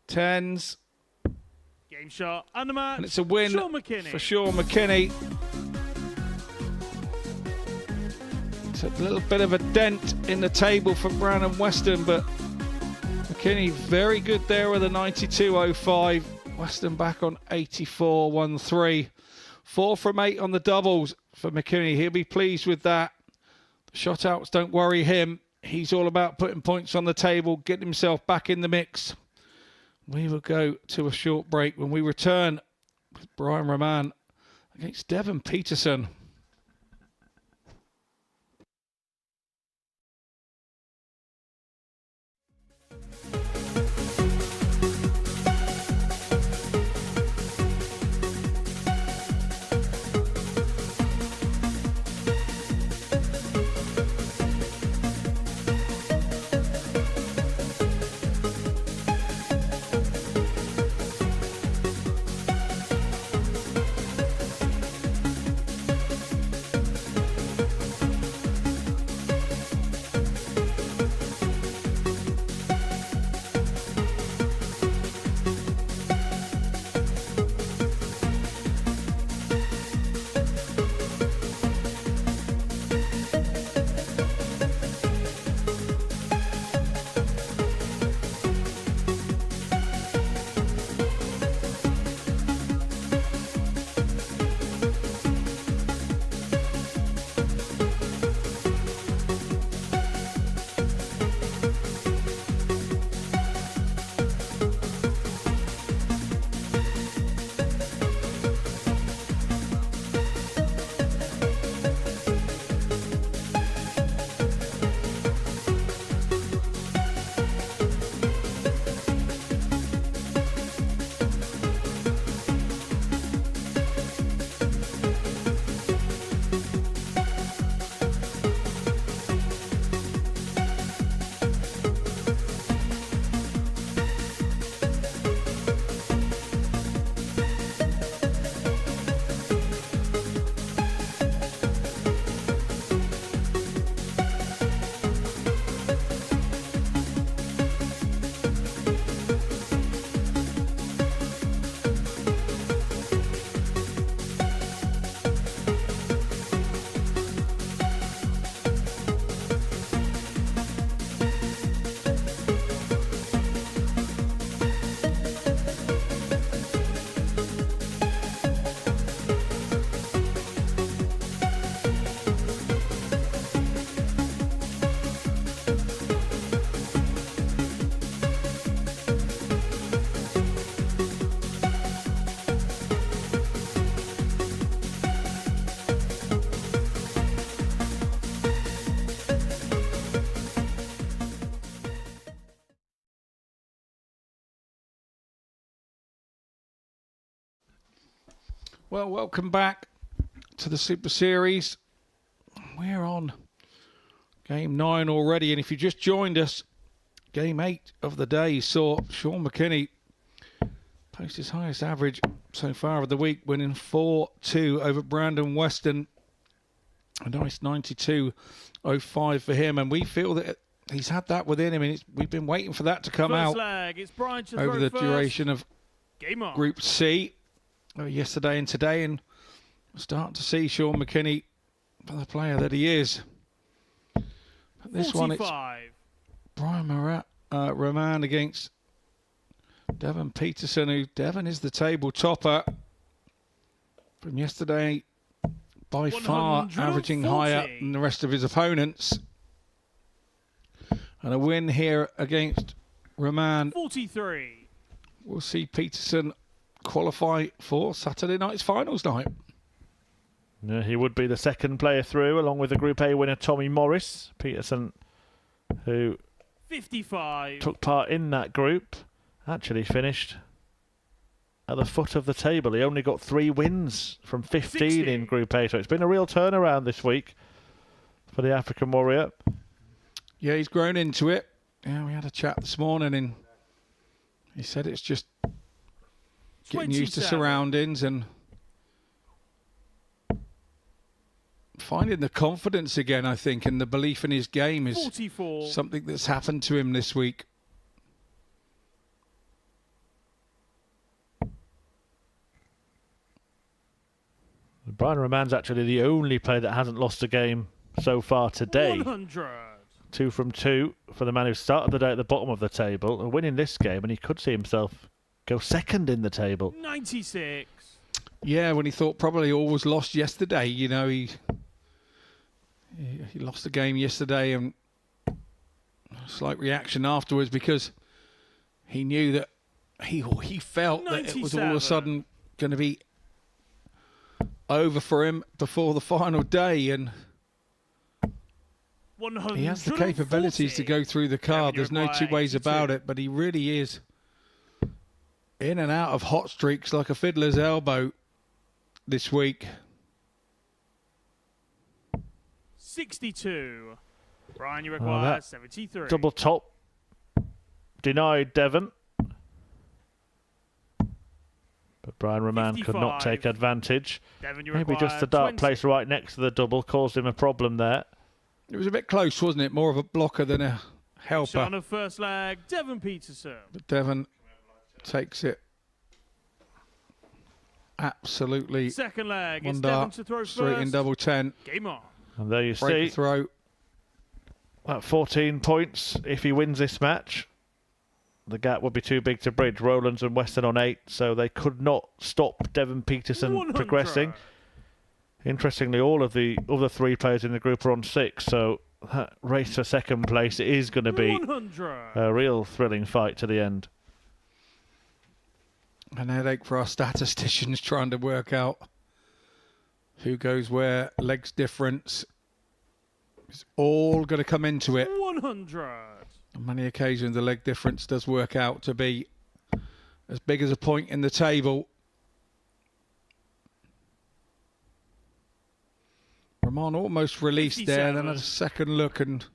10s. Game shot and the match. And it's a win Sean McKinney. for Sean McKinney. It's a little bit of a dent in the table for Brandon Weston, but McKinney very good there with a 92.05. Weston back on 84.13. 4 from 8 on the doubles for McKinney. He'll be pleased with that. The shot outs don't worry him. He's all about putting points on the table, getting himself back in the mix. We will go to a short break. When we return with Brian Roman against Devon Petersen. Well, welcome back to the Super Series. We're on game 9 already, and if you just joined us, game 8 of the day saw Sean McKinney post his highest average so far of the week, winning 4-2 over Brandon Weston. A nice 92.05 for him, and we feel that he's had that within him, and we've been waiting for that to come First out leg, it's Brian to over throw the first. duration of Game on. Group C yesterday and today, and we're starting to see Sean McKinney for the player that he is. But this 45. one, it's Brian Roman against Devon Petersen, who Devon is the table topper from yesterday, by far 140. averaging higher than the rest of his opponents. And a win here against Roman 43. will see Petersen qualify for Saturday night's finals night. Yeah, he would be the second player through, along with the Group A winner Tommy Morris. Petersen, who 55. took part in that group, actually finished at the foot of the table. He only got 3 wins from 15 60. in Group A, so it's been a real turnaround this week for the African Warrior. Yeah, he's grown into it. Yeah, we had a chat this morning, and he said it's just getting used to 27. surroundings and finding the confidence again, I think, and the belief in his game is 44. something that's happened to him this week. Brian Roman's actually the only player that hasn't lost a game so far today. 100. 2 from 2 for the man who started the day at the bottom of the table, and winning this game, and he could see himself go second in the table. 96. Yeah, when he thought probably all was lost yesterday, you know, he lost the game yesterday, and a slight reaction afterwards because he knew that he felt that it was all of a 97. sudden going to be over for him before the final day, and 140. he has the capabilities to go through the card. There's no two ways about it, but he really is in and out of hot streaks like a fiddler's elbow this week. 62. Brian, you require 73. Double top denied Devon, but Brian Roman could not 55. take advantage. Devon, you Maybe require just the dart 20. place right next to the double caused him a problem there. It was a bit close, wasn't it? More of a blocker than a helper. Shot of first leg, Devon Petersen. But Devon takes it absolutely Second leg, one it's Devon dart to throw straight first. in double 10. Game on. And there you Break see, the throw. at 14 points, if he wins this match, the gap would be too big to bridge. Rowlands and Weston on 8, so they could not stop Devon Petersen 100. progressing. Interestingly, all of the other 3 players in the group are on 6, so that race for second place is going to be 100. a real thrilling fight to the end. An headache for our statisticians trying to work out who goes where. Legs difference. It's all going to come into it. 100. On many occasions, the leg difference does work out to be as big as a point in the table. Roman almost released there, then had a 57. second look and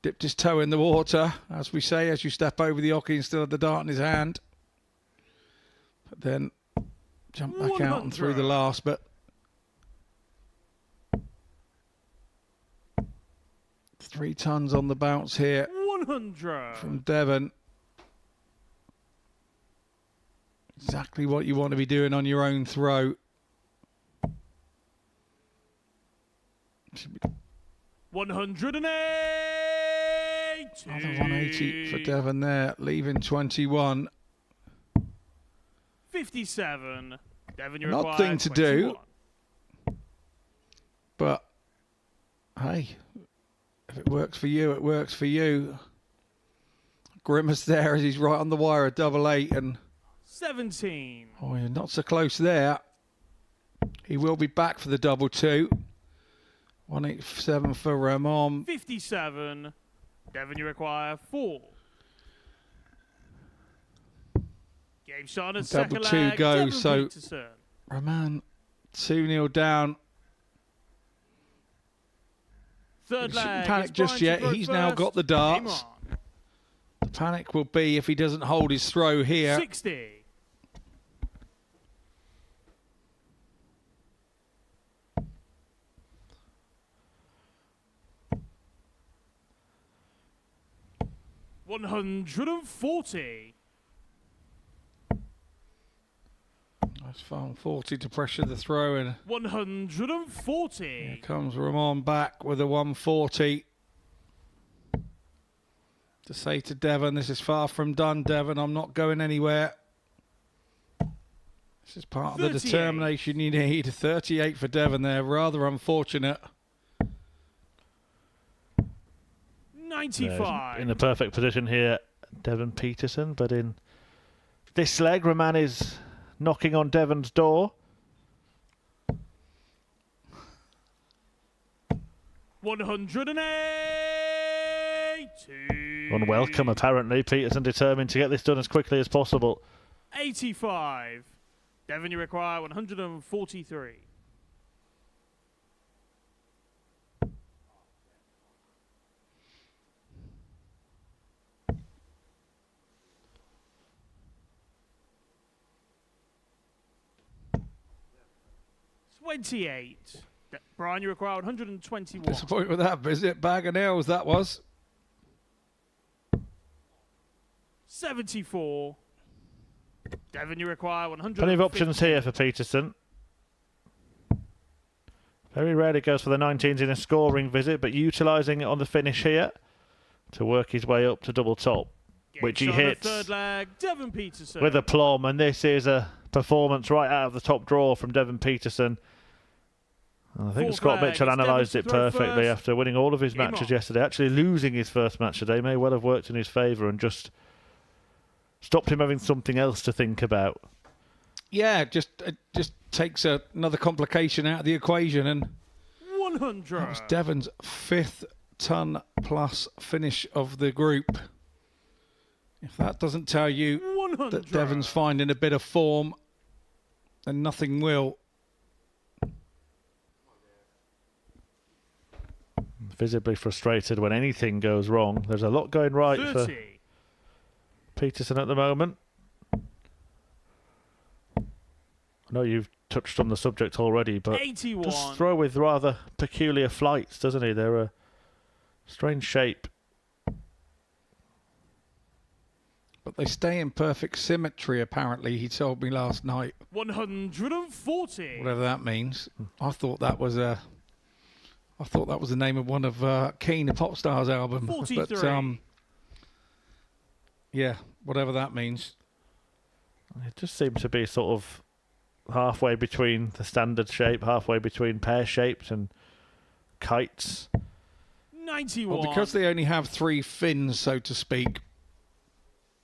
dipped his toe in the water, as we say, as you step over the hockey and still have the dart in his hand. But then jumped back out and through the 100. last, but 3 tons on the bounce here 100. from Devon. Exactly what you want to be doing on your own throw. Should be 108. another 180 for Devon there, leaving 21. 57. Devon, you An odd require thing to do. 21. But hey, if it works for you, it works for you. Grimace there as he's right on the wire at double 8, and 17. oh, you're not so close there. He will be back for the double 2. 187 for Ramon. 57. Devon, you require 4. Game shot at Double second 2 leg, go, Devon so Petersen. Ramon 2-0 down. Third Shouldn't leg. panic it's just Brian yet. to throw He's now first. got the Game darts. on. The panic will be if he doesn't hold his throw here. 60. $140. That's fine. 40 to pressure the throw, and 140. here comes Ramon back with a 140. To say to Devon, this is far from done, Devon. I'm not going anywhere. This is part of the 38. determination you need. 38 for Devon there. Rather unfortunate. 95. In the perfect position here, Devon Petersen. But in this leg, Roman is knocking on Devon's door. 180. Unwelcome, apparently. Petersen determined to get this done as quickly as possible. 85. Devon, you require 143. $28. Brian, you require 121. Disappointed with that visit. Bag of nails, that was. 74. Devon, you require 100. Plenty of options here for Petersen. Very rarely goes for the 19s in a scoring visit, but utilising it on the finish here to work his way up to double top, which he hits Third leg, Devon Petersen. with aplomb, and this is a performance right out of the top drawer from Devon Petersen. And I think Fourth Scott leg, Mitchell it's analysed Devon it to throw perfectly first. after winning all of his Game matches on. yesterday. Actually losing his first match today may well have worked in his favour and just stopped him having something else to think about. Yeah, it just takes another complication out of the equation, and 100. that was Devon's 5th ton plus finish of the group. If that doesn't tell you 100. that Devon's finding a bit of form, then nothing will. Visibly frustrated when anything goes wrong. There's a lot going right 30. for Petersen at the moment. I know you've touched on the subject already, but 81. does throw with rather peculiar flights, doesn't he? They're a strange shape. But they stay in perfect symmetry, apparently, he told me last night. 140. Whatever that means. I thought that was the name of one of Keen, the Pop Stars album. 43. But yeah, whatever that means. It just seems to be sort of halfway between the standard shape, halfway between pear shaped and kites. 91. Well, because they only have 3 fins, so to speak,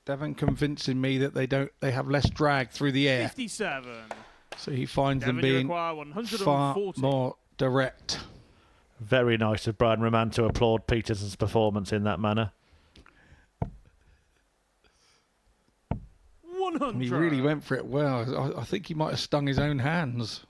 Devon convincing me that they have less drag through the air. 57. So he finds Devon, them you being require far 140. more direct. Very nice of Brian Roman to applaud Petersen's performance in that manner. 100. He really went for it well. I think he might have stung his own hands.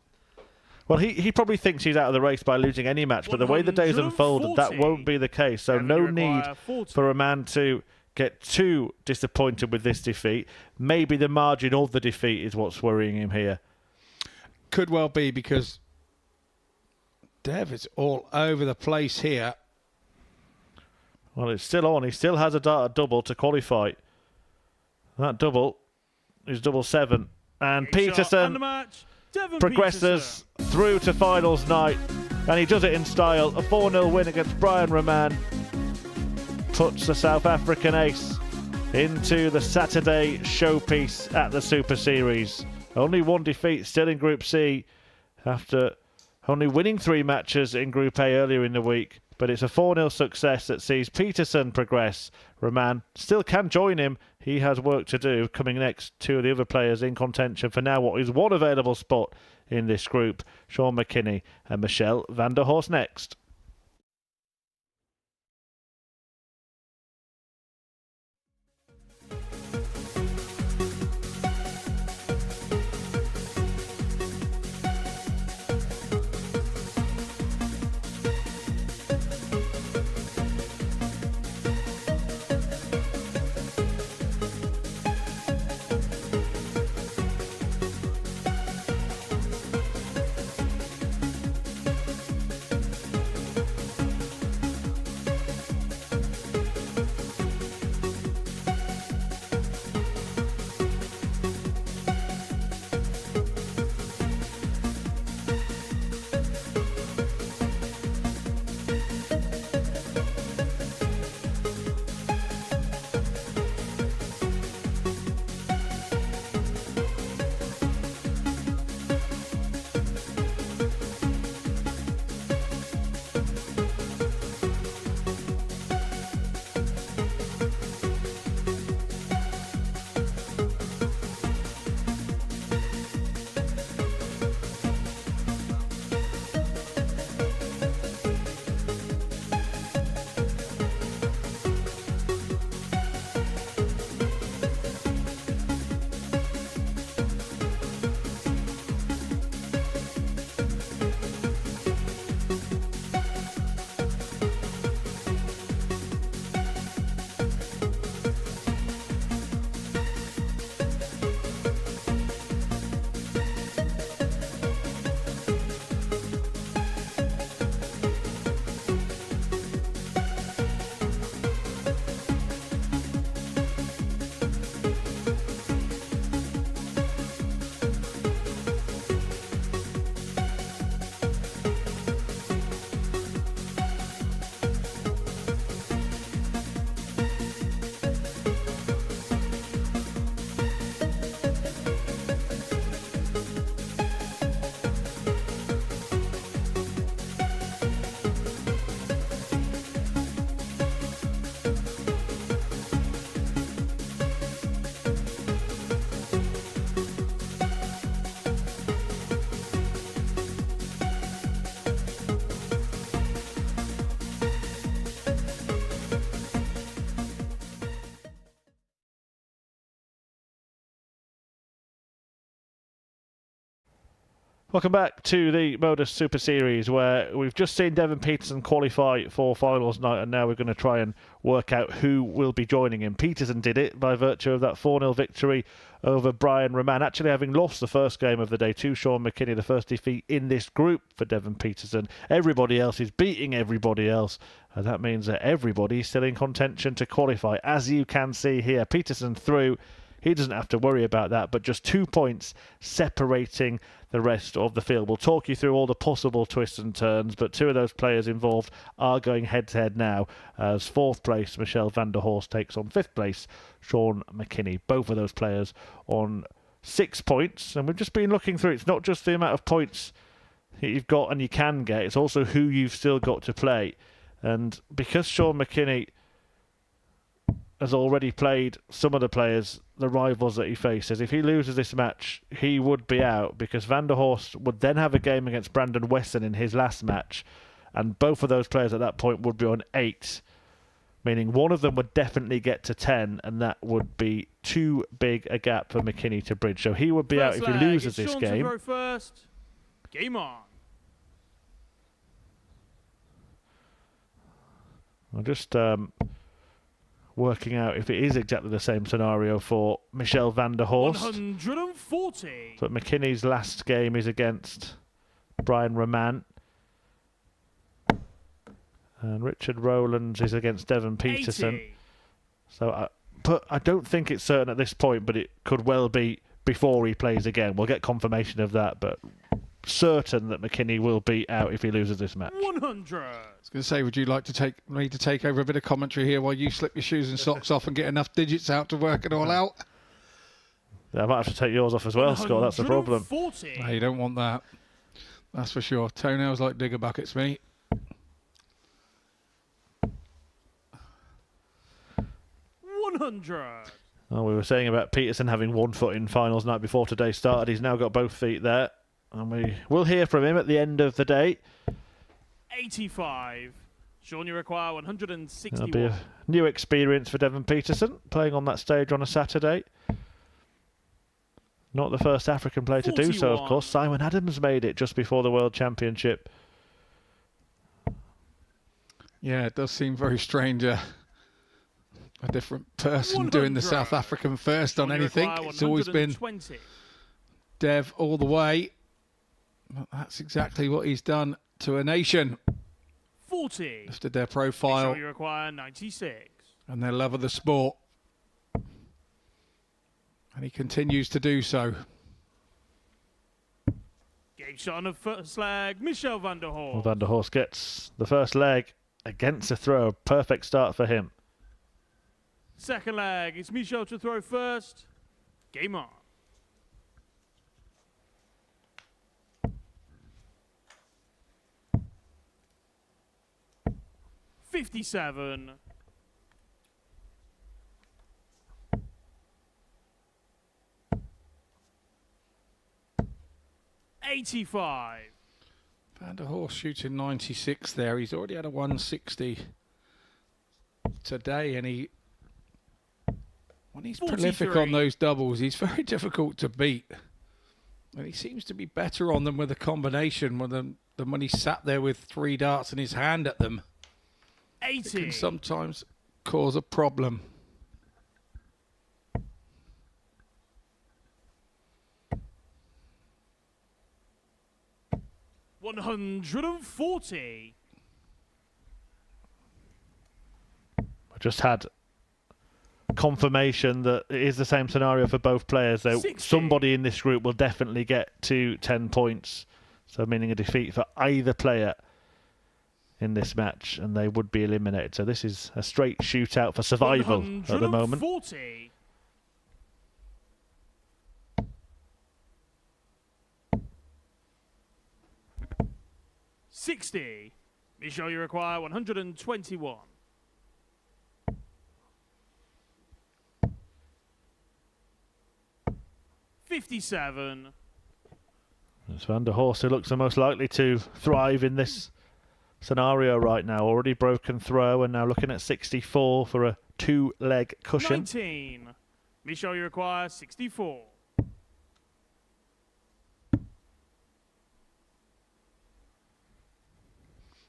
Well, he probably thinks he's out of the race by losing any match, but the way the day's unfolded, that 140. won't be the case. So Devon, no you need require 40. for a man to get too disappointed with this defeat. Maybe the margin of the defeat is what's worrying him here. Could well be, because Dev is all over the place here. Well, it's still on. He still has a dart double to qualify. That double is double 7. And Big shot and the Petersen match, Devon progresses through to finals night. And he does it in style. A 4-0 win against Brian Roman puts the South African ace into the Saturday showpiece at the Super Series. Only one defeat still in Group C after only winning 3 matches in Group A earlier in the week. But it's a 4-0 success that sees Petersen progress. Roman still can join him. He has work to do. Coming next, 2 of the other players in contention for now what is one available spot in this group. Sean McKinney and Michelle van der Horst next. Welcome back to the Modus Super Series, where we've just seen Devon Petersen qualify for finals night, and now we're going to try and work out who will be joining him. Petersen did it by virtue of that 4-0 victory over Brian Roman, actually having lost the first game of the day to Sean McKinney, the first defeat in this group for Devon Petersen. Everybody else is beating everybody else, and that means that everybody is still in contention to qualify. As you can see here, Petersen through. He doesn't have to worry about that, but just 2 points separating the rest of the field. We'll talk you through all the possible twists and turns, but 2 of those players involved are going head-to-head now, as 4th place Michel van der Horst takes on 5th place Sean McKinney. Both of those players on 6 points, and we've just been looking through. It's not just the amount of points that you've got and you can get, it's also who you've still got to play. And because Sean McKinney has already played some of the players, the rivals that he faces, if he loses this match, he would be out, because Van der Horst would then have a game against Brandon Wesson in his last match, and both of those players at that point would be on 8, meaning one of them would definitely get to 10, and that would be too big a gap for McKinney to bridge. So he would be out if he loses this game. Sean to throw first. Game on. I'll just working out if it is exactly the same scenario for Michel van der Horst. 140. But McKinney's last game is against Brian Roman. And Richard Rowlands is against Devon Petersen. 80. So, but I don't think it's certain at this point, but it could well be before he plays again. We'll get confirmation of that, but certain that McKinney will be out if he loses this match. 100. I was going to say, would you like to take over a bit of commentary here while you slip your shoes and socks off and get enough digits out to work it all out? Yeah, I might have to take yours off as well, Scott. That's the problem. 140. No, you don't want that. That's for sure. Toenails like digger buckets, mate. 100. Oh, we were saying about Petersen having 1 foot in finals night before today started. He's now got both feet there. And we will hear from him at the end of the day. 85. Sean, you require 161. That'll be a new experience for Devon Petersen, playing on that stage on a Saturday. Not the first African player to do so, of course. Simon Adams made it just before the World Championship. Yeah, it does seem very strange. A different person doing the South African first on anything. It's always been Dev all the way. But that's exactly what he's done to a nation. 40. Lifted their profile. You require 96. And their love of the sport. And he continues to do so. Game shot on the first leg, Michel van der Horst. Well, Van der Horst gets the first leg against a throw. Perfect start for him. Second leg, it's Michel to throw first. Game on. 57. 85. Van der Horst shooting 96 there. He's already had a 160 today, and when he's 43. prolific on those doubles, he's very difficult to beat. And he seems to be better on them with a combination than when he sat there with 3 darts in his hand at them. 80. It can sometimes cause a problem. $140. I just had confirmation that it is the same scenario for both players. So 60. Somebody in this group will definitely get to 10 points. So meaning a defeat for either player in this match, and they would be eliminated. So this is a straight shootout for survival at the moment. 140. $60. Michel, you require 121. $57. It's Van der Horst who looks the most likely to thrive in this scenario right now. Already broken throw, and now looking at 64 for a 2-leg cushion. 19. Michel, you require 64.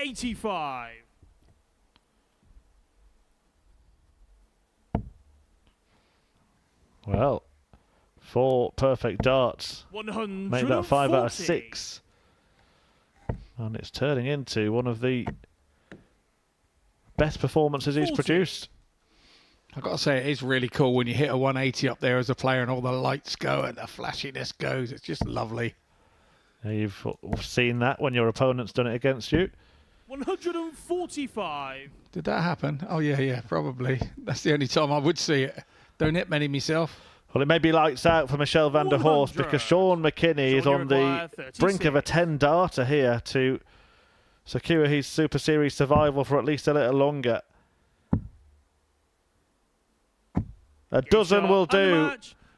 85. Well, 4 perfect darts. 140. Make that 5 out of 6. And it's turning into one of the best performances he's produced. I've got to say, it is really cool when you hit a 180 up there as a player and all the lights go and the flashiness goes. It's just lovely. You've seen that when your opponent's done it against you. 145. Did that happen? Oh, yeah, probably. That's the only time I would see it. Don't hit many myself. Well, it may be lights out for Michel van der Horst because Sean McKinney is on the brink of a 10-darter here to secure his Super Series survival for at least a little longer. A dozen will do.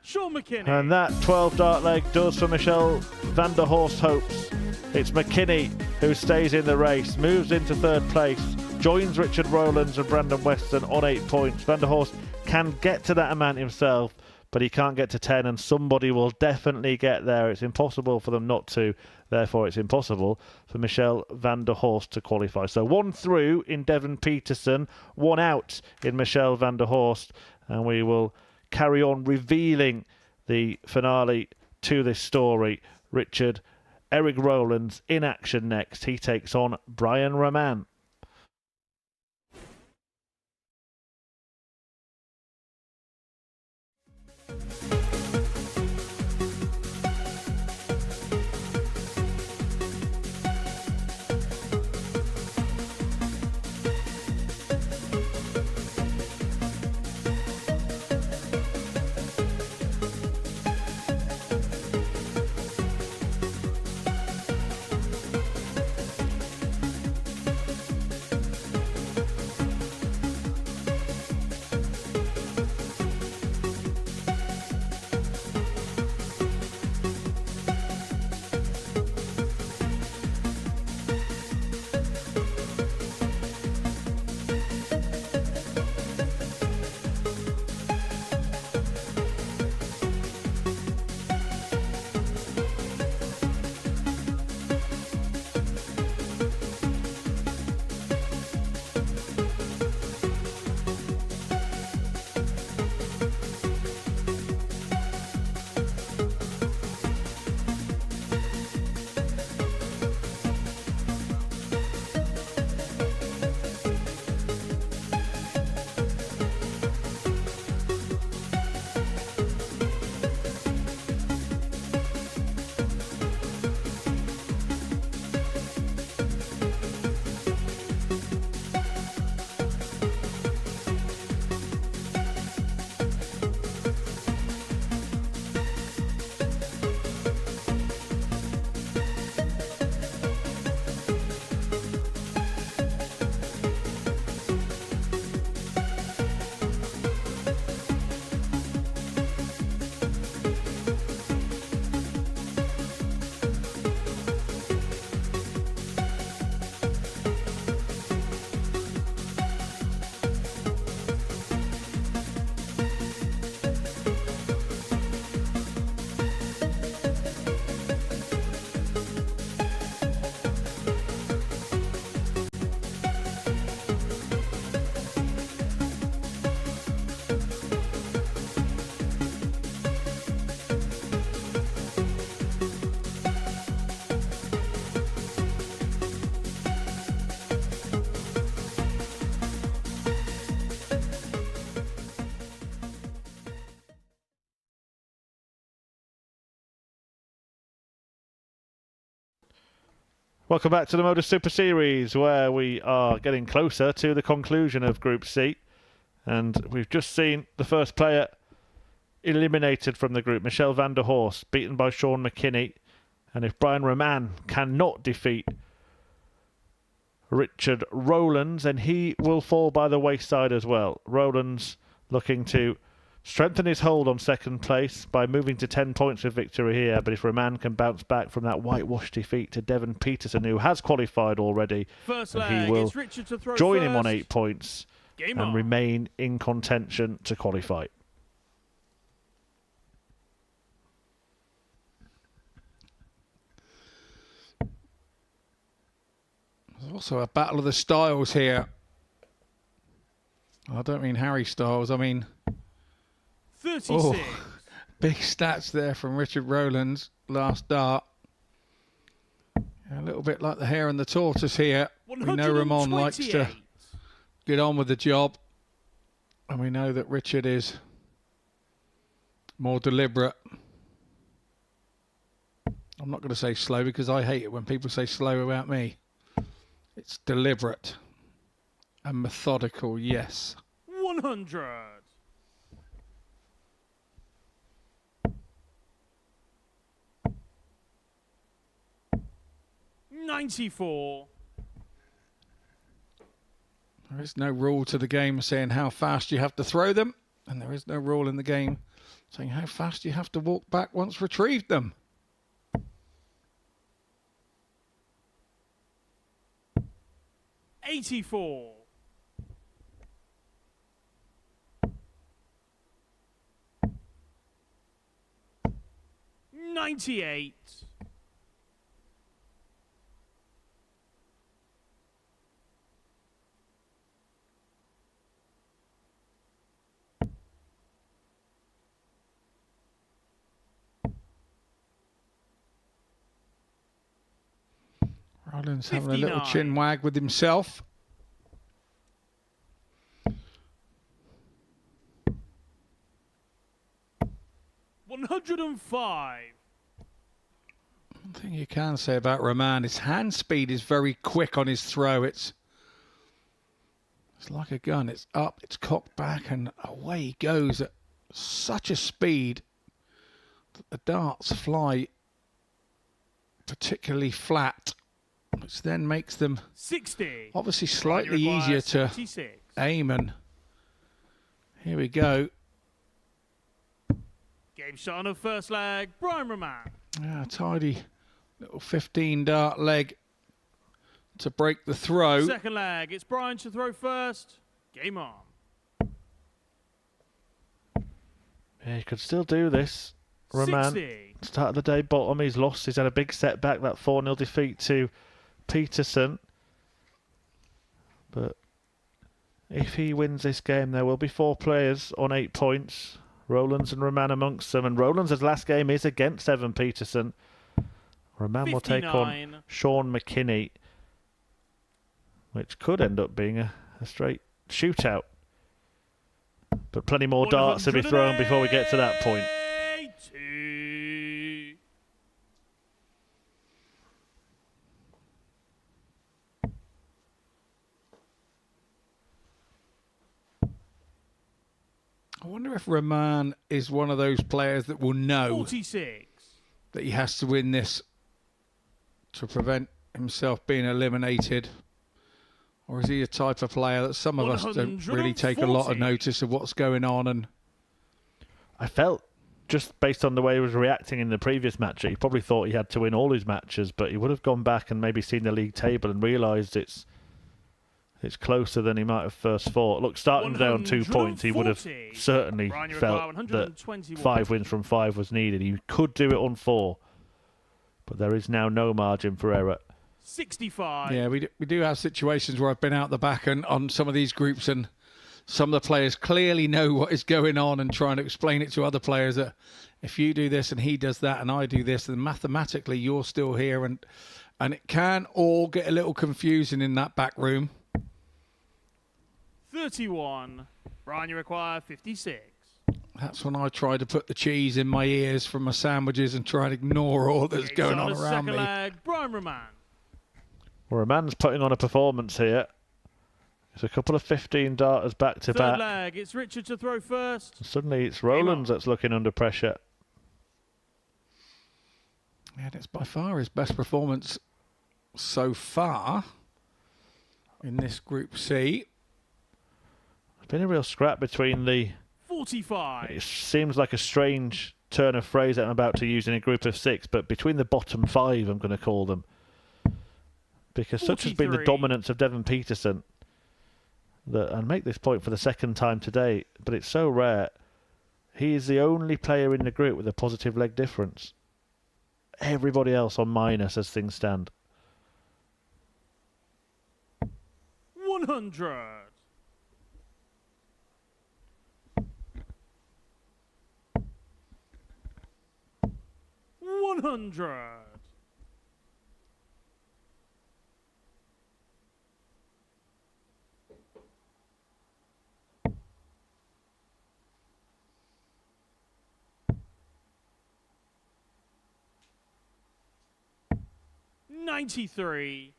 Sean McKinney. And that 12-dart leg does for Michel van der Horst hopes. It's McKinney who stays in the race, moves into 3rd place, joins Richard Rowlands and Brandon Weston on 8 points. Van der Horst can get to that amount himself, but he can't get to 10, and somebody will definitely get there. It's impossible for them not to. Therefore, it's impossible for Michel van der Horst to qualify. So 1 through in Devon Petersen, 1 out in Michel van der Horst, and we will carry on revealing the finale to this story. Eric Rowlands in action next. He takes on Brian Rahman. Welcome back to the Modus Super Series, where we are getting closer to the conclusion of Group C. And we've just seen the first player eliminated from the group, Michel van der Horst, beaten by Sean McKinney. And if Brian Rahman cannot defeat Richard Rowlands, then he will fall by the wayside as well. Rowlands looking to strengthen his hold on 2nd place by moving to 10 points with victory here. But if Rahman can bounce back from that whitewash defeat to Devon Petersen, who has qualified already, he will join him on 8 points and remain in contention to qualify. Also a battle of the styles here. I don't mean Harry Styles, I mean... 36. Oh, big stats there from Richard Rowland's last dart. A little bit like the hare and the tortoise here. We know Ramon likes to get on with the job. And we know that Richard is more deliberate. I'm not going to say slow because I hate it when people say slow about me. It's deliberate and methodical, yes. 100. $94. There is no rule to the game saying how fast you have to throw them, and there is no rule in the game saying how fast you have to walk back once retrieved them. $84. $98. Rowland's having a little chin wag with himself. $105. One thing you can say about Rahman, his hand speed is very quick on his throw. It's like a gun. It's up, it's cocked back, and away he goes at such a speed that the darts fly particularly flat, which then makes them 60. obviously slightly easier to 76. aim. And here we go. Game shot on the first leg, Brian Rahman. Yeah, tidy little 15 dart leg to break the throw. Second leg, it's Brian to throw first. Game on. Yeah, he could still do this. Rahman, 60. start of the day bottom. He's lost. He's had a big setback, that 4-0 defeat to Petersen. But if he wins this game, there will be 4 players on 8 points. Rowlands and Rahman amongst them. And Rowlands' last game is against Evan Petersen. Rahman will take on Sean McKinney, which could end up being a straight shootout. But plenty more darts to be thrown before we get to that point. I wonder if Rahman is one of those players that will know 46. that he has to win this to prevent himself being eliminated. Or is he a type of player that some of us don't really take a lot of notice of what's going on? And I felt, just based on the way he was reacting in the previous match, he probably thought he had to win all his matches, but he would have gone back and maybe seen the league table and realised it's closer than he might have first thought. Look, starting down 2 points, he would have certainly felt that 5 wins from 5 was needed. He could do it on 4, but there is now no margin for error. 65. yeah, we do have situations where I've been out the back and on some of these groups, and some of the players clearly know what is going on and trying to explain it to other players that if you do this and he does that and I do this, then mathematically you're still here, and it can all get a little confusing in that back room. 31. Brian, you require 56. That's when I try to put the cheese in my ears from my sandwiches and try and ignore all that's going on around me. Second leg, Brian Rahman. Well, Rahman's putting on a performance here. There's a couple of 15 darters back to back. Third leg, it's Richard to throw first. And suddenly it's Rowlands that's looking under pressure. Yeah, it's by far his best performance so far in this Group C. There's been a real scrap between the... 45. It seems like a strange turn of phrase that I'm about to use in a group of 6, but between the bottom 5, I'm going to call them. Because 43. Such has been the dominance of Devon Petersen. And make this point for the second time today, but it's so rare. He is the only player in the group with a positive leg difference. Everybody else on minus as things stand. 100. $100. $93.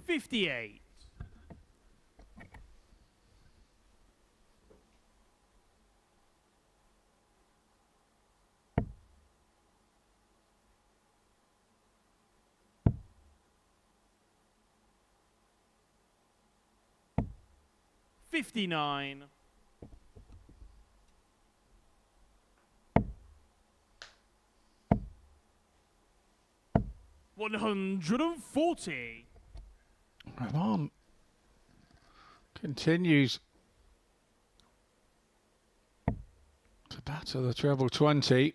$58. $59. $140. Come on. Continues to batter the treble 20.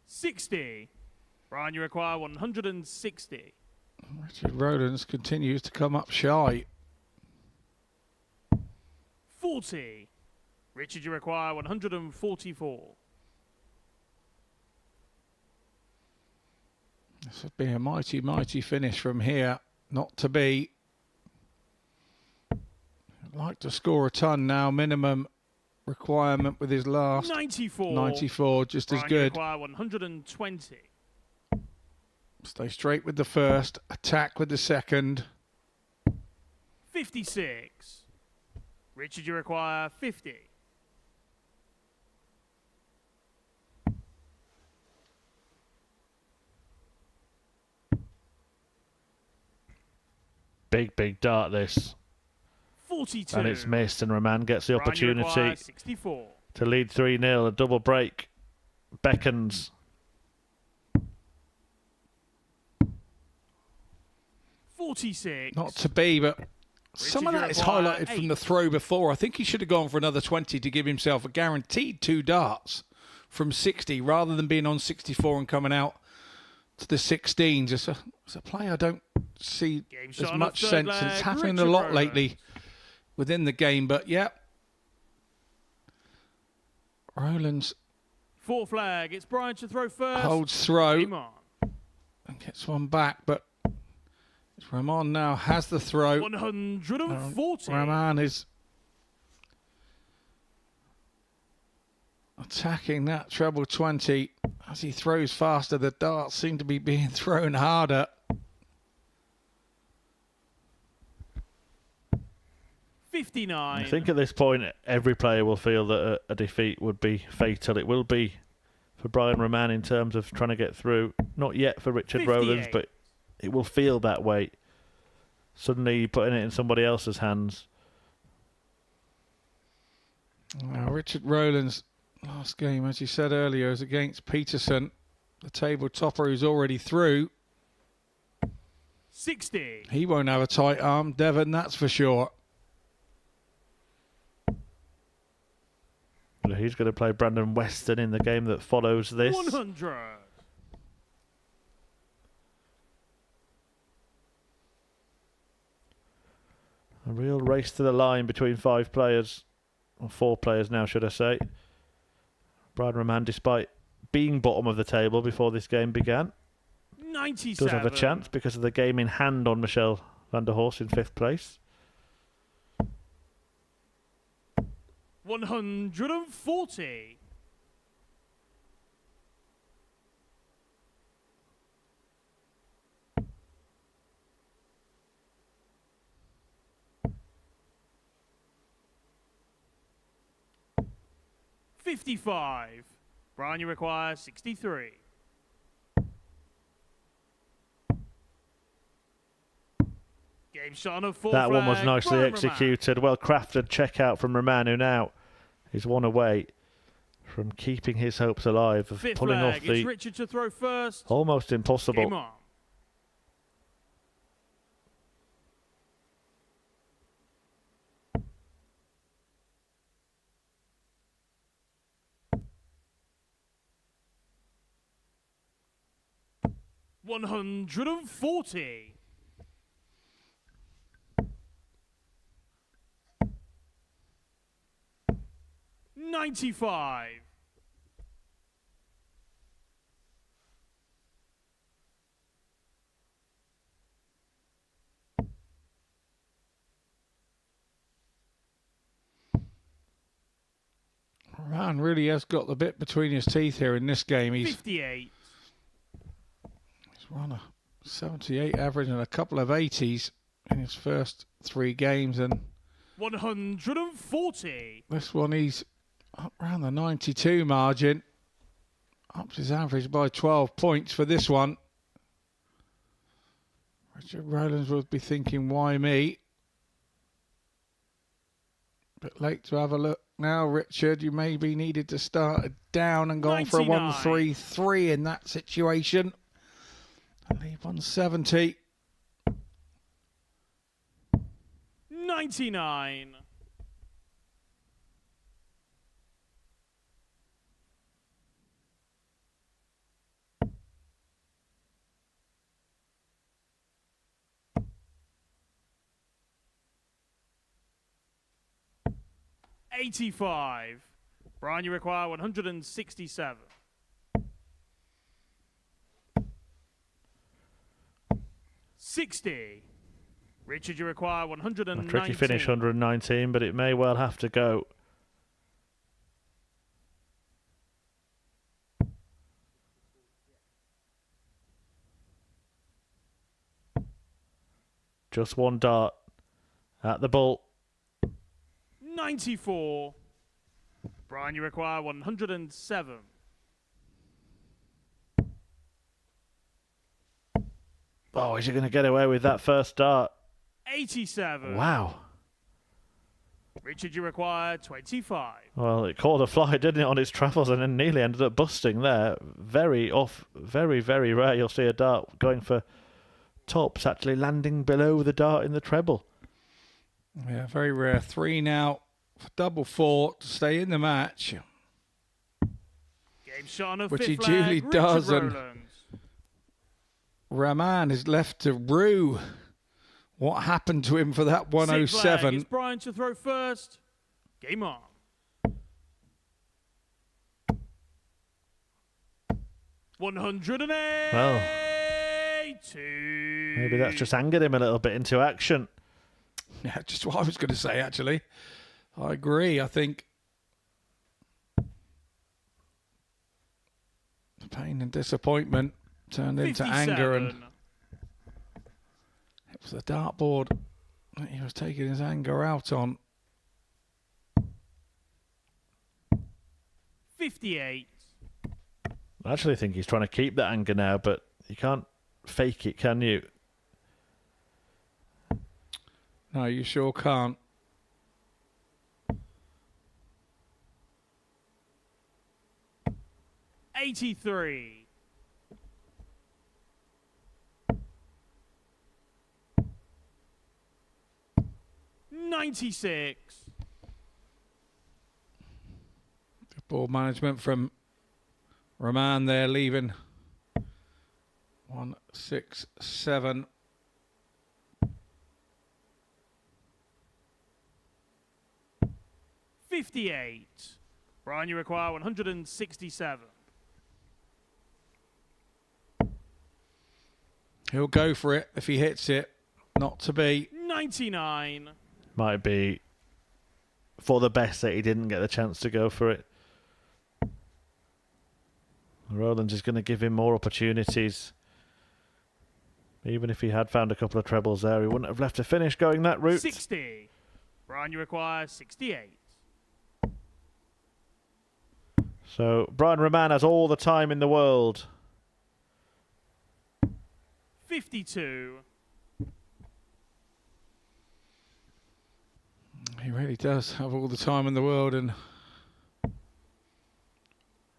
$60. Brian, you require 160. Richard Rowlands continues to come up shy. $40. Richard, you require 144. This would be a mighty, mighty finish from here. Not to be. I'd like to score a ton now. Minimum requirement with his last. 94. 94, just Brian, as you good. require 120. Stay straight with the first. Attack with the second. 56. Richard, you require 50. Big dart this. 42. And it's missed, and Raman gets the Brian, you require opportunity 64. to lead 3-0. A double break beckons. 46. Not to be, but some of you that is require highlighted from 8. the throw before. I think he should have gone for another 20 to give himself a guaranteed 2 darts from 60 rather than being on 64 and coming out to the 16s. As a player, I don't see Game as shot on much the third sense. leg, It's happening Richard a lot Rowlands. lately within the game, but yeah. Rowlands Fourth flag. It's Brian to throw first. holds throw Game on. and gets one back, but Rahman now has the throw. 140. Rahman is attacking that treble 20. As he throws faster, the darts seem to be being thrown harder. 59. I think at this point, every player will feel that a defeat would be fatal. It will be for Brian Raman in terms of trying to get through. Not yet for Richard 58. Rowlands, but it will feel that way. Suddenly putting it in somebody else's hands. Now, Richard Rowlands' last game, as you said earlier, is against Petersen, the table topper who's already through. 60. He won't have a tight arm, Devon, that's for sure. He's going to play Brandon Weston in the game that follows this. 100. A real race to the line between 5 players, or 4 players now, should I say. Brian Raman, despite being bottom of the table before this game began, 97. does have a chance because of the game in hand on Michelle van der Horst in 5th place. 140. $55. Brian, you require 63. Game shot on a full That one was flag. nicely Brian Raman. executed. Well crafted check out from Raman, who now is one away from keeping his hopes alive of Fifth pulling off flag. It's the Richard to throw first. almost Game impossible. on. 140. $95. Ryan really has got the bit between his teeth here in this game. He's 58. run a 78 average and a couple of 80s in his first 3 games, and 140. this one he's up around the 92 margin. Ups his average by 12 points for this one. Richard Rowlands would be thinking, why me? Bit late to have a look now, Richard. You maybe needed to start down and gone for a 133 in that situation. And leave 170. 99. $85. Brian, you require 167. $60. Richard, you require 119. A tricky finish, 119, but it may well have to go. Just one dart at the ball. 94. Brian, you require 107. Oh, is he going to get away with that first dart? 87. Wow. Richard, you require 25. Well, it caught a fly, didn't it, on its travels, and then nearly ended up busting there. Very rare you'll see a dart going for tops actually landing below the dart in the treble. Yeah, very rare. 3 now for double 4 to stay in the match. Game shot on a Which fifth he flag, duly Richard does, and Rowlands. Rahman is left to rue what happened to him for that Sixth flag, 107. it's Brian to throw first. Game on. $182. Well, maybe that's just angered him a little bit into action. Yeah, just what I was going to say, actually. I agree. I think the pain and disappointment turned into 57. anger, and it was the dartboard that he was taking his anger out on. 58. I actually think he's trying to keep that anger now, but you can't fake it, can you? No, you sure can't. $83. $96. Good ball management from Rahman there, leaving 167. $58. Brian, you require 167. He'll go for it if he hits it. Not to be. 99. Might be for the best that he didn't get the chance to go for it. Rowlands is going to give him more opportunities. Even if he had found a couple of trebles there, he wouldn't have left a finish going that route. 60. Brian, you require 68. So Brian Rahman has all the time in the world. 52. He really does have all the time in the world, and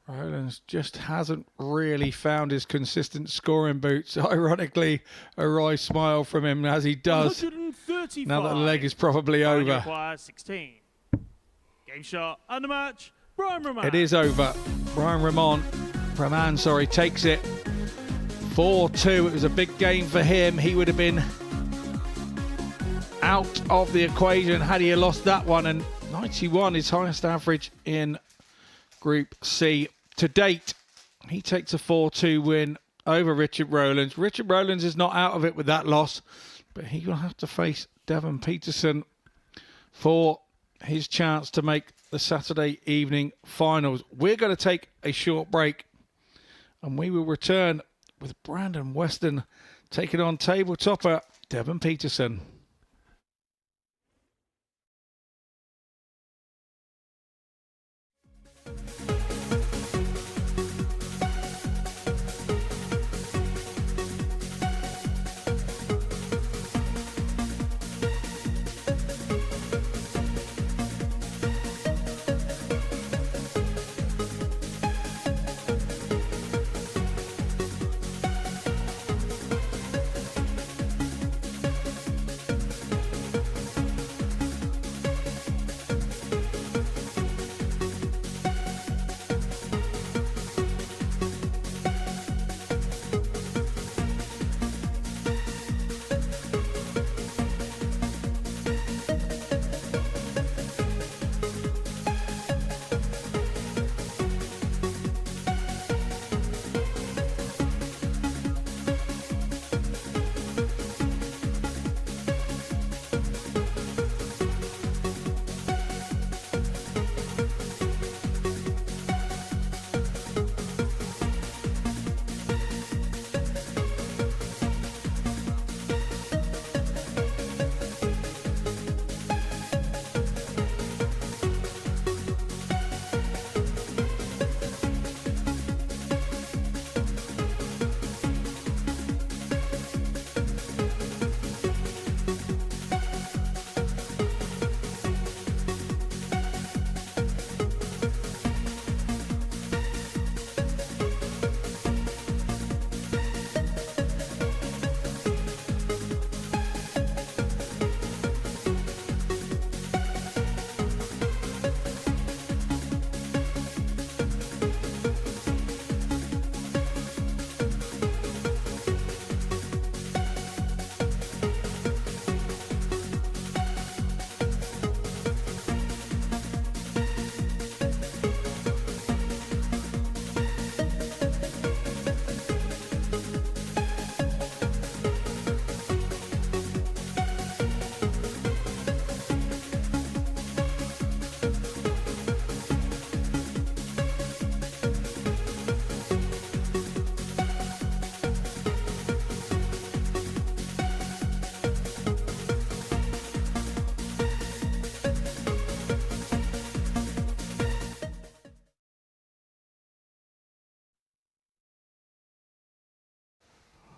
Rowlands just hasn't really found his consistent scoring boots. Ironically, a wry smile from him as he does. 135. Now that the leg is probably Brian, you over. require 16. Game shot and the match. Brian Rahman. It is over. Brian Rahman, takes it 4-2. It was a big game for him. He would have been out of the equation had he lost that one, and 91 his highest average in Group C to date. He takes a 4-2 win over Richard Rowlands. Richard Rowlands is not out of it with that loss, but he will have to face Devon Petersen for his chance to make the Saturday evening finals. We're going to take a short break, and we will return with Brandon Weston taking on table topper Devon Petersen.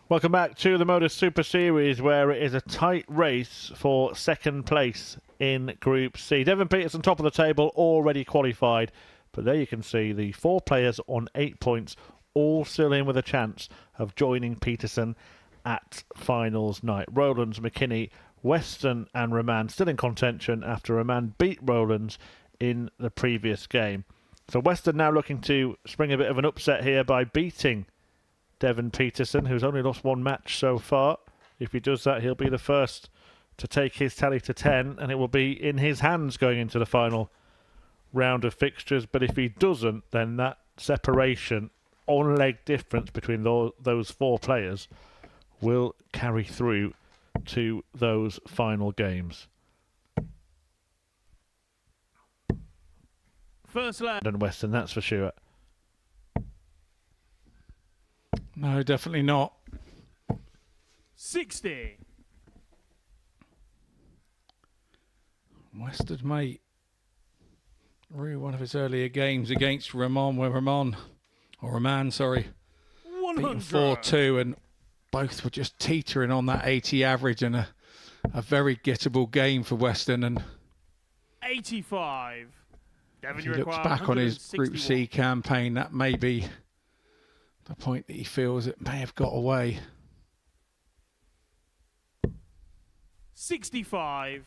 Welcome back to the Modus Super Series, where it is a tight race for second place in Group C. Devon Petersen, top of the table, already qualified. But there you can see the 4 players on 8 points, all still in with a chance of joining Petersen at finals night. Rowlands, McKinney, Weston and Roman still in contention after Roman beat Rowlands in the previous game. So Weston now looking to spring a bit of an upset here by beating Devon Petersen, who's only lost 1 match so far. If he does that, he'll be the first to take his tally to 10, and it will be in his hands going into the final round of fixtures. But if he doesn't, then that separation on leg difference between those 4 players will carry through to those final games. First lap. And Weston, that's for sure. No, definitely not. 60. Weston, mate, really one of his earlier games against Roman, where Roman, beaten 4-2, and both were just teetering on that 80 average, and a very gettable game for Weston. And 85. Devon, if he looks back on his Group C campaign, that may be the point that he feels it may have got away. 65.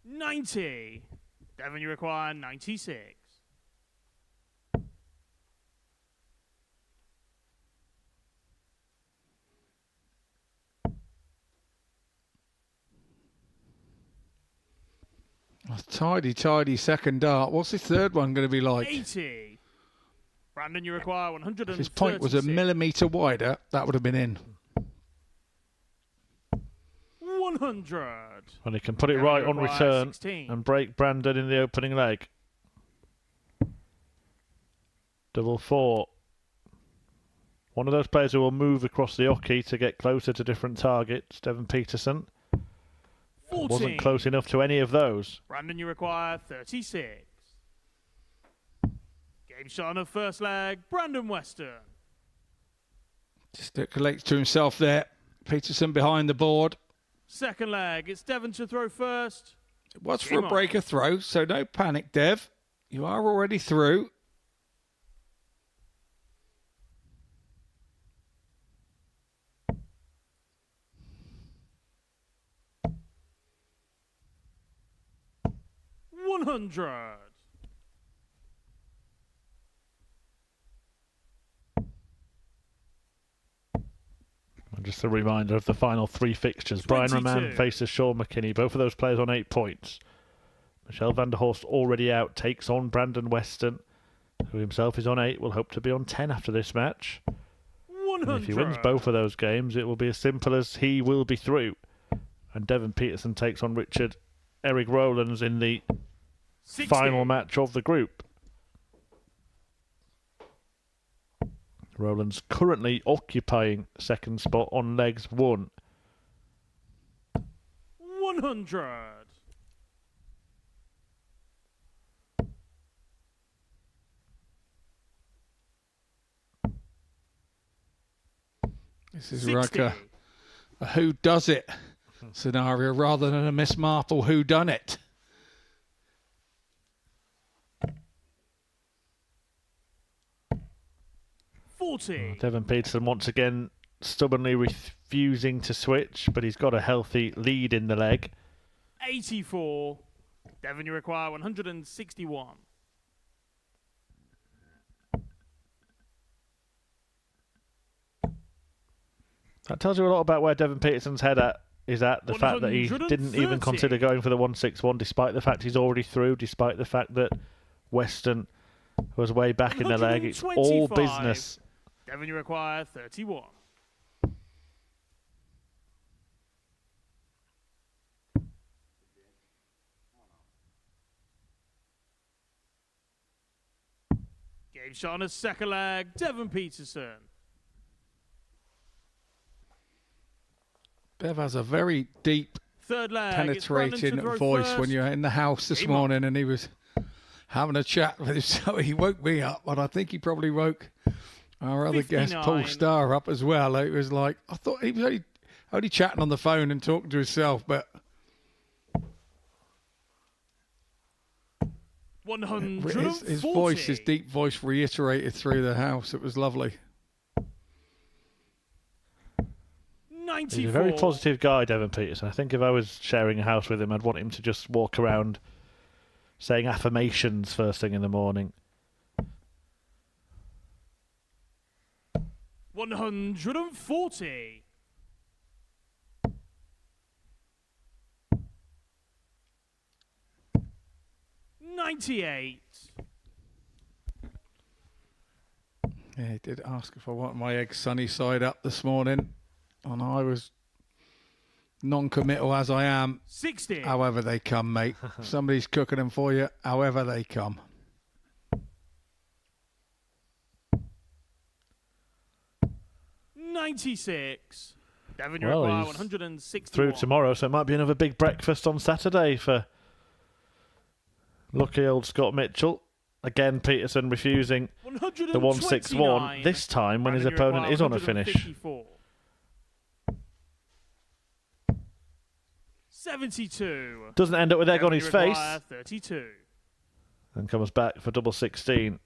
90. Devon, you require 96. A tidy second dart. What's his third one going to be like? 80. Brandon, you require 136. If his point was a millimetre wider, that would have been in. 100. And he can put it right on return and break Brandon in the opening leg. Double 4. One of those players who will move across the hockey to get closer to different targets, Devon Petersen. 14. Wasn't close enough to any of those. Brandon, you require 36. Game shot on the first leg, Brandon Weston. Gesticulates to himself there. Petersen behind the board. Second leg, it's Devon to throw first. It was for a breaker throw, so no panic, Dev. You are already through. $100. And just a reminder of the final 3 fixtures. 22. Brian Roman faces Sean McKinney. Both of those players on 8 points. Michelle van der Horst already out. Takes on Brandon Weston, who himself is on 8. Will hope to be on 10 after this match. 100. And if he wins both of those games, it will be as simple as he will be through. And Devon Petersen takes on Richard Eric Rowlands in the 60. final match of the group. Rowlands currently occupying second spot on legs 1. 100. This is 60. like a who does it scenario rather than a Miss Marple who done it. Devon Petersen once again stubbornly refusing to switch, but he's got a healthy lead in the leg. 84. Devon, you require 161. That tells you a lot about where Devon Petersen's head is at. The fact that he didn't even consider going for the 161, despite the fact he's already through, despite the fact that Weston was way back in the leg. It's all business. Devon, you require 31. Game shot on a second leg, Devon Petersen. Bev has a very deep, Third leg, penetrating voice when you're in the house this morning, and he was having a chat with him, so he woke me up, and I think he probably woke our other 59. guest, Paul Starr, up as well. It was like, I thought he was only chatting on the phone and talking to himself, but 140. his voice, his deep voice reiterated through the house. It was lovely. 94. He's a very positive guy, Devon Petersen. I think if I was sharing a house with him, I'd want him to just walk around saying affirmations first thing in the morning. 140. $98. Yeah, he did ask if I want my eggs sunny side up this morning, and I was non-committal as I am. 60. However they come, mate. Somebody's cooking them for you, however they come. $96. Devon, you Well, require he's 160. through tomorrow, so it might be another big breakfast on Saturday for lucky old Scott Mitchell. Again, Petersen refusing the 161, this time when his opponent is on a finish. 72. Doesn't end up with egg on his face. 32. And comes back for double 16.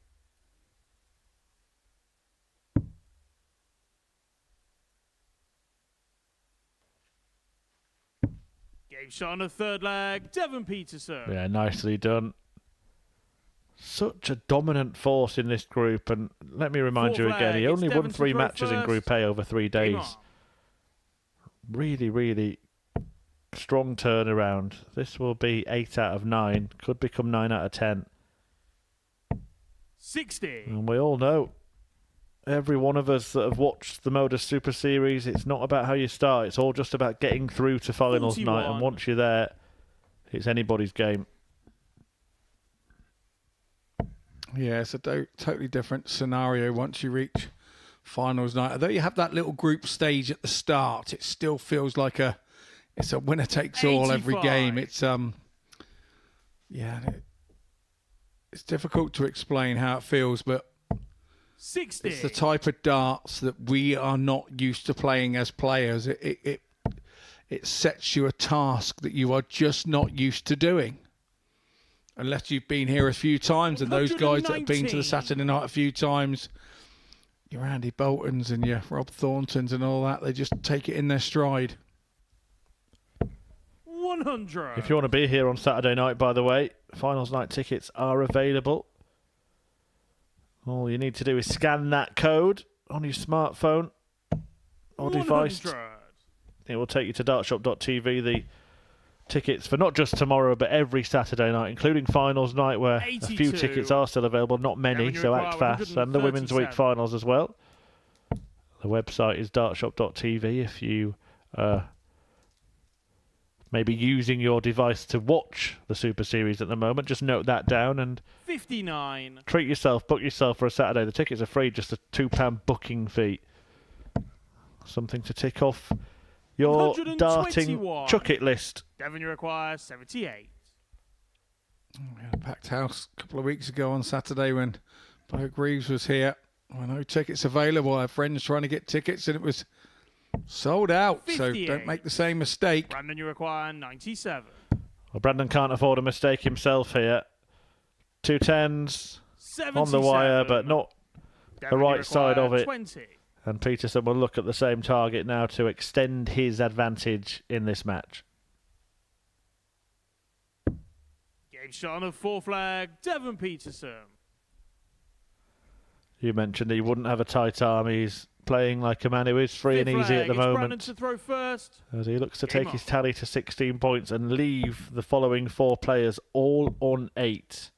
Game Game shot on the third leg. Devon Petersen. Yeah, nicely done. Such a dominant force in this group, and let me remind you again, he only won 3 matches in Group A over 3 days. Really, really strong turnaround. This will be 8 out of 9. Could become 9 out of 10. 60. And we all know, every one of us that have watched the Modus Super Series, it's not about how you start. It's all just about getting through to finals 41. night. And once you're there, it's anybody's game. Yeah, it's a totally different scenario once you reach finals night. Although you have that little group stage at the start, it still feels like it's a winner takes all every 85. game. It's it's difficult to explain how it feels, but 60. it's the type of darts that we are not used to playing as players. It sets you a task that you are just not used to doing. Unless you've been here a few times, and those guys that have been to the Saturday night a few times, your Andy Boltons and your Rob Thorntons and all that, they just take it in their stride. 100. If you want to be here on Saturday night, by the way, finals night tickets are available. All you need to do is scan that code on your smartphone or device. 100. It will take you to dartshop.tv. The tickets for not just tomorrow, but every Saturday night, including finals night, where 82. a few tickets are still available, not many, so act fast, and the Women's Week 137. finals as well. The website is dartshop.tv if you maybe using your device to watch the Super Series at the moment. Just note that down and 59. treat yourself, book yourself for a Saturday. The tickets are free, just a £2 booking fee. Something to tick off your darting 121. chuck it list. Devon, you require 78. We had a packed house a couple of weeks ago on Saturday when Bo Greaves was here. There were no tickets available. Our friends trying to get tickets, and it was sold out. 58. So don't make the same mistake. Brandon, you require 97. Well, Brandon can't afford a mistake himself here. 2 10s 77. on the wire, but not Devon, the you right side require of it. 20. And Petersen will look at the same target now to extend his advantage in this match. Game shot on the fourth flag. Devon Petersen. You mentioned he wouldn't have a tight arm. He's playing like a man who is free and Fifth easy at flag, the it's Brandon moment. to throw first. As he looks to Game take his on. tally to 16 points and leave the following 4 players all on 8.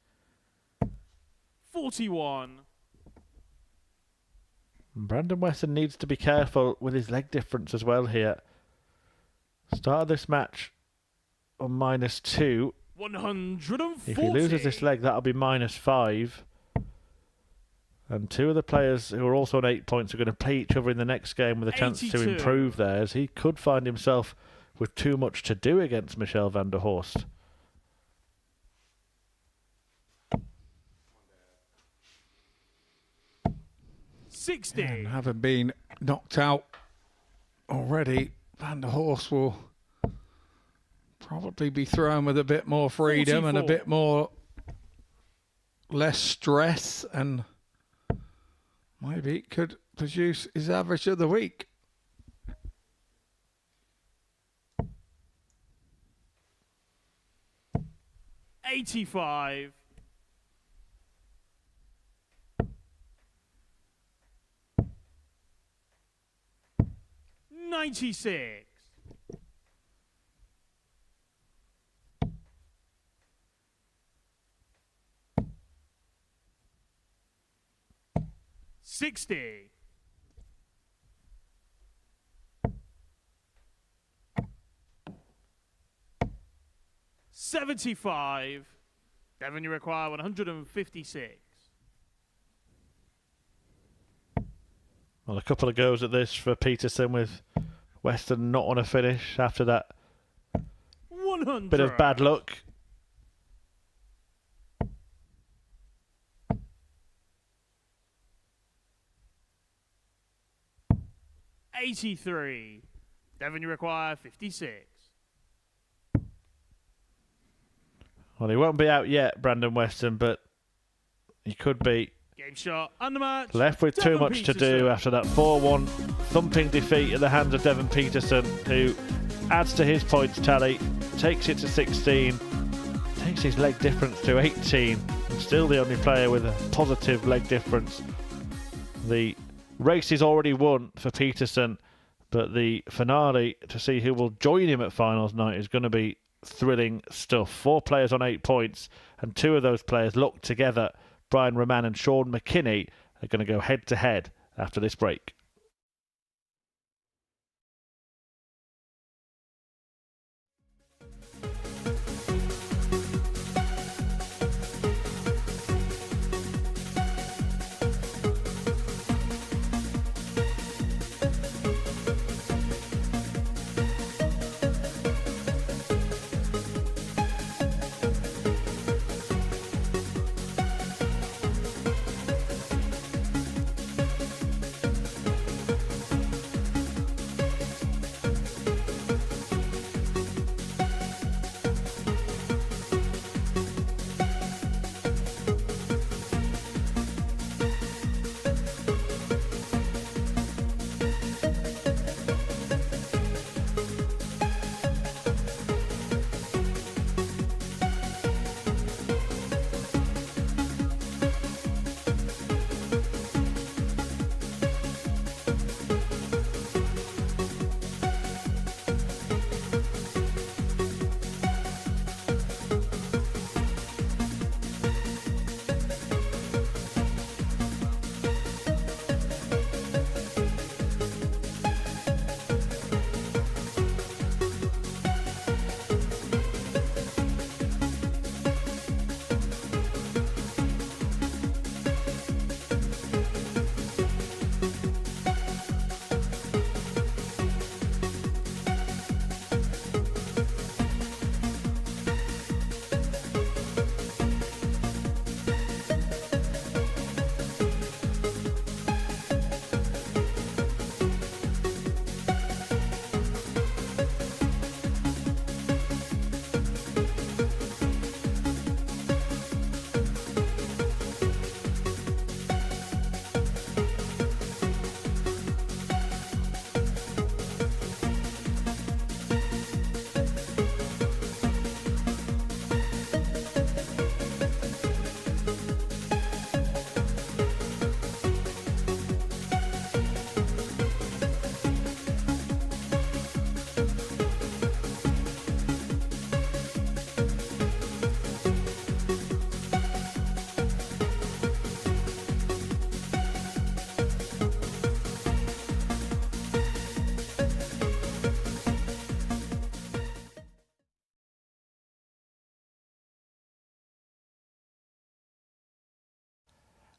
41. And Brandon Weston needs to be careful with his leg difference as well here. Started this match on -2. 140. If he loses this leg, that'll be -5. And 2 of the players who are also on 8 points are going to play each other in the next game with a chance to 82. improve theirs. He could find himself with too much to do against Michel van der Horst. And 60. having been knocked out already, Van der Horst will probably be thrown with a bit more freedom and a 44. bit more less stress, and maybe it could produce his average of the week. $85. $96. $60. $75. Devon, you require 156. Well, a couple of goes at this for Petersen with Weston not on a finish after that 100. bit of bad luck. $83. Devon, you require 56. Well, he won't be out yet, Brandon Weston, but he could be Game shot and the match. Left with too Devon much to Petersen. do after that 4-1 thumping defeat at the hands of Devon Petersen, who adds to his points tally, takes it to 16, takes his leg difference to 18, and still the only player with a positive leg difference. The race is already won for Petersen, but the finale to see who will join him at finals night is going to be thrilling stuff. 4 players on 8 points, and 2 of those players locked together. Brian Roman and Sean McKinney are going to go head to head after this break.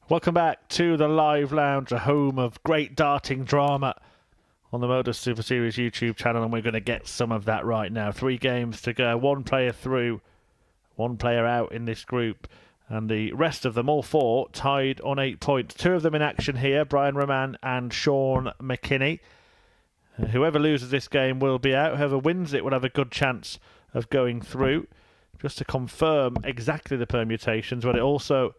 Welcome back to the Live Lounge, a home of great darting drama on the Modus Super Series YouTube channel, and we're going to get some of that right now. 3 games to go, 1 player through, 1 player out in this group, and the rest of them, all 4, tied on 8 points. 2 of them in action here, Brian Roman and Sean McKinney. Whoever loses this game will be out. Whoever wins it will have a good chance of going through. Just to confirm exactly the permutations, but it also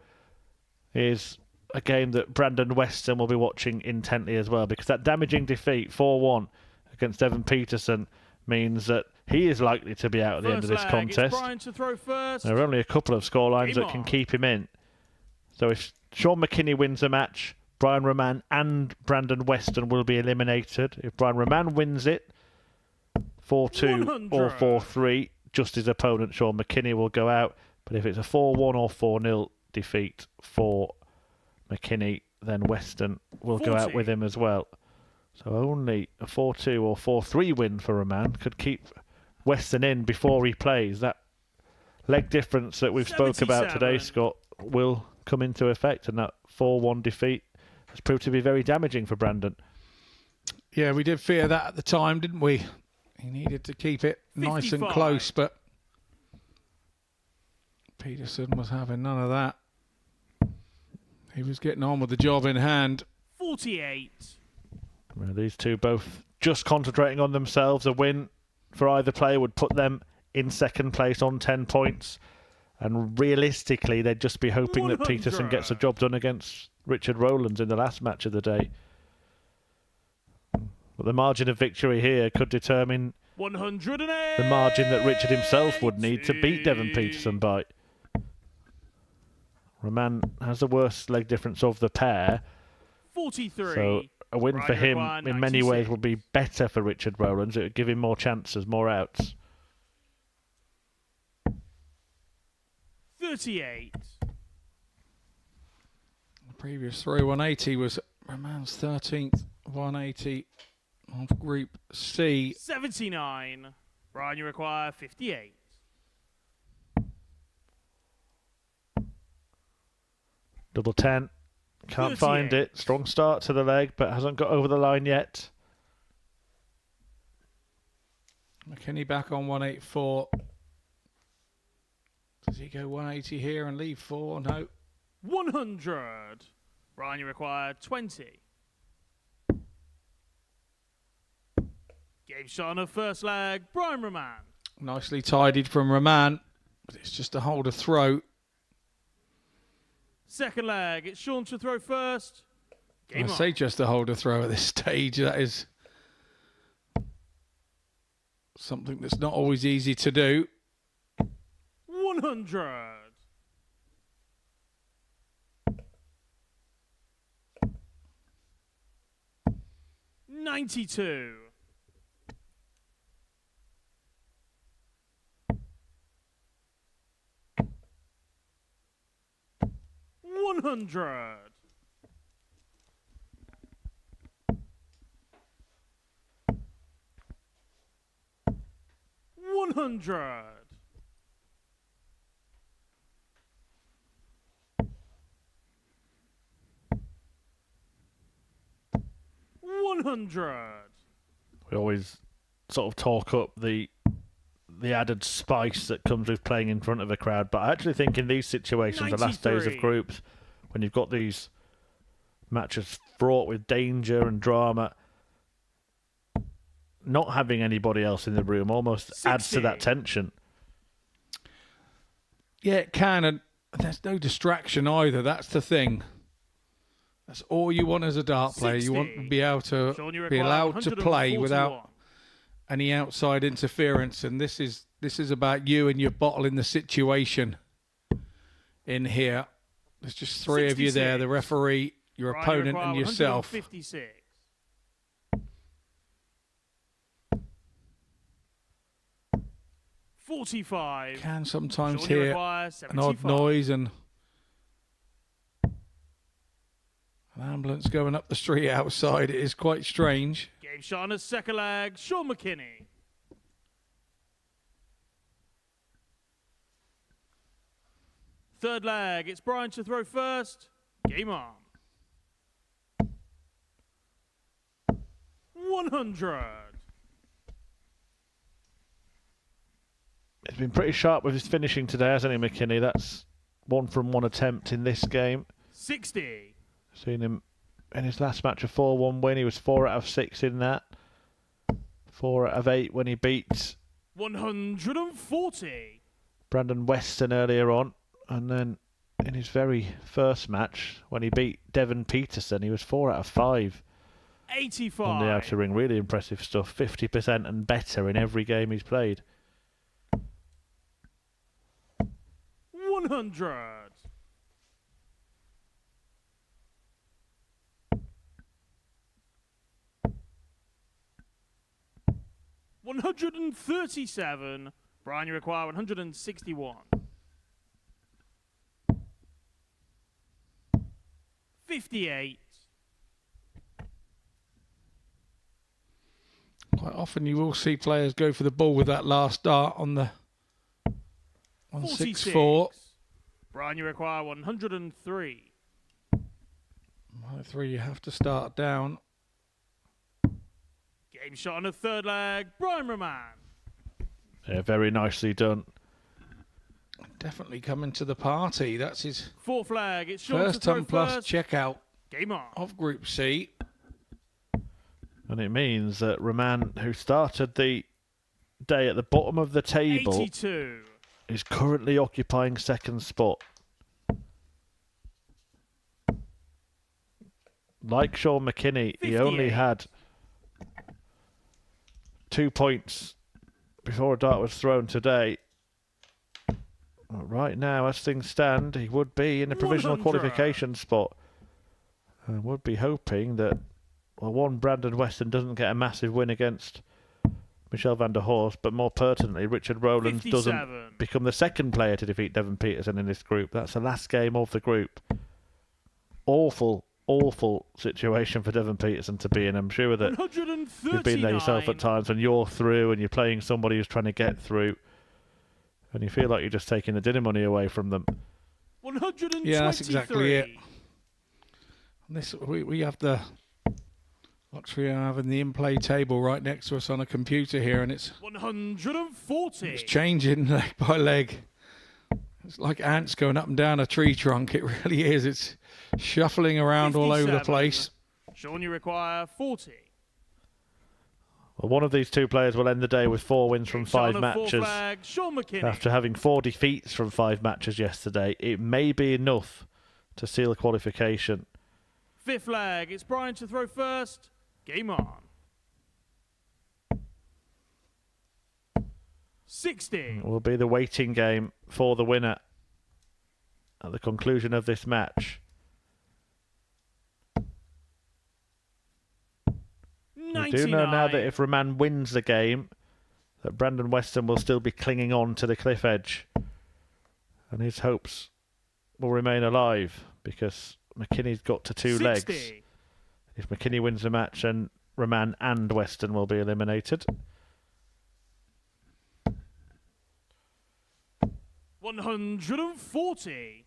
is a game that Brandon Weston will be watching intently as well, because that damaging defeat 4-1 against Devon Petersen means that he is likely to be out at the end of this contest. Brian to throw first. There are only a couple of scorelines that can keep him in. So if Sean McKinney wins a match, Brian Roman and Brandon Weston will be eliminated. If Brian Roman wins it, 4-2 or 4-3, just his opponent Sean McKinney will go out. But if it's a 4-1 or 4-0 defeat for McKinney, then Weston will go out with him as well. So only a 4-2 or 4-3 win for Roman could keep Weston in before he plays. That leg difference that we've spoke about today, Scott, will come into effect, and that 4-1 defeat has proved to be very damaging for Brandon. Yeah, we did fear that at the time, didn't we? He needed to keep it nice and close, but Petersen was having none of that. He was getting on with the job in hand. 48. Well, these two both just concentrating on themselves. A win for either player would put them in second place on 10 points. And realistically, they'd just be hoping that Petersen gets a job done against Richard Rowlands in the last match of the day. But the margin of victory here could determine 108. the margin that Richard himself would need to beat Devon Petersen by. Roman has the worst leg difference of the pair. 43. So a win for him in many ways would be better for Richard Rowlands. It would give him more chances, more outs. 38. The previous three 180 was Roman's 13th 180 of Group C. 79. Brian, you require 58. Double 10. Can't 38. find it. Strong start to the leg, but hasn't got over the line yet. McKinney back on 184. Does he go 180 here and leave 4? No. 100. Brian, you require 20. Game shot on the first leg. Brian Roman. Nicely tidied from Roman, but it's just a hold of throat. Second leg. It's Sean to throw first. Game I on. say just a hold of throw at this stage. That is something that's not always easy to do. 100. $92. 100. 100. 100. We always sort of talk up the added spice that comes with playing in front of a crowd, but I actually think in these situations, the last days of 93. groups, when you've got these matches fraught with danger and drama, not having anybody else in the room almost adds to that 60. tension. Yeah, it can, and there's no distraction either. That's the thing. That's all you want as a dart player. You want to 60. be able to Sean, you be require allowed to play 141. without any outside interference, and this is about you and your bottle in the situation in here. There's just three of you there, 66. the referee, your Brian, you opponent, require and yourself. 156. 45. Can sometimes Sean, you hear require an 75. odd noise and an ambulance going up the street outside. It is quite strange. Game shot on his second leg. Sean McKinney. Third leg. It's Brian to throw first. Game on. 100. He's been pretty sharp with his finishing today, hasn't he, McKinney? That's 1 from 1 attempt in this game. 60. Seen him in his last match, a 4-1 win. He was 4 out of 6 in that. 4 out of 8 when he beat 140. Brandon Weston earlier on. And then in his very first match, when he beat Devon Petersen, he was 4 out of 5 85. on the outer ring. Really impressive stuff. 50% and better in every game he's played. 100. 137. Brian, you require 161. 58. Quite often you will see players go for the ball with that last dart on the 164. 46. Brian, you require 103. 103, you have to start down. Game shot on the third leg. Brian Roman. Yeah, very nicely done. Definitely coming to the party. That's his Fourth leg. It's Sean first to throw ton plus first. checkout Game on. of Group C. And it means that Roman, who started the day at the bottom of the table, 82. is currently occupying second spot. like Sean McKinney, he only had 2 points before a dart was thrown today. Right now, as things stand, he would be in a provisional 100. qualification spot. I would be hoping that, well, one, Brandon Weston doesn't get a massive win against Michel van der Horst, but more pertinently, Richard Rowlands 57. doesn't become the second player to defeat Devon Petersen in this group. That's the last game of the group. Awful, awful situation for Devon Petersen to be in. I'm sure that you've been there yourself at times when you're through and you're playing somebody who's trying to get through, and you feel like you're just taking the dinner money away from them. 123. Yeah, that's exactly it. We have the luxury of having the in-play table right next to us on a computer here, and it's 140. It's changing leg by leg. It's like ants going up and down a tree trunk. It really is. It's shuffling around all over the 57. place. Sean, you require 40. Well, one of these two players will end the day with 4 wins from 5 Sean, a matches. four flag, Sean McKinney. After having 4 defeats from 5 matches yesterday, it may be enough to seal qualification. 5th flag, it's Brian to throw first. Game on. 60. It will be the waiting game for the winner at the conclusion of this match. 99. We do know now that if Roman wins the game, that Brandon Weston will still be clinging on to the cliff edge, and his hopes will remain alive because McKinney's got to 2 legs. 60. If McKinney wins the match, then Roman and Weston will be eliminated. 140.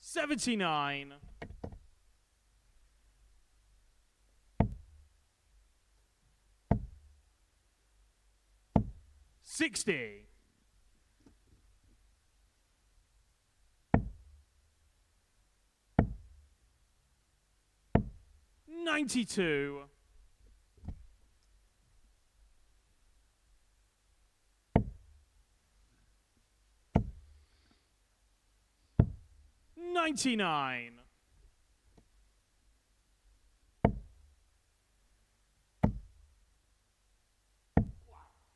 79. 60. 92. 99.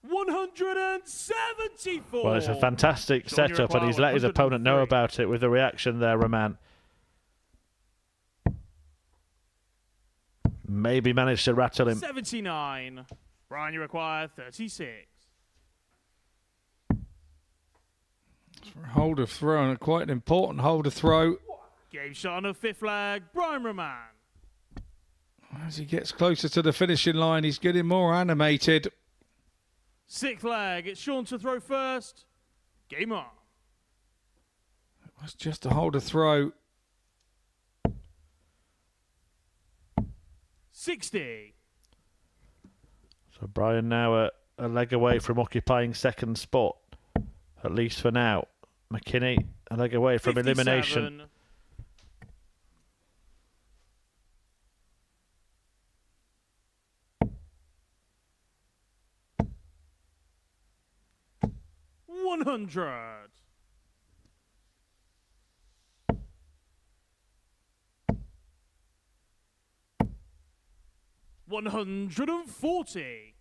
174. Well, it's a fantastic Sean, you setup, and he's let his opponent know 103. about it with the reaction there, Roman. Maybe managed to rattle him. 79. Brian, you require 36. Hold of throw, and quite an important hold of throw. Game shot on a 5th flag, Brian Roman. As he gets closer to the finishing line, he's getting more animated. 6th flag, it's Sean to throw first. Game on. That's just a hold of throw. 60. So Brian now a leg away from occupying second spot, at least for now. McKinney a leg away from 57. elimination. 100. 140.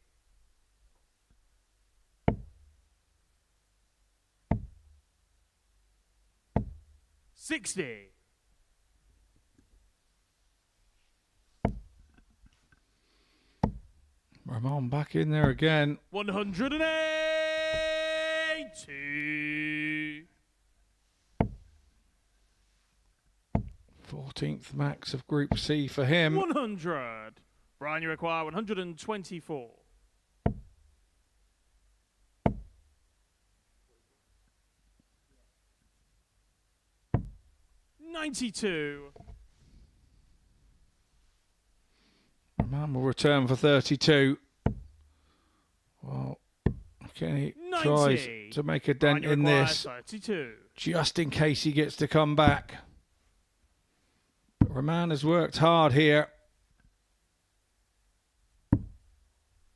60. 'Ramon back in there again. 182. 14th max of Group C for him. 100. Brian, you require 124. 92. Man will return for 32. Well, McKinney 90. tries to make a dent Brian, you in require this, 32. just in case he gets to come back. But Roman has worked hard here.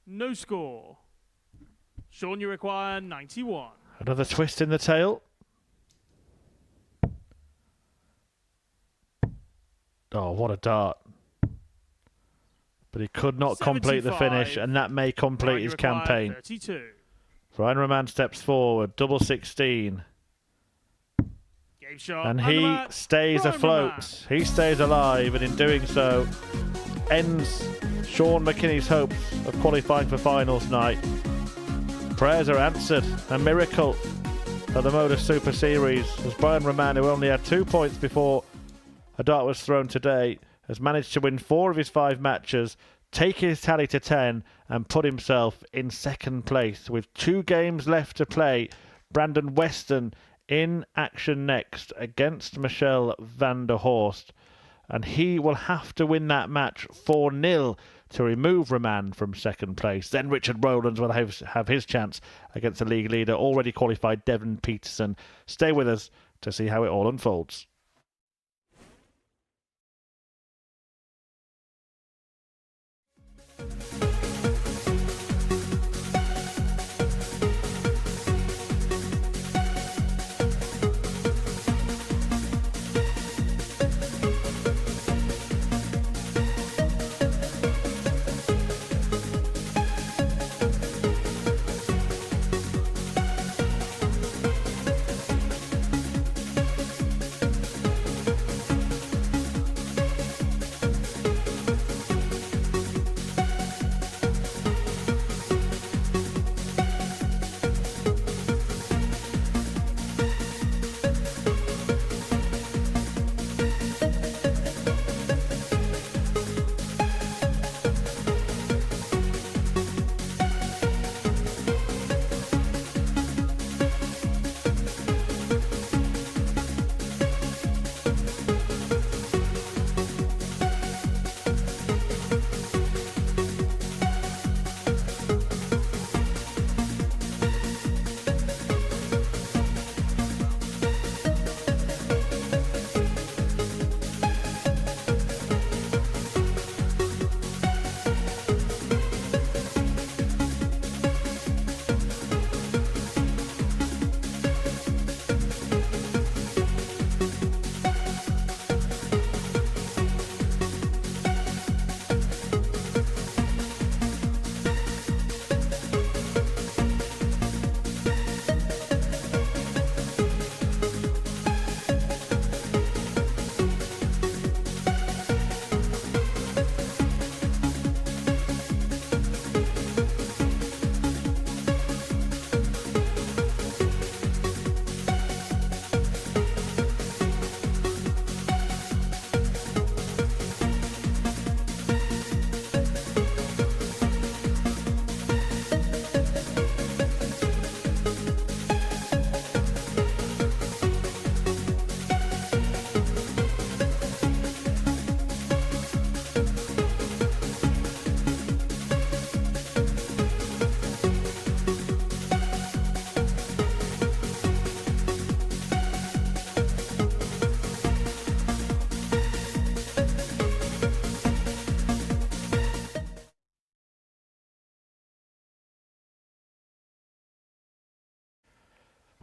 No score. Sean, you require 91. Another twist in the tail. Oh, what a dart. But he could not complete the finish, and that may complete his campaign. 32. Brian Roman steps forward, double 16. Game shot. And he stays afloat. He stays alive, and in doing so, ends Sean McKinney's hopes of qualifying for finals night. Prayers are answered. A miracle at the Modus Super Series, as Brian Roman, who only had 2 points before a dart was thrown today, has managed to win 4 of his 5 matches, take his tally to 10, and put himself in second place. With 2 games left to play, Brandon Weston in action next against Michel van der Horst, and he will have to win that match 4-0 to remove Roman from second place. Then Richard Rowlands will have his chance against the league leader, already qualified Devon Petersen. Stay with us to see how it all unfolds.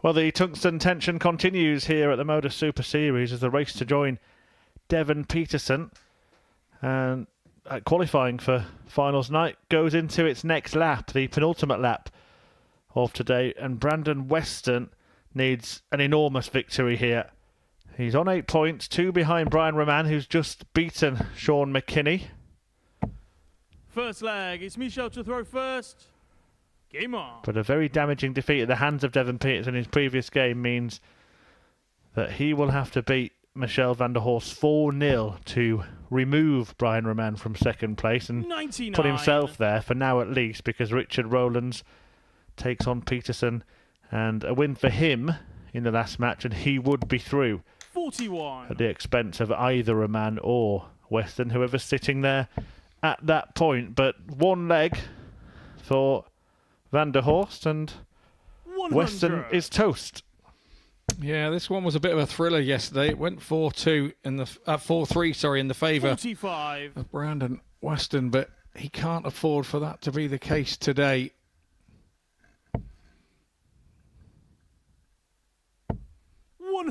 Well, the tungsten tension continues here at the Modus Super Series as the race to join Devon Petersen and qualifying for finals night goes into its next lap, the penultimate lap of today, and Brandon Weston needs an enormous victory here. He's on 8 points, 2 behind Brian Roman, who's just beaten Sean McKinney. First leg, it's Michel to throw first. Game on. But a very damaging defeat at the hands of Devon Petersen in his previous game means that he will have to beat Michel van der Horst 4-0 to remove Brian Roman from second place and 99. Put himself there for now at least, because Richard Rowlands takes on Petersen, and a win for him in the last match and he would be through 41 at the expense of either Roman or Weston, whoever's sitting there at that point. But one leg for Van der Horst and 100. Weston is toast. Yeah, this one was a bit of a thriller yesterday. It went 4-2 in the 4-3, sorry, in the favour 45 of Brandon Weston, but he can't afford for that to be the case today.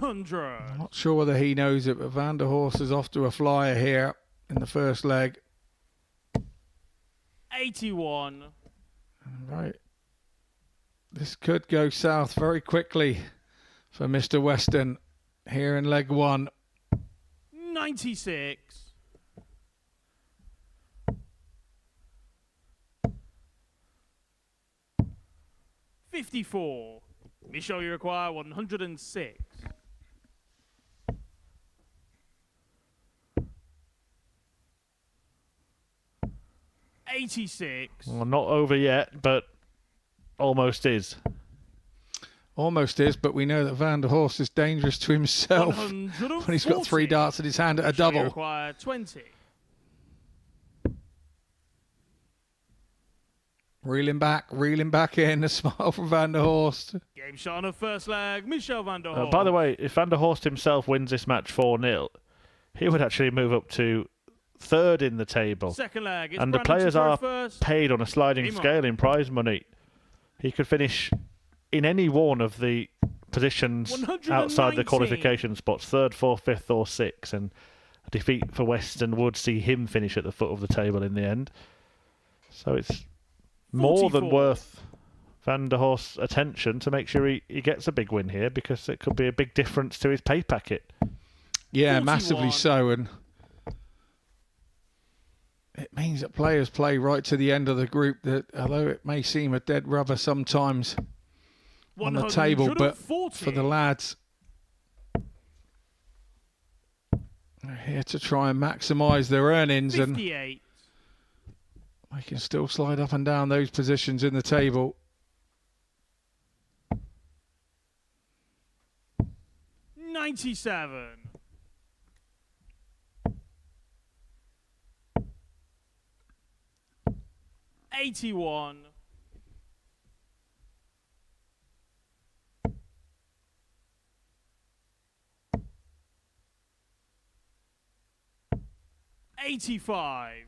100. I'm not sure whether he knows it, but Van der Horst is off to a flyer here in the first leg. 81. Right. This could go south very quickly for Mr. Weston here in leg 1. 96. 54. Michel, you require 106. 86. Well, not over yet, but almost is. Almost is, but we know that Van der Horst is dangerous to himself when he's got 3 darts in his hand at a Michel, you double. require 20. Reeling back in. A smile from Van der Horst. Game shot on the first leg. Michel van der Horst. By the way, if Van der Horst himself wins this match 4-0, he would actually move up to 3rd in the table. Second leg. It's And the Brandon players to throw are first. paid on a sliding Game on. scale in prize money. He could finish in any one of the positions outside the 119. qualification spots, 3rd, 4th, 5th or 6th, and a defeat for Weston would see him finish at the foot of the table in the end. So it's more than 44. worth Van der Horst's attention to make sure he gets a big win here, because it could be a big difference to his pay packet. Yeah, 41. massively so, and it means that players play right to the end of the group, that although it may seem a dead rubber sometimes on the table, but 140. for the lads, they're here to try and maximise their earnings, and 58. they can still slide up and down those positions in the table. 97. 81. 85.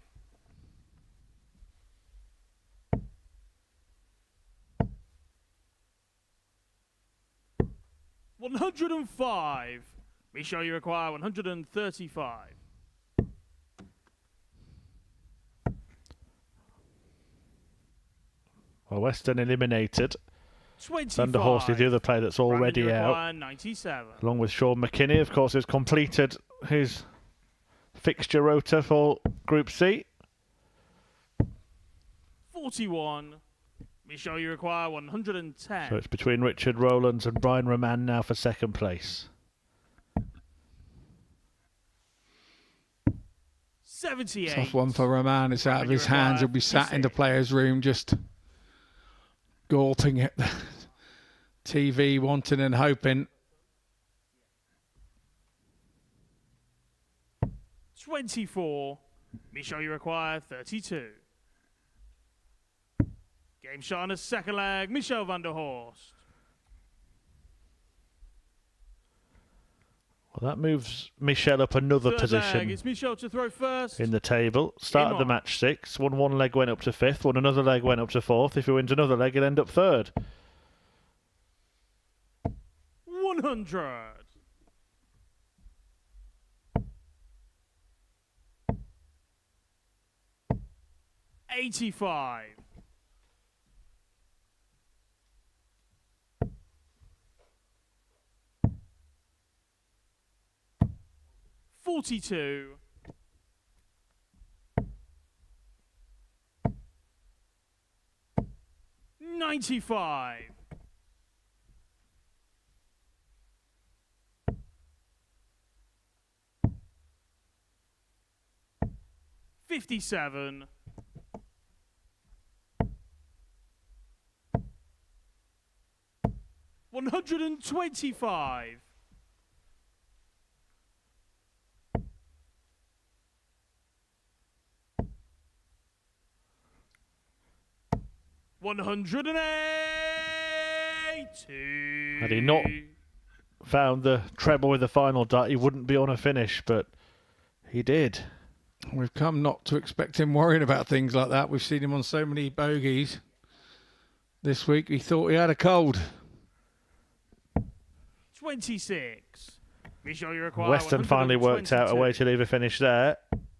105. Michel, you require 135. Well, Weston eliminated. 25. Van der Horst is the other player that's already Brandon, you out. require 97. Along with Sean McKinney, of course, has completed his fixture rota for Group C. 41. Michel, you require 110. So it's between Richard Rowlands and Brian Roman now for 2nd place. 78. Tough one for Roman. It's out of his hands. He'll be sat in the players' room just gawping at the TV, wanting and hoping. 24. Michel, you require 32. Game shot on the second leg. Michel van der Horst. Well, that moves Michel up another Third position leg. It's Michel to throw first. in the table. Started the on. match 6. Won one leg, went up to 5th. Won another leg, went up to 4th. If he wins another leg, he'll end up 3rd. 100. 85. 42. 95. 57. 125. 180. Had he not found the treble with the final dart, he wouldn't be on a finish, but he did. We've come not to expect him worrying about things like that. We've seen him on so many bogeys. This week he thought he had a cold. 26. Be sure you require Weston finally worked out a way to leave a finish there.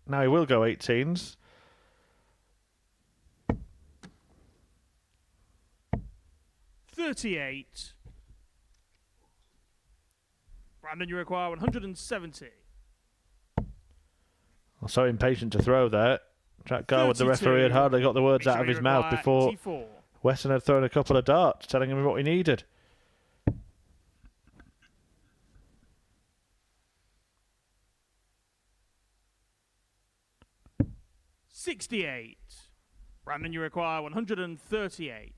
Now he will go 18s. 38. Brandon, you require 170. I'm so impatient to throw there. Jack Garwood, the referee, had hardly got the words out of his mouth before 84. Weston had thrown a couple of darts, telling him what he needed. $68. Brandon, you require 138.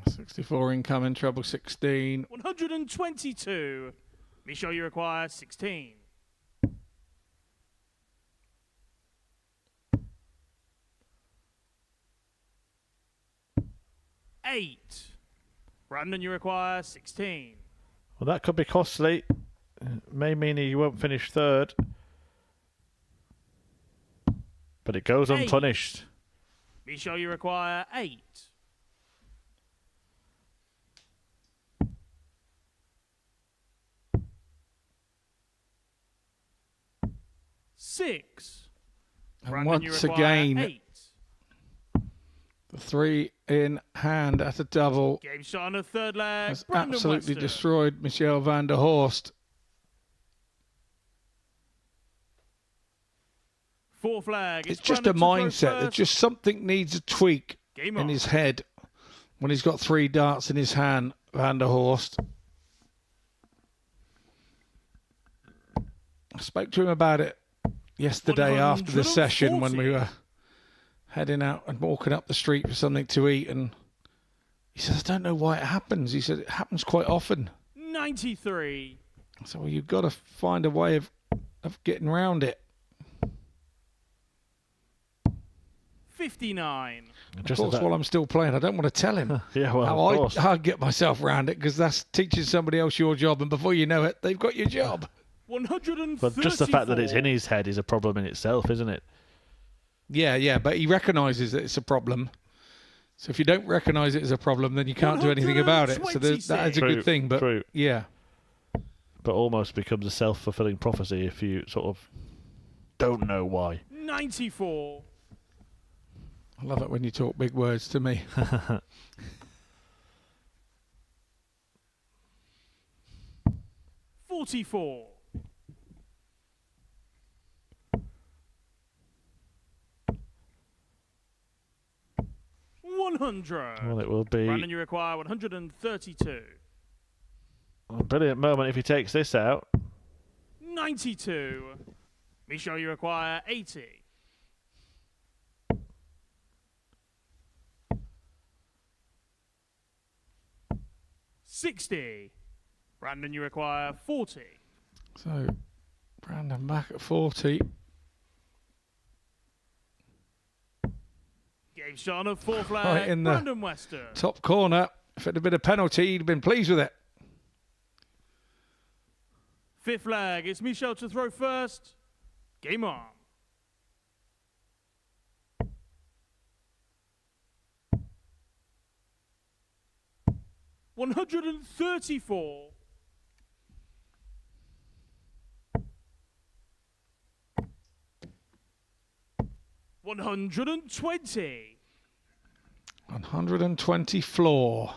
64 incoming, treble 16. 122. Be sure you require 16. 8. Brandon, you require 16. Well, that could be costly. May mean he won't finish third. But it goes unpunished. Be sure you require 8. 6. And Brandon, you once require again, 8. the 3 in hand at a double Game shot on the third leg. has Brandon absolutely Weston. destroyed Michel van der Horst. Fourth lag. It's just a Brandon to throw mindset that first. just something needs a tweak Game in on. his head when he's got 3 darts in his hand, Van der Horst. I spoke to him about it yesterday after the session when we were heading out and walking up the street for something to eat, and he says, I don't know why it happens. He said, it happens quite often. 93. I said, well, you've got to find a way of getting around it. 59. Of course, while I'm still playing, I don't want to tell him Yeah, well, how of course. I get myself around it, because that's teaching somebody else your job, and before you know it, they've got your job. 134. But just the fact that it's in his head is a problem in itself, isn't it? Yeah, but he recognises that it's a problem. So if you don't recognise it as a problem, then you can't do anything about it. So that is a True, good thing. But true. yeah, But almost becomes a self-fulfilling prophecy if you sort of don't know why. 94. I love it when you talk big words to me. 44. 100. Well, it will be Brandon, you require 132. a brilliant moment if he takes this out. 92. Micho, you require 80. 60. Brandon, you require 40. So Brandon back at 40. Game shot on a fourth flag. Right in the Brandon Weston. top corner. If it had been a penalty, he'd have been pleased with it. Fifth flag. It's Michel to throw first. Game on. $134. 120. 120 floor.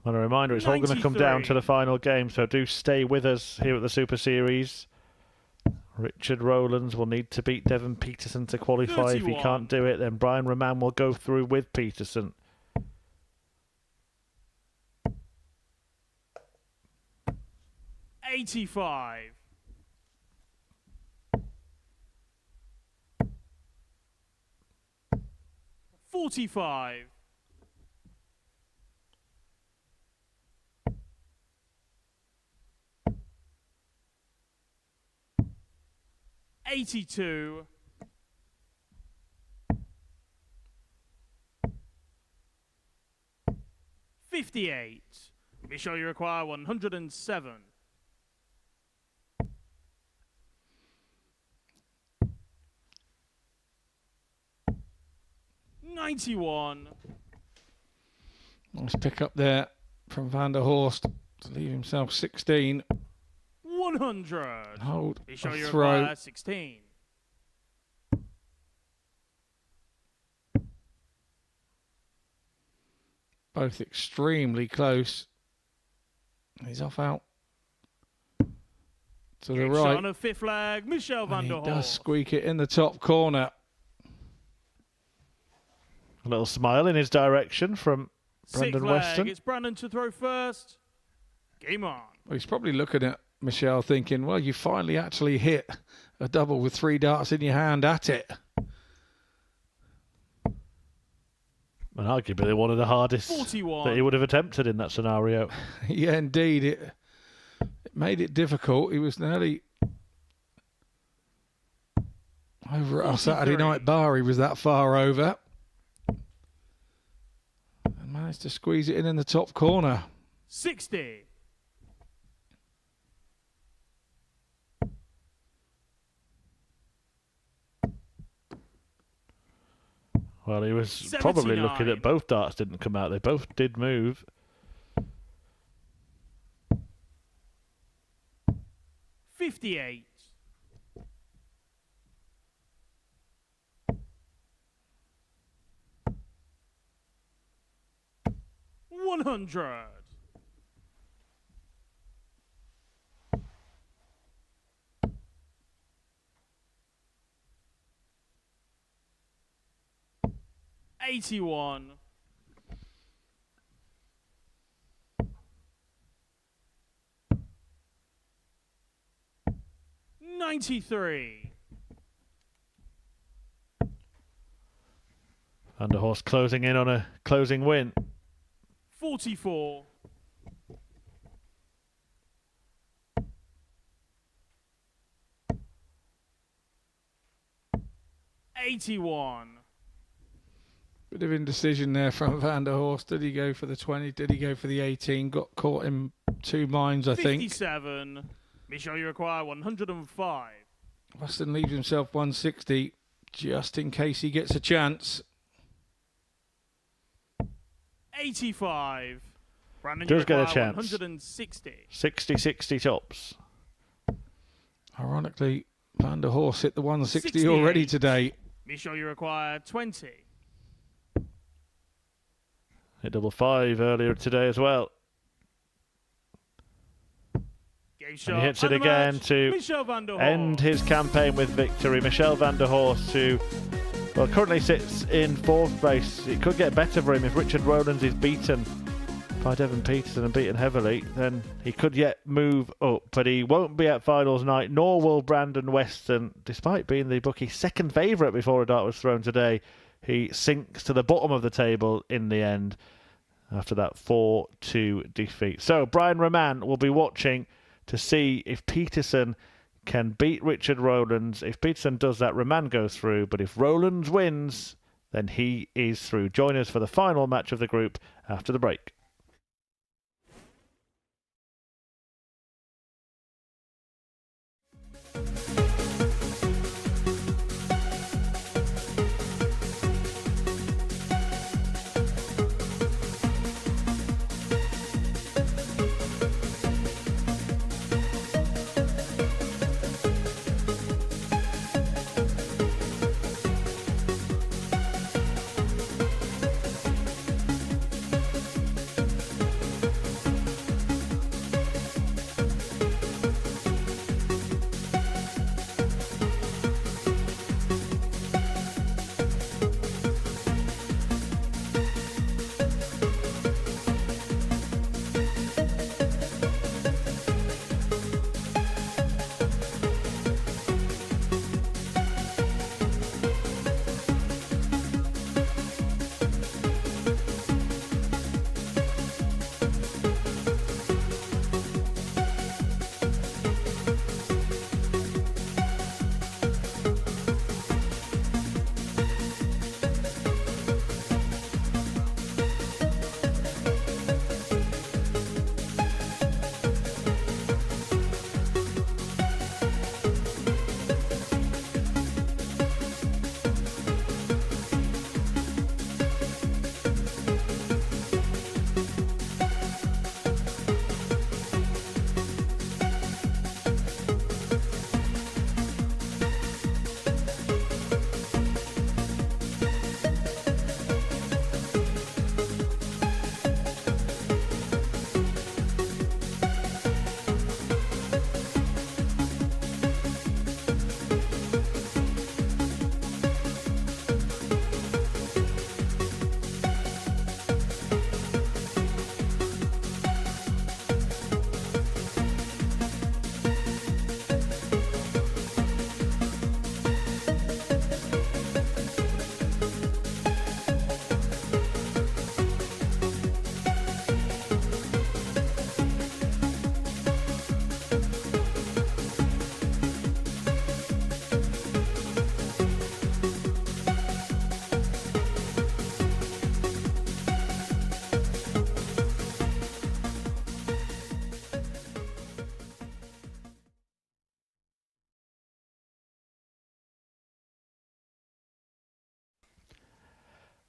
And a reminder, it's all going to come down to 93. the final game, so do stay with us here at the Super Series. Richard Rowlands will need to beat Devon Petersen to qualify. If he 31. can't do it, then Brian Raman will go through with Petersen. $85. 45. 82. 58. Be sure you require 107. 91. Nice pick up there from Van der Horst to leave himself 16. 100. Hold Be sure a you throw. require 16. Both extremely close. He's off out to the Good right. shot on a fifth leg. Michel van And der he does Horst. squeak it in the top corner. A little smile in his direction from Sixth Brendan leg. Weston. It's Brandon to throw first. Game on. Well, he's probably looking at Michelle thinking, well, you finally actually hit a double with 3 darts in your hand at it. And arguably one of the hardest 41. that he would have attempted in that scenario. Yeah, indeed. It made it difficult. He was nearly over at our Saturday 43. night bar. He was that far over. And managed to squeeze it in the top corner. 60. Well, he was probably lucky 79. that both darts didn't come out. They both did move. 58. 100. $81. 93. Van der Horst closing in on a closing win. 44. 81. Bit of indecision there from Van der Horst. Did he go for the 20? Did he go for the 18? Got caught in 2 minds, I think. 57. Michel, you require 105. Weston leaves himself 160 just in case he gets a chance. 85. Brandon, Does you get a require chance. 160. 60-60 tops. Ironically, Van der Horst hit the 160 68. already today. Michel, you require 20. Hit double 5 earlier today as well. Game And shot. he hits it and the again match, to Michel van der end Horst. his campaign with victory. Michel van der Horst, who currently sits in 4th place. It could get better for him if Richard Rowlands is beaten by Devon Petersen and beaten heavily. Then he could yet move up, but he won't be at finals night, nor will Brandon Weston, despite being the bookie's second favourite before a dart was thrown today. He sinks to the bottom of the table in the end after that 4-2 defeat. So Brian Raman will be watching to see if Petersen can beat Richard Rowlands. If Petersen does that, Raman goes through. But if Rowlands wins, then he is through. Join us for the final match of the group after the break.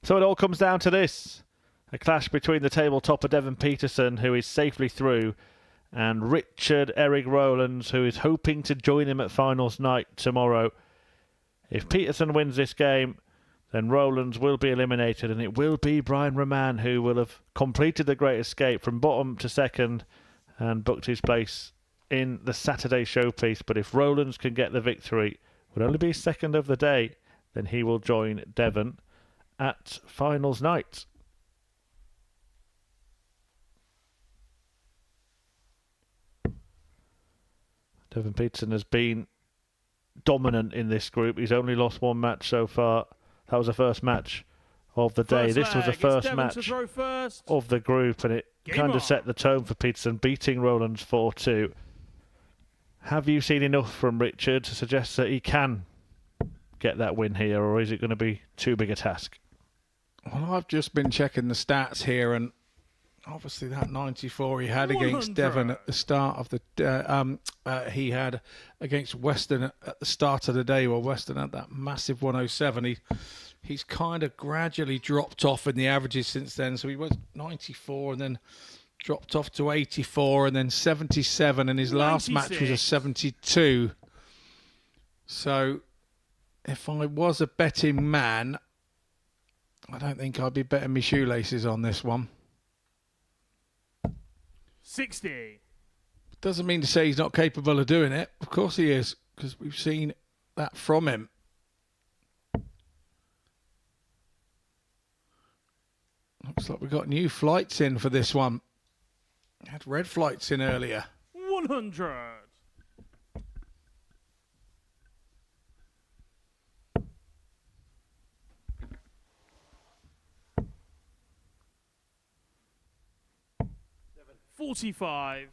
So it all comes down to this. A clash between the table topper Devon Petersen, who is safely through, and Richard Eric Rowlands, who is hoping to join him at finals night tomorrow. If Petersen wins this game, then Rowlands will be eliminated, and it will be Brian Roman who will have completed the Great Escape from bottom to second and booked his place in the Saturday showpiece. But if Rowlands can get the victory, would only be second of the day, then he will join Devon at finals night. Devon Petersen has been dominant in this group. He's only lost one match so far. That was the first match of the day. This was the first match of the group, and it kind of set the tone for Petersen, beating Rowlands 4-2. Have you seen enough from Richard to suggest that he can get that win here, or is it going to be too big a task? Well, I've just been checking the stats here, and obviously that 94 he had against Devon at the start of the he had against Western at the start of the day. Well, Western had that massive 107. He's kind of gradually dropped off in the averages since then. So he was 94 and then dropped off to 84 and then 77, and his last match was a 72. So if I was a betting man, I don't think I'd be betting my shoelaces on this one. 60. Doesn't mean to say he's not capable of doing it. Of course he is, because we've seen that from him. Looks like we've got new flights in for this one. Had red flights in earlier. 100. $45.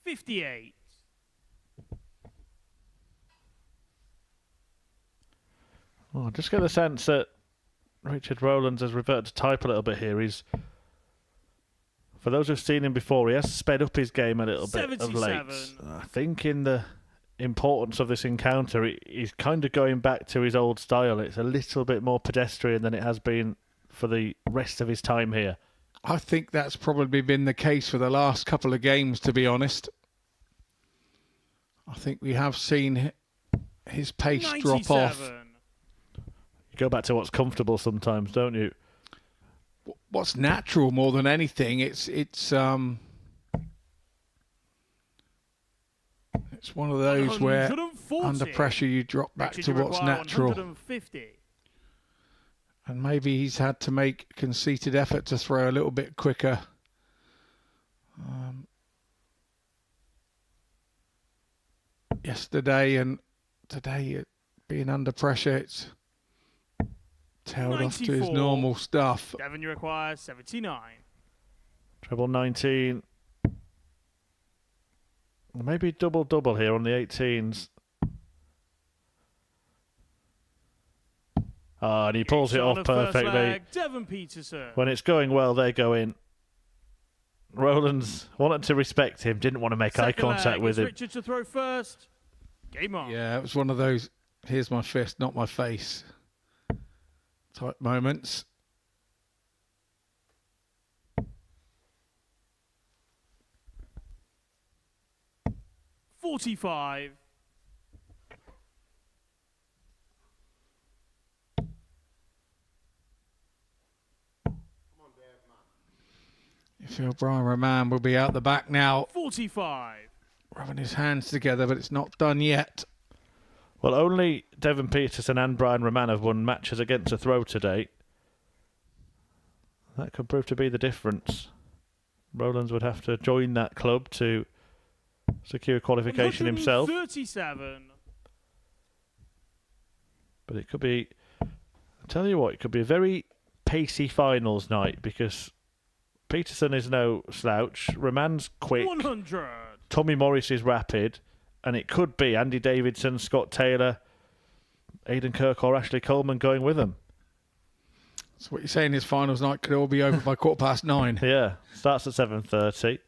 58. Well, I just get the sense that Richard Rowlands has reverted to type a little bit here. For those who've seen him before, he has sped up his game a little bit of late. I think in the importance of this encounter, he's kind of going back to his old style. It's a little bit more pedestrian than it has been for the rest of his time here. I think that's probably been the case for the last couple of games, to be honest. I think we have seen his pace 97. drop off. You go back to what's comfortable sometimes, don't you? What's natural more than anything, it's one of those where 140. under pressure you drop back to what's natural. 150. And maybe he's had to make a conceited effort to throw a little bit quicker. Yesterday and today, being under pressure, it's tailed off to his 94. normal stuff. Devon, you require 79. Treble 19. Maybe double-double here on the 18s. And he pulls it off perfectly. Devon Petersen. When it's going well, they go in. Rowlands wanted to respect him, didn't want to make eye contact with him. Richard to throw first. Game on. Yeah, it was one of those, here's my fist, not my face type moments. $45. You feel Brian Roman will be out the back now, 45. rubbing his hands together, but it's not done yet. Well, only Devon Petersen and Brian Roman have won matches against a throw to date. That could prove to be the difference. Rowlands would have to join that club to secure qualification himself. 37. But it could be, I'll tell you what, it could be a very pacey finals night because Petersen is no slouch. Roman's quick. 100. Tommy Morris is rapid. And it could be Andy Davidson, Scott Taylor, Aidan Kirk or Ashley Coleman going with them. So what you're saying is finals night could all be over by 9:15. Yeah, starts at 7:30.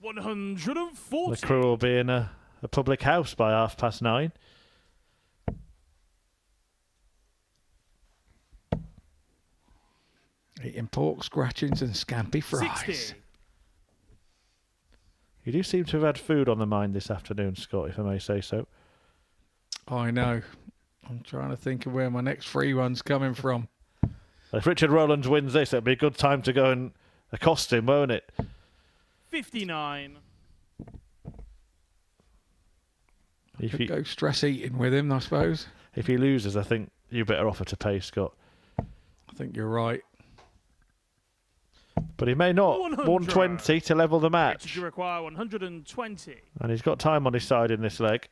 140. The crew will be in a public house by 9:30. Eating pork scratchings and scampi fries. 60. You do seem to have had food on the mind this afternoon, Scott, if I may say so. I know. I'm trying to think of where my next free one's coming from. If Richard Rowlands wins this, it'll be a good time to go and accost him, won't it? 59. Could go stress eating with him, I suppose. If he loses, I think you better offer to pay, Scott. I think you're right. But he may not. 100. 120 to level the Richard, match. you require 120. And he's got time on his side in this leg.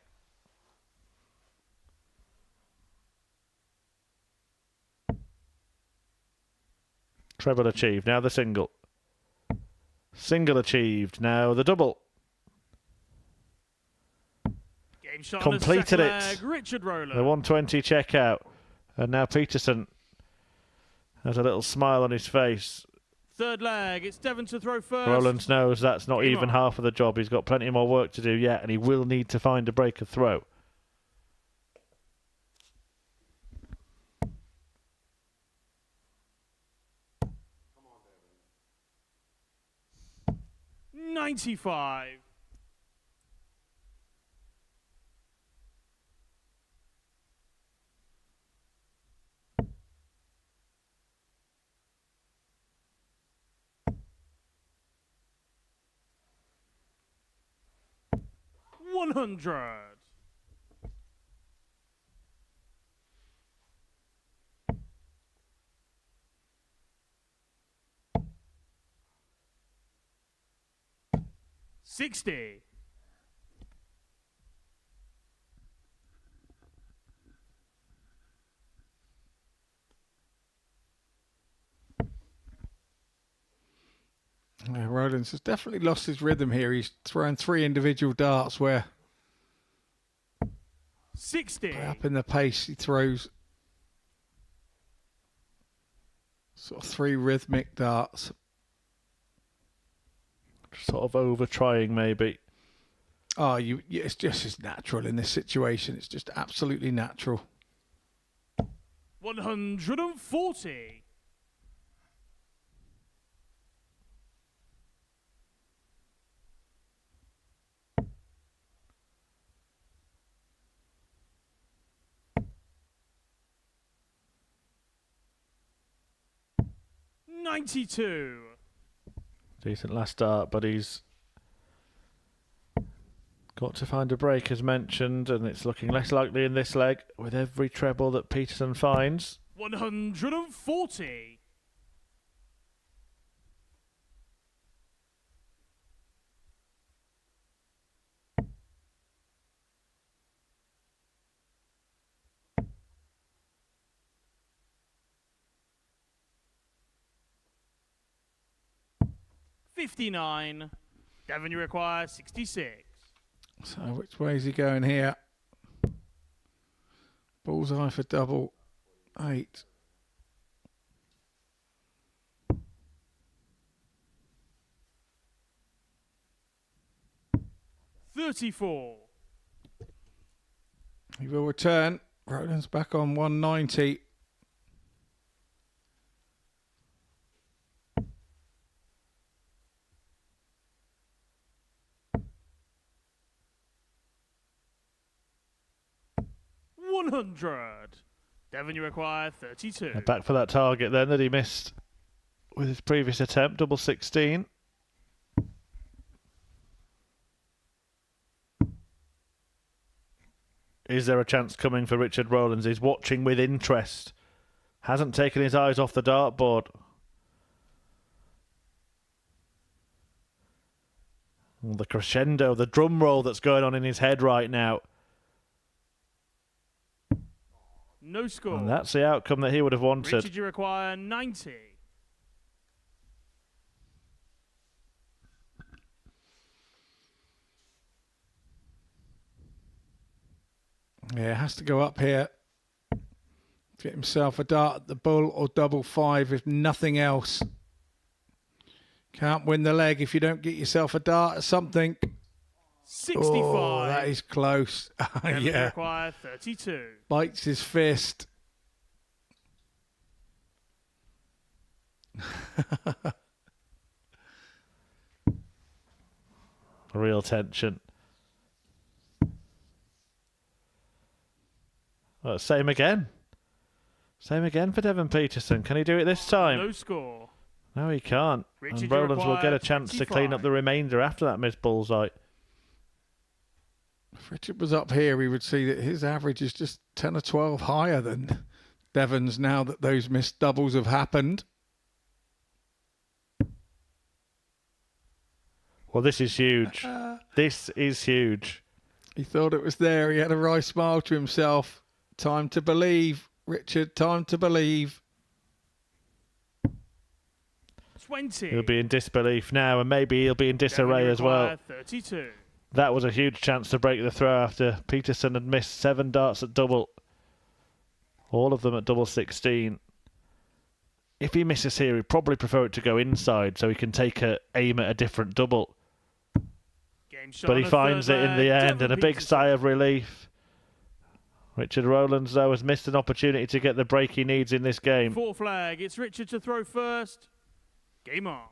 Treble achieved. Now the single. Single achieved. Now the double. Game shot Completed on the it. second leg, Richard Rowland. The 120 checkout. And now Petersen has a little smile on his face. Third leg, it's Devon to throw first. Rowlands knows that's not Game even on. half of the job. He's got plenty more work to do yet, and he will need to find a break of throw. Come on, Devon. 95. $100. $60. Yeah, Rowlands has definitely lost his rhythm here. He's thrown 3 individual darts where 60. up in the pace he throws sort of 3 rhythmic darts. Sort of over trying, maybe. Oh, it's just as natural in this situation. It's just absolutely natural. 140. $92. Decent last start, but he's got to find a break, as mentioned, and it's looking less likely in this leg with every treble that Petersen finds. 140. $59. Devon, you require 66. So which way is he going here? Bullseye for double 8. $34. He will return. Rowland's back on 190. $100. Devon, you require 32. And back for that target then that he missed with his previous attempt, double 16. Is there a chance coming for Richard Rowlands? He's watching with interest. Hasn't taken his eyes off the dartboard. The crescendo, the drum roll that's going on in his head right now. No score. And that's the outcome that he would have wanted. Richard, you require 90. Yeah, it has to go up here. Get himself a dart at the bull or double 5 if nothing else. Can't win the leg if you don't get yourself a dart at something. 65. Oh, that is close. Yeah. Require 32. Bites his fist. Real tension. Well, same again. Same again for Devon Petersen. Can he do it this time? No score. No, he can't. Richard, and Rowlands will get a chance to clean up the remainder after that missed bullseye. If Richard was up here, we would see that his average is just 10 or 12 higher than Devon's now that those missed doubles have happened. Well, this is huge. This is huge. He thought it was there. He had a wry smile to himself. Time to believe, Richard. Time to believe. 20. He'll be in disbelief now, and maybe he'll be in disarray as well. 32. That was a huge chance to break the throw after Petersen had missed 7 darts at double. All of them at double 16. If he misses here, he'd probably prefer it to go inside so he can take a aim at a different double. But he finds it in the end, and a big sigh of relief. Richard Rowlands, though, has missed an opportunity to get the break he needs in this game. 4 flag. It's Richard to throw first. Game on.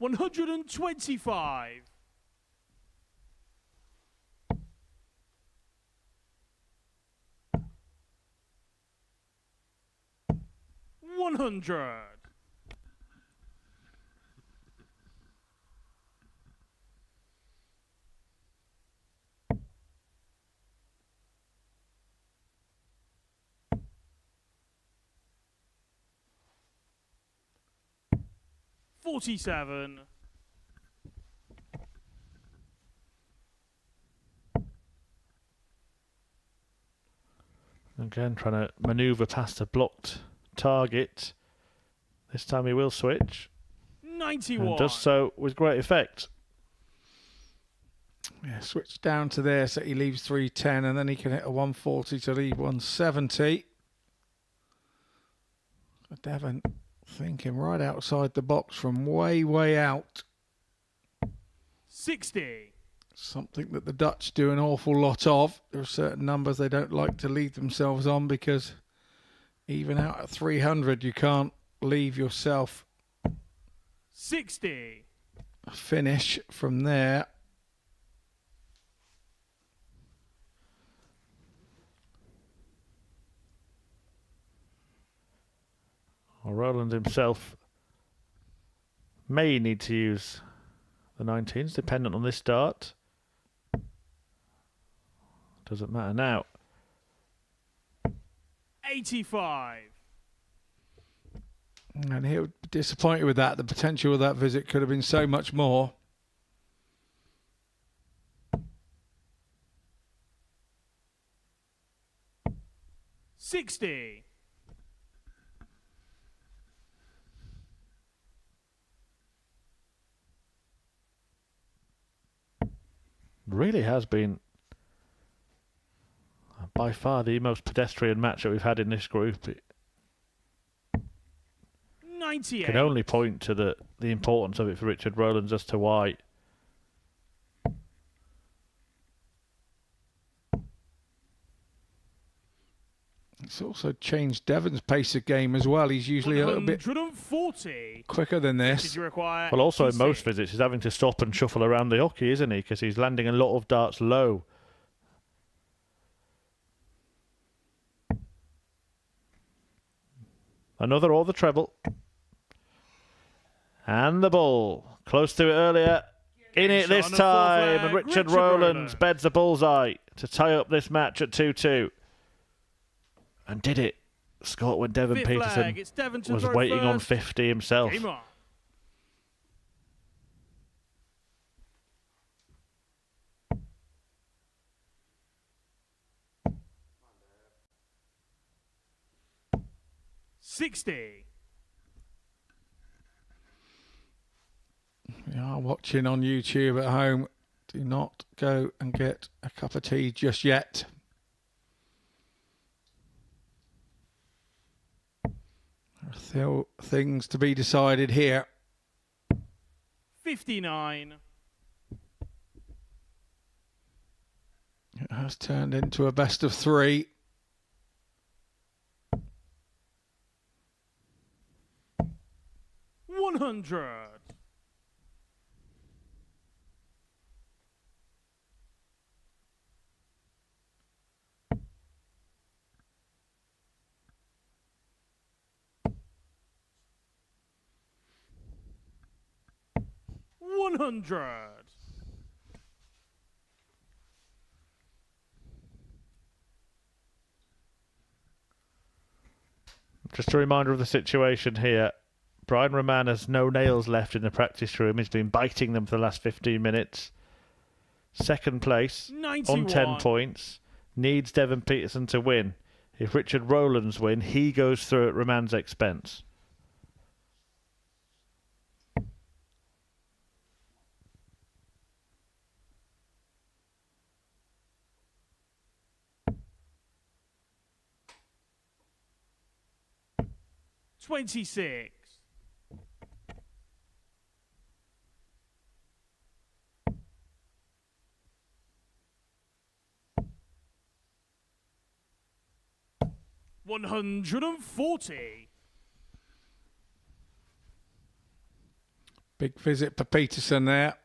$125. 100. 47. Again, trying to manoeuvre past a blocked target. This time he will switch. 91. And does so with great effect. Yeah, switch down to there so he leaves 310, and then he can hit a 140 to leave 170. Devon thinking right outside the box from way, way out. 60. Something that the Dutch do an awful lot of. There are certain numbers they don't like to leave themselves on because even out at 300 you can't leave yourself 60. a finish from there. Well, Rowland himself may need to use the 19s, dependent on this start. Doesn't matter now. 85. And he'll be disappointed with that. The potential of that visit could have been so much more. $60. Really has been by far the most pedestrian match that we've had in this group. It 98. can only point to the importance of it for Richard Rowlands as to why. It's also changed Devon's pace of game as well. He's usually a little bit 140. quicker than Did this. you require Well, also in most 86? visits, he's having to stop and shuffle around the hockey, isn't he? Because he's landing a lot of darts low. Another or the treble. And the ball. Close to it earlier. In it this Shot on the full time. flag, And Richard Richard Rowlands Rowlands. beds a bullseye to tie up this match at 2-2. And did it. Scott when Devon Fifth Petersen flag. It's Devon to was throw waiting on first. 50 himself. Game on. 60. You are watching on YouTube at home. Do not go and get a cup of tea just yet. There are still things to be decided here. 59. It has turned into a best of 3. $100. $100. Just a reminder of the situation here. Brian Roman has no nails left in the practice room. He's been biting them for the last 15 minutes. Second place 91. on 10 points. Needs Devon Petersen to win. If Richard Rowlands win, he goes through at Roman's expense. $26. $140. Big visit for Petersen there.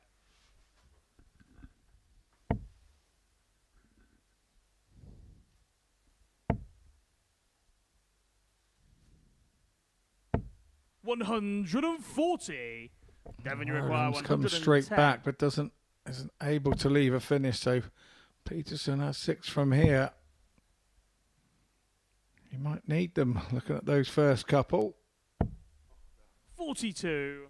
$140. Devon, you require Rowlands comes 110. straight back, but isn't able to leave a finish. So Petersen has 6 from here. He might need them. Looking at those first couple. 42.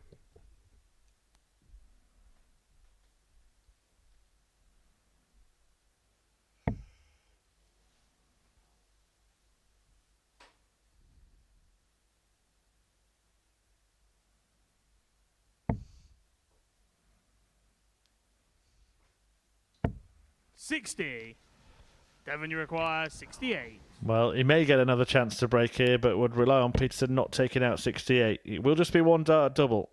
$60. Devon, you require 68. Well, he may get another chance to break here, but would rely on Petersen not taking out 68. It will just be one dart double.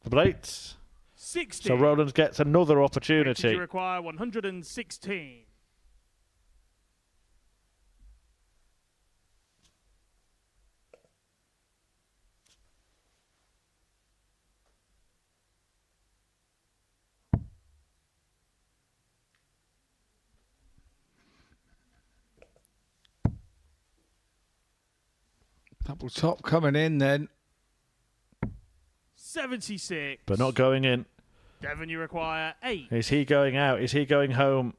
The Blades. 60. So Rowlands gets another Richard, opportunity. you require 116. Double top coming in then. 76. But not going in. Devon, you require 8. Is he going out? Is he going home?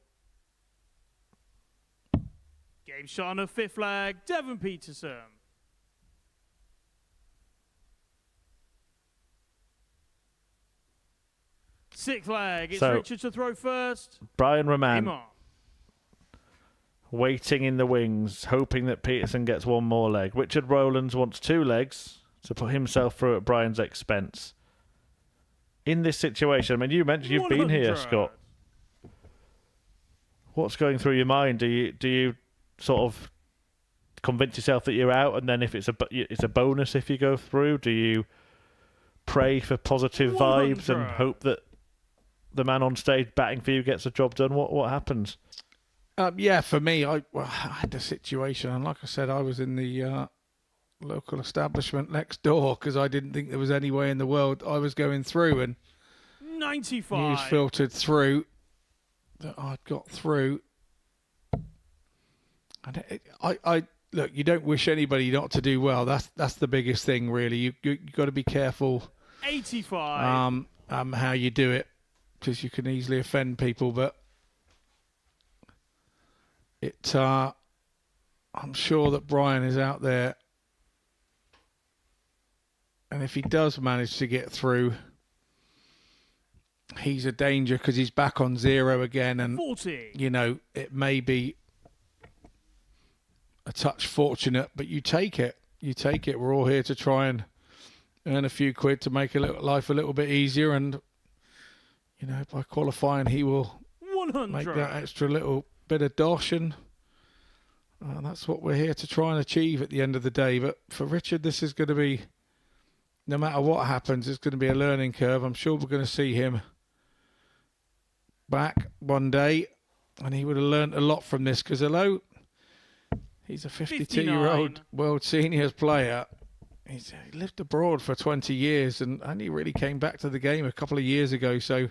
Game shot on a 5th flag. Devon Petersen. Sixth flag. It's So, Richard to throw first. Brian Roman Game on. waiting in the wings, hoping that Petersen gets one more leg. Richard Rowlands wants 2 legs to put himself through at Brian's expense. In this situation, I mean, you mentioned you've been here, 100. Scott. What's going through your mind? Do you sort of convince yourself that you're out, and then if it's a bonus if you go through? Do you pray for positive vibes and 100. hope that the man on stage batting for you gets the job done? What happens? Yeah, for me, I had a situation, and like I said, I was in the local establishment next door because I didn't think there was any way in the world I was going through, and 95. news filtered through that I'd got through. And I look, you don't wish anybody not to do well. That's the biggest thing, really. You got to be careful 85. how you do it, because you can easily offend people. But I'm sure that Brian is out there, and if he does manage to get through, he's a danger because he's back on 0 again, and 40. you know, it may be a touch fortunate, but you take it. You take it. We're all here to try and earn a few quid to make life a little bit easier, and you know, by qualifying, he will 100. make that extra little bit of dosh, and that's what we're here to try and achieve at the end of the day. But for Richard, this is going to be, no matter what happens, it's going to be a learning curve. I'm sure we're going to see him back one day, and he would have learned a lot from this, because although he's a 52-year-old world seniors player, he lived abroad for 20 years and only really came back to the game a couple of years ago, so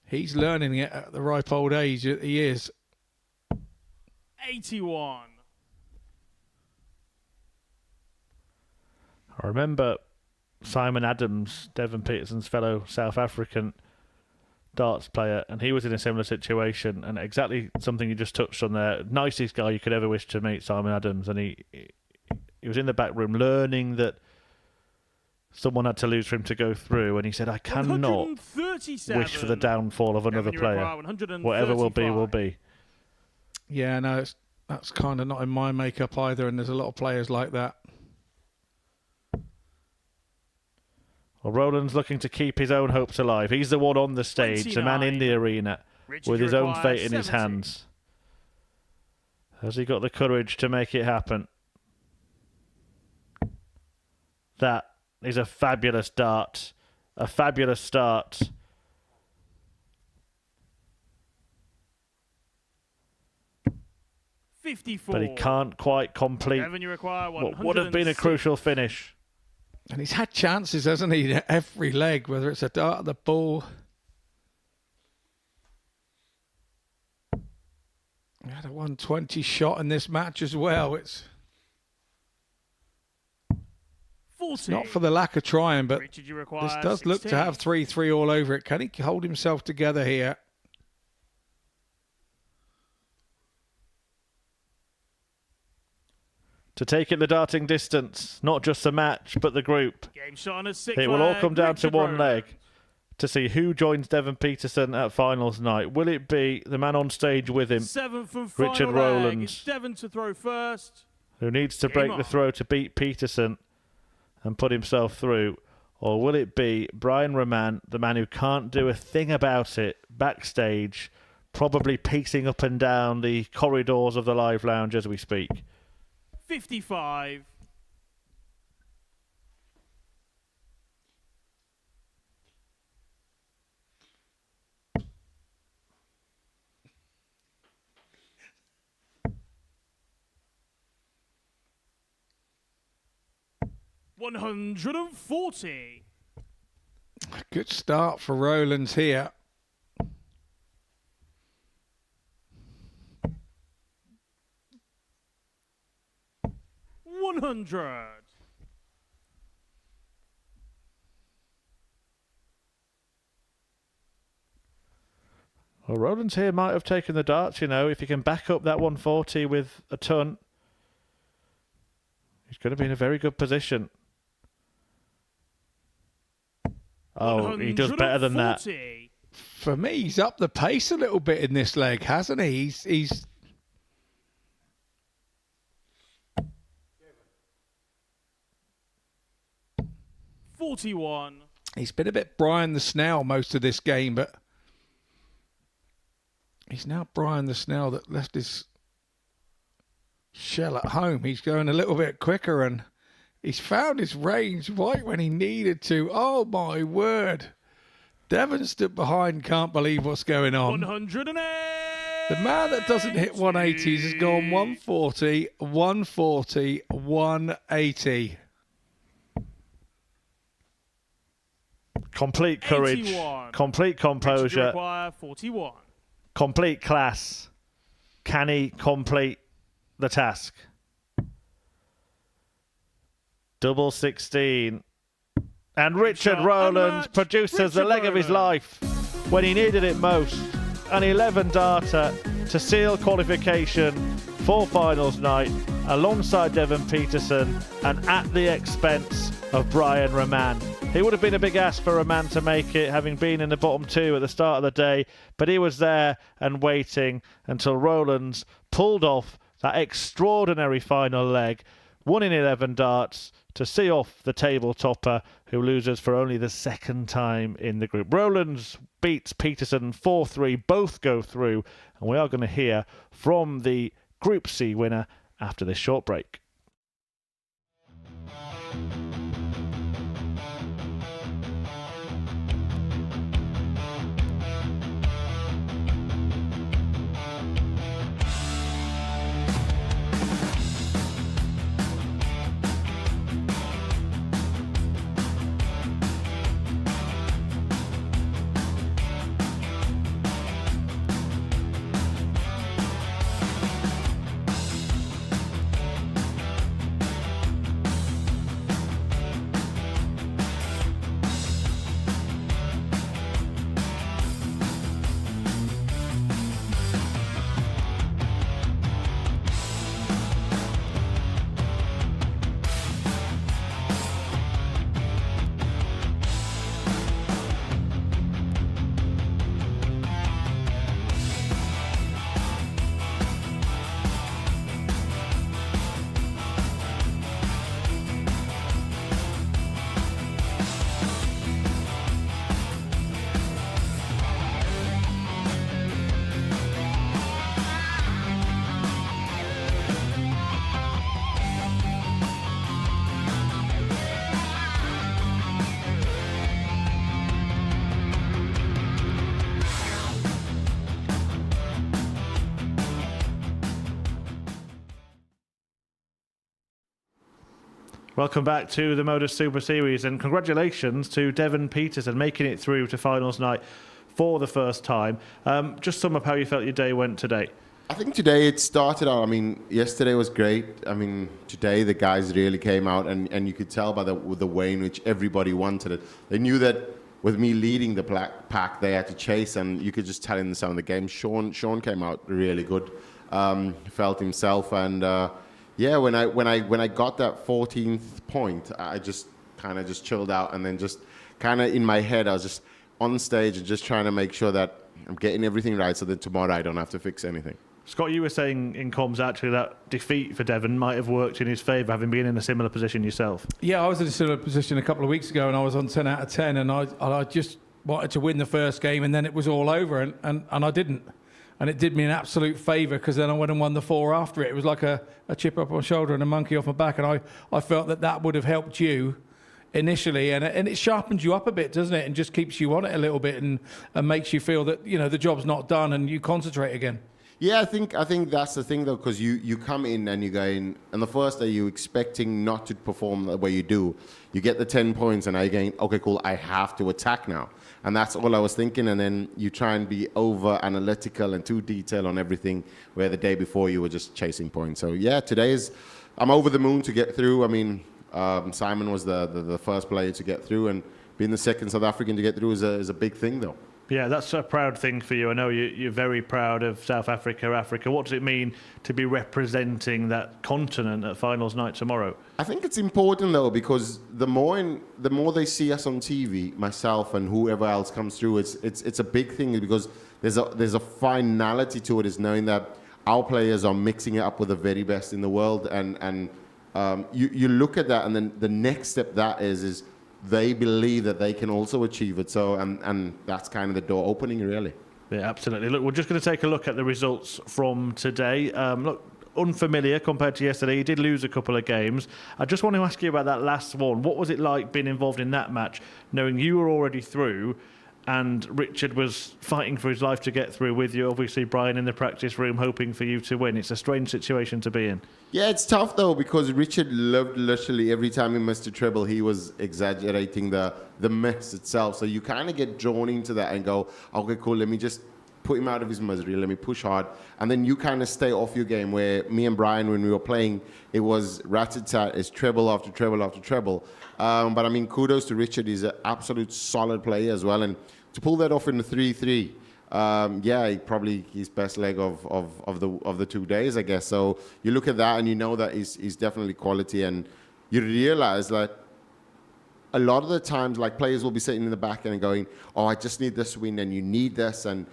he's learning it at the ripe old age that he is. 81. I remember Simon Adams, Devon Peterson's fellow South African darts player, and he was in a similar situation, and exactly something you just touched on there. Nicest guy you could ever wish to meet, Simon Adams, and he was in the back room learning that someone had to lose for him to go through, and he said, I cannot wish for the downfall of another player. Whatever will be, will be. Yeah, no, that's kind of not in my makeup either, and there's a lot of players like that. Well, Roland's looking to keep his own hopes alive. He's the one on the stage, 29. the man in the arena, Richard, with his own requires fate in his 70. hands. Has he got the courage to make it happen? That is a fabulous dart. A fabulous start. But he can't quite complete Devon, you require what would have been a crucial finish. And he's had chances, hasn't he, at every leg, whether it's a dart or the ball. He had a 120 shot in this match as well. It's 40. not for the lack of trying, but Richard, you require this does look to 16. have 3-3 all over it. Can he hold himself together here? To take it the darting distance, not just the match, but the group. Game shot on a 6 It will all come down to Richard one Roland. leg to see who joins Devon Petersen at finals night. Will it be the man on stage with him, 7th and Richard final leg. Rowland, It's Devon to throw first. who needs to Game break the on. throw to beat Petersen and put himself through? Or will it be Brian Raman, the man who can't do a thing about it, backstage, probably pacing up and down the corridors of the live lounge as we speak? 55. $140. Good start for Rowlands here. $100. Well, Rowlands here might have taken the darts, you know. If he can back up that 140 with a ton, he's going to be in a very good position. Oh, he does better than that. 140. For me, he's up the pace a little bit in this leg, hasn't he? He's 41. He's been a bit Brian the Snail most of this game, but he's now Brian the Snail that left his shell at home. He's going a little bit quicker, and he's found his range right when he needed to. Oh, my word. Devon stood behind, can't believe what's going on. 108. The man that doesn't hit 180s has gone 140, 140, 180. Complete courage, 81. complete Richard, you composure, require 41. complete class. Can he complete the task? Double 16. And Richard shot Rowland unmatched. produces the Richard leg of his Rowland. life when he needed it most. An 11 darter to seal qualification for finals night alongside Devon Petersen and at the expense of Brian Raman. It would have been a big ask for a man to make it, having been in the bottom 2 at the start of the day, but he was there and waiting until Rowlands pulled off that extraordinary final leg, 1 in 11 darts, to see off the table topper, who loses for only the second time in the group. Rowlands beats Petersen 4-3, both go through, and we are going to hear from the Group C winner after this short break. Welcome back to the Modus Super Series, and congratulations to Devon Petersen making it through to finals night for the first time. Just sum up how you felt your day went today. I think today it started out, yesterday was great. Today the guys really came out, and you could tell by the way in which everybody wanted it. They knew that with me leading the pack, they had to chase, and you could just tell in some of the games. Sean came out really good, felt himself, and when I got that 14th point, I just kind of just chilled out, and then just kind of in my head, I was just on stage and just trying to make sure that I'm getting everything right, so that tomorrow I don't have to fix anything. Scott, you were saying in comms actually that defeat for Devon might have worked in his favour, having been in a similar position yourself. Yeah, I was in a similar position a couple of weeks ago, and I was on 10 out of 10, and I just wanted to win the first game, and then it was all over, and I didn't. And it did me an absolute favour, because then I went and won the 4 after it. It was like a chip up my shoulder and a monkey off my back, and I felt that would have helped you initially, and it sharpens you up a bit, doesn't it, and just keeps you on it a little bit, and makes you feel that, you know, the job's not done and you concentrate again. Yeah, I think that's the thing, though, because you come in and you go in, and the first day you're expecting not to perform the way you do. You get the 10 points, and I going, okay, cool, I have to attack now. And that's all I was thinking, and then you try and be over-analytical and too detailed on everything, where the day before you were just chasing points. So, yeah, I'm over the moon to get through. Simon was the first player to get through, and being the second South African to get through is a big thing, though. Yeah, that's a proud thing for you. I know you're very proud of South Africa. What does it mean to be representing that continent at finals night tomorrow? I think it's important, though, because the more they see us on TV, myself and whoever else comes through, it's a big thing, because there's a finality to it, is knowing that our players are mixing it up with the very best in the world, and you look at that, and then the next step that is they believe that they can also achieve it. So, and that's kind of the door opening, really. Yeah, absolutely. Look, we're just going to take a look at the results from today. Look, unfamiliar compared to yesterday. You did lose a couple of games. I just want to ask you about that last one. What was it like being involved in that match, knowing you were already through and Richard was fighting for his life to get through with you? Obviously, Brian in the practice room hoping for you to win. It's a strange situation to be in. Yeah, it's tough, though, because Richard loved literally every time he missed a treble, he was exaggerating the mess itself. So you kind of get drawn into that and go, okay, cool, let me just put him out of his misery, let me push hard. And then you kind of stay off your game, where me and Brian, when we were playing, it was rat-a-tat, it's treble after treble after treble. But I mean, kudos to Richard. He's an absolute solid player as well. And to pull that off in the 3-3, probably his best leg of the 2 days, I guess. So you look at that and you know that he's definitely quality, and you realize that a lot of the times, like, players will be sitting in the back and going, oh, I just need this win, and you need this, and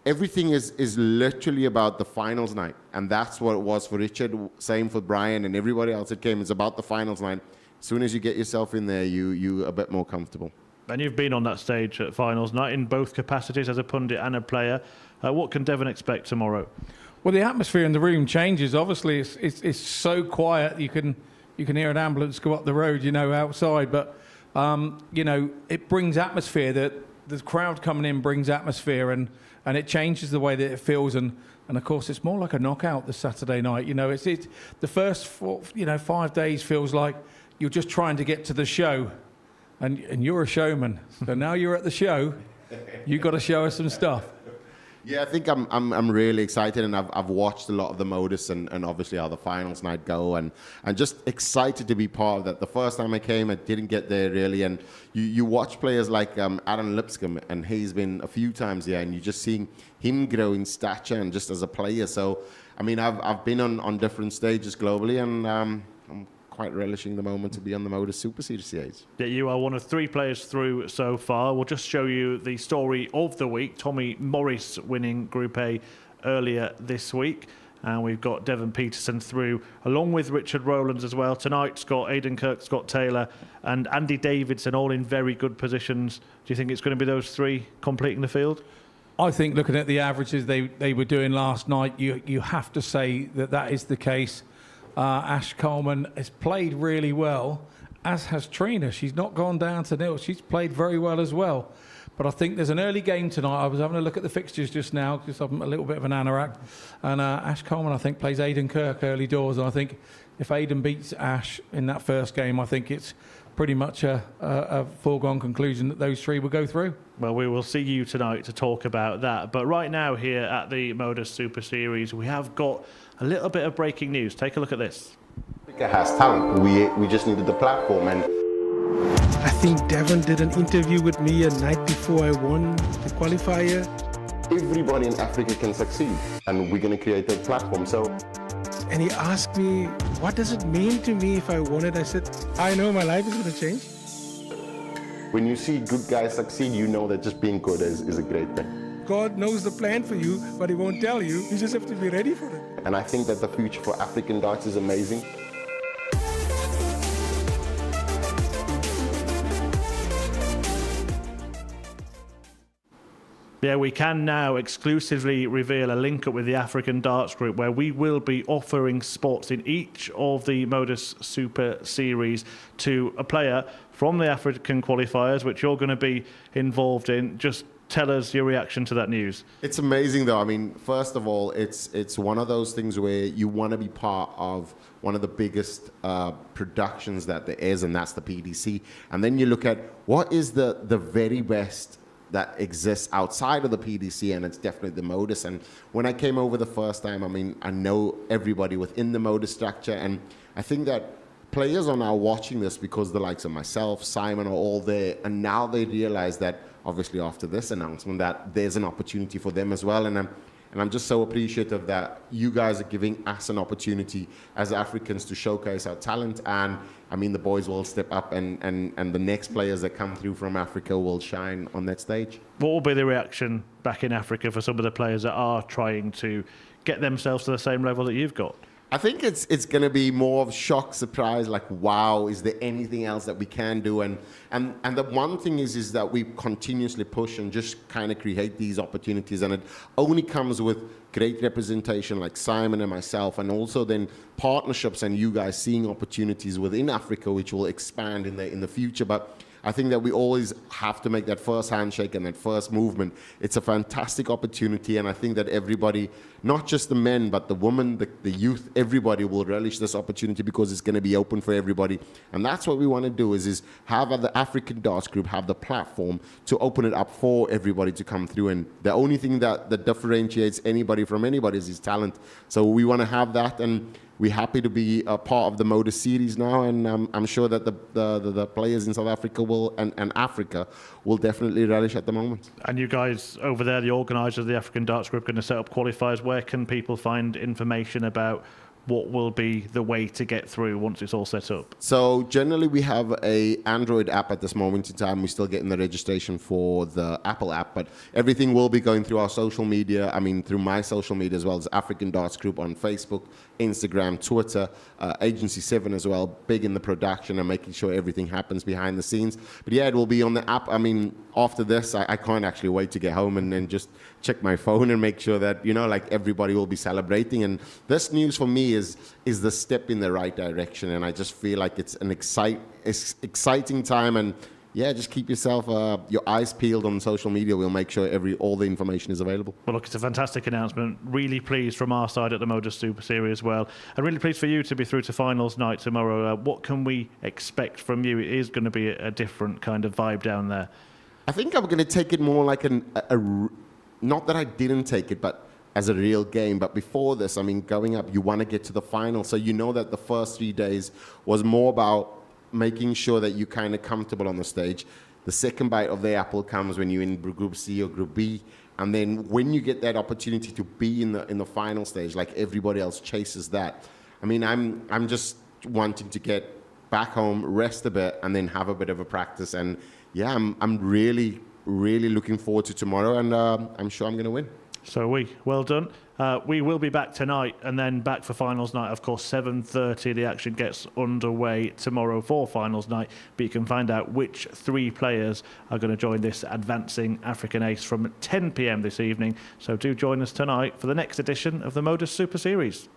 everything is literally about the finals night. And that's what it was for Richard, same for Brian and everybody else that came. It's about the finals night. As soon as you get yourself in there, you're a bit more comfortable. And you've been on that stage at finals night in both capacities as a pundit and a player. What can Devon expect tomorrow? Well, the atmosphere in the room changes. Obviously, it's so quiet. You can hear an ambulance go up the road, outside. But it brings atmosphere. That the crowd coming in brings atmosphere, and it changes the way that it feels. And of course, it's more like a knockout this Saturday night. It's the first 5 days feels like you're just trying to get to the show, and you're a showman. So now you're at the show, you've got to show us some stuff. Yeah, I think I'm really excited, and I've watched a lot of the Modus and obviously how the finals night go, and just excited to be part of that. The first time I came, I didn't get there really, and you watch players like Aaron Lipscomb, and he's been a few times here, and you're just seeing him grow in stature and just as a player. So, I mean, I've been on different stages globally, and I'm quite relishing the moment to be on the Modus Super Series stage. Yeah, you are one of 3 players through so far. We'll just show you the story of the week. Tommy Morris winning Group A earlier this week. And we've got Devon Petersen through, along with Richard Rowlands as well. Tonight, Scott Aidan Kirk, Scott Taylor, and Andy Davidson, all in very good positions. Do you think it's going to be those 3 completing the field? I think looking at the averages they were doing last night, you have to say that is the case. Ash Coleman has played really well, as has Trina. She's not gone down to nil. She's played very well as well. But I think there's an early game tonight. I was having a look at the fixtures just now because I'm a little bit of an anorak. And Ash Coleman, I think, plays Aidan Kirk early doors. And I think if Aidan beats Ash in that first game, I think it's pretty much a foregone conclusion that those 3 will go through. Well, we will see you tonight to talk about that. But right now here at the Modus Super Series, we have got a little bit of breaking news. Take a look at this. Africa has talent. We just needed the platform. And I think Devon did an interview with me a night before I won the qualifier. everybody in Africa can succeed, and we're going to create that platform. And he asked me, what does it mean to me if I won it? I said, I know my life is going to change. When you see good guys succeed, you know that just being good is a great thing. God knows the plan for you, but he won't tell you. You just have to be ready for it. And I think that the future for African darts is amazing. Yeah, we can now exclusively reveal a link up with the African Darts Group where we will be offering spots in each of the Modus Super Series to a player from the African qualifiers, which you're going to be involved in. Just tell us your reaction to that news. It's amazing, though. I mean, first of all, it's one of those things where you want to be part of one of the biggest productions that there is, and that's the PDC. And then you look at what is the very best that exists outside of the PDC, and it's definitely the Modus. And when I came over the first time, I mean, I know everybody within the Modus structure, and I think that players are now watching this because the likes of myself, Simon, are all there, and now they realize that, obviously after this announcement, that there's an opportunity for them as well. And I'm just so appreciative that you guys are giving us an opportunity as Africans to showcase our talent. And I mean, the boys will step up, and the next players that come through from Africa will shine on that stage. What will be the reaction back in Africa for some of the players that are trying to get themselves to the same level that you've got? I think it's going to be more of shock, surprise, like, wow, is there anything else that we can do? And the one thing is that we continuously push and just kind of create these opportunities, and it only comes with great representation like Simon and myself, and also then partnerships and you guys seeing opportunities within Africa, which will expand in the future. But I think that we always have to make that first handshake and that first movement. It's a fantastic opportunity, and I think that everybody, not just the men, but the women, the youth, everybody will relish this opportunity because it's going to be open for everybody. And that's what we want to do is have the African Darts Group have the platform to open it up for everybody to come through. And the only thing that differentiates anybody from anybody is his talent. So we want to have that, and we're happy to be a part of the Modus series now, and I'm sure that the players in South Africa and Africa will definitely relish at the moment. And you guys over there, the organisers of the African Darts Group, going to set up qualifiers. Where can people find information about what will be the way to get through once it's all set up? So generally we have a Android app at this moment in time. We're still getting the registration for the Apple app, but everything will be going through our social media. I mean, through my social media as well as African Darts Group on Facebook, Instagram, Twitter, Agency 7 as well, big in the production and making sure everything happens behind the scenes. But yeah, it will be on the app. I mean, after this, I can't actually wait to get home and then just check my phone and make sure that, you know, like everybody will be celebrating. And this news for me is the step in the right direction. And I just feel like it's an exciting time. And yeah, just keep yourself, your eyes peeled on social media. We'll make sure all the information is available. Well, look, it's a fantastic announcement. Really pleased from our side at the Modus Super Series as well. And really pleased for you to be through to finals night tomorrow. What can we expect from you? It is going to be a different kind of vibe down there. I think I'm going to take it more like not that I didn't take it, but as a real game. But before this, I mean, going up, you want to get to the final. So you know that the first 3 days was more about making sure that you're kind of comfortable on the stage. The second bite of the apple comes when you're in Group C or Group B. And then when you get that opportunity to be in the final stage, like everybody else chases that. I mean, I'm just wanting to get back home, rest a bit, and then have a bit of a practice. And yeah, I'm really, really looking forward to tomorrow, and I'm sure I'm going to win. So well done. We will be back tonight and then back for finals night. Of course, 7:30 the action gets underway tomorrow for finals night. But you can find out which 3 players are going to join this advancing African ace from 10 p.m. this evening. So do join us tonight for the next edition of the Modus Super Series.